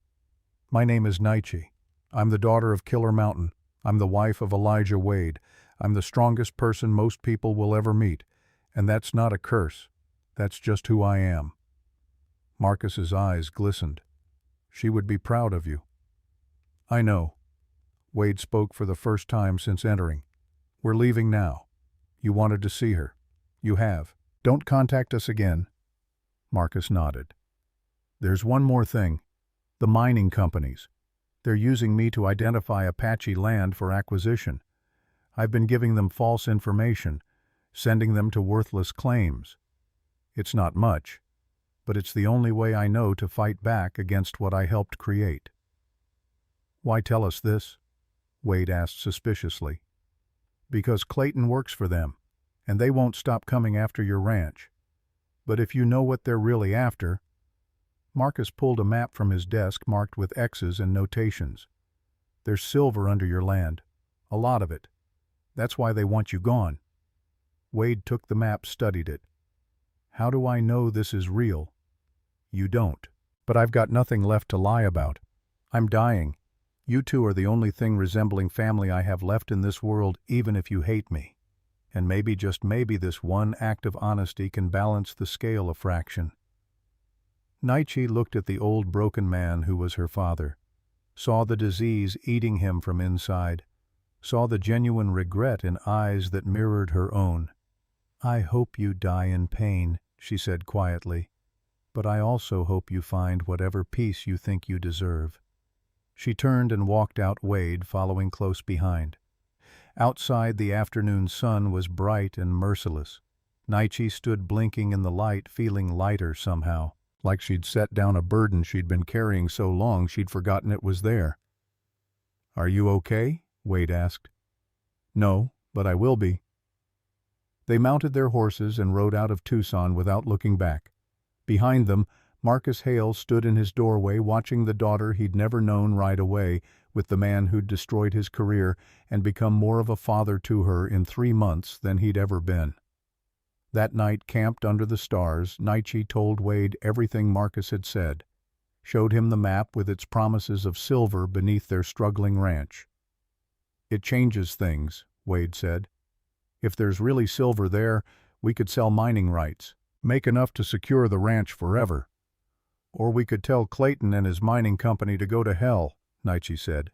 My name is Nietzsche. I'm the daughter of Killer Mountain. I'm the wife of Elijah Wade. I'm the strongest person most people will ever meet. And that's not a curse. That's just who I am. Marcus's eyes glistened. She would be proud of you. I know. Wade spoke for the first time since entering. We're leaving now. You wanted to see her. You have. Don't contact us again. Marcus nodded. There's one more thing. The mining companies. They're using me to identify Apache land for acquisition. I've been giving them false information, sending them to worthless claims. It's not much, but it's the only way I know to fight back against what I helped create. Why tell us this? Wade asked suspiciously. Because Clayton works for them, and they won't stop coming after your ranch. But if you know what they're really after— Marcus pulled a map from his desk marked with X's and notations. There's silver under your land. A lot of it. That's why they want you gone. Wade took the map, studied it. How do I know this is real? You don't. But I've got nothing left to lie about. I'm dying. You two are the only thing resembling family I have left in this world, even if you hate me. And maybe, just maybe, this one act of honesty can balance the scale a fraction. Nietzsche looked at the old broken man who was her father, saw the disease eating him from inside, saw the genuine regret in eyes that mirrored her own. I hope you die in pain, she said quietly, but I also hope you find whatever peace you think you deserve. She turned and walked out, Wade following close behind. Outside, the afternoon sun was bright and merciless. Nietzsche stood blinking in the light, feeling lighter somehow. Like she'd set down a burden she'd been carrying so long she'd forgotten it was there. Are you okay? Wade asked. No, but I will be. They mounted their horses and rode out of Tucson without looking back. Behind them, Marcus Hale stood in his doorway watching the daughter he'd never known ride away with the man who'd destroyed his career and become more of a father to her in 3 months than he'd ever been. That night, camped under the stars, Nietzsche told Wade everything Marcus had said, showed him the map with its promises of silver beneath their struggling ranch. It changes things, Wade said. If there's really silver there, we could sell mining rights, make enough to secure the ranch forever. Or we could tell Clayton and his mining company to go to hell, Nietzsche said.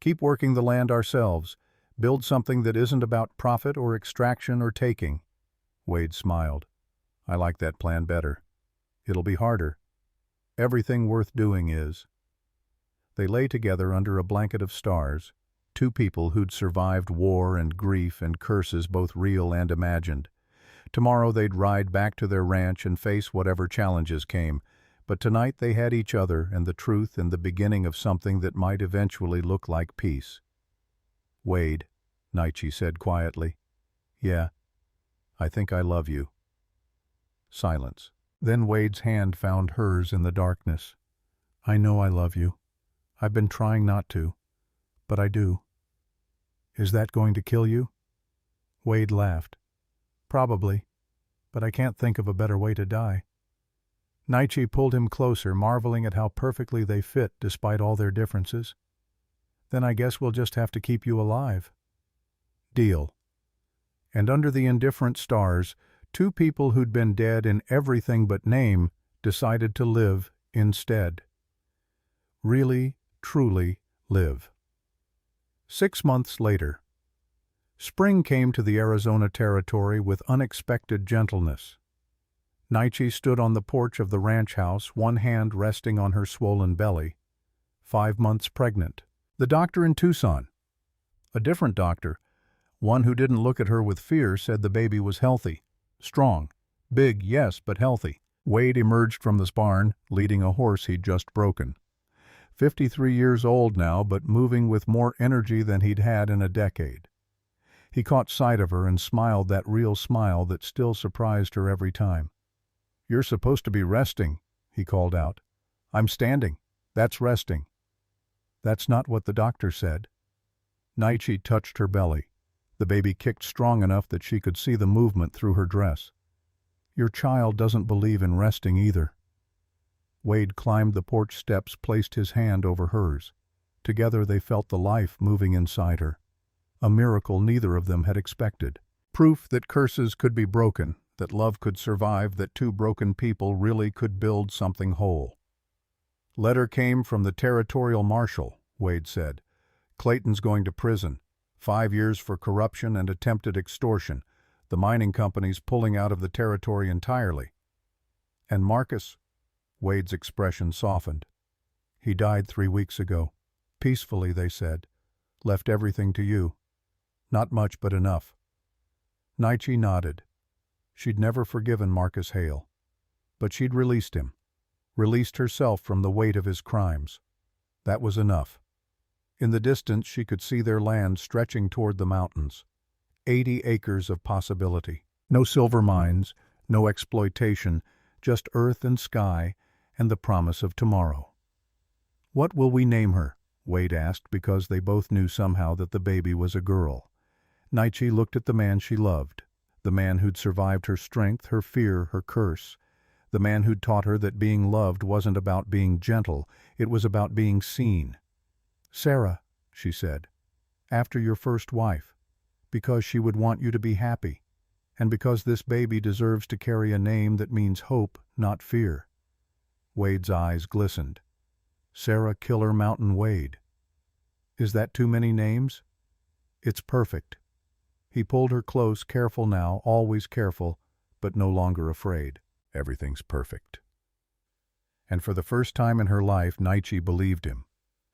Keep working the land ourselves, build something that isn't about profit or extraction or taking. Wade smiled. I like that plan better. It'll be harder. Everything worth doing is. They lay together under a blanket of stars, two people who'd survived war and grief and curses, both real and imagined. Tomorrow they'd ride back to their ranch and face whatever challenges came, but tonight they had each other and the truth and the beginning of something that might eventually look like peace. Wade, Nietzsche said quietly. Yeah. I think I love you. Silence. Then Wade's hand found hers in the darkness. I know I love you. I've been trying not to, but I do. Is that going to kill you? Wade laughed. Probably, but I can't think of a better way to die. Nietzsche pulled him closer, marveling at how perfectly they fit despite all their differences. Then I guess we'll just have to keep you alive. Deal. And under the indifferent stars, two people who'd been dead in everything but name decided to live instead. Really, truly live. 6 months later, Spring came to the Arizona Territory with unexpected gentleness. Naichi stood on the porch of the ranch house, one hand resting on her swollen belly. 5 months pregnant. The doctor in Tucson, a different doctor, one who didn't look at her with fear, said the baby was healthy. Strong. Big, yes, but healthy. Wade emerged from the barn, leading a horse he'd just broken. 53 years old now, but moving with more energy than he'd had in a decade. He caught sight of her and smiled, that real smile that still surprised her every time. "You're supposed to be resting," he called out. "I'm standing. That's resting." "That's not what the doctor said." Naichi touched her belly. The baby kicked strong enough that she could see the movement through her dress. "Your child doesn't believe in resting either." Wade climbed the porch steps, placed his hand over hers. Together they felt the life moving inside her. A miracle neither of them had expected. Proof that curses could be broken, that love could survive, that two broken people really could build something whole. "Letter came from the territorial marshal," Wade said. "Clayton's going to prison. 5 years for corruption and attempted extortion. The mining company's pulling out of the territory entirely." "And Marcus?" Wade's expression softened. "He died 3 weeks ago. Peacefully, they said. Left everything to you. Not much, but enough." Naichi nodded. She'd never forgiven Marcus Hale. But she'd released him. Released herself from the weight of his crimes. That was enough. In the distance she could see their land stretching toward the mountains. 80 acres of possibility. No silver mines, no exploitation, just earth and sky and the promise of tomorrow. "What will we name her?" Wade asked, because they both knew somehow that the baby was a girl. Naichi looked at the man she loved, the man who'd survived her strength, her fear, her curse, the man who'd taught her that being loved wasn't about being gentle, it was about being seen. "Sarah," she said, "after your first wife, because she would want you to be happy, and because this baby deserves to carry a name that means hope, not fear." Wade's eyes glistened. Sarah Killer Mountain Wade. "Is that too many names?" "It's perfect." He pulled her close, careful now, always careful, but no longer afraid. "Everything's perfect." And for the first time in her life, Naichi believed him.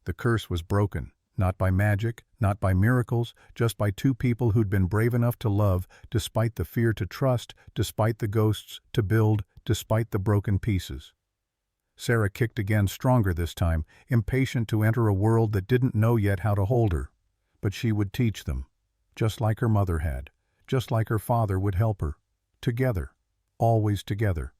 The curse was broken, not by magic, not by miracles, just by two people who'd been brave enough to love, despite the fear, to trust, despite the ghosts, to build, despite the broken pieces. Sarah kicked again, stronger this time, impatient to enter a world that didn't know yet how to hold her. But she would teach them, just like her mother had, just like her father would help her. Together, always together.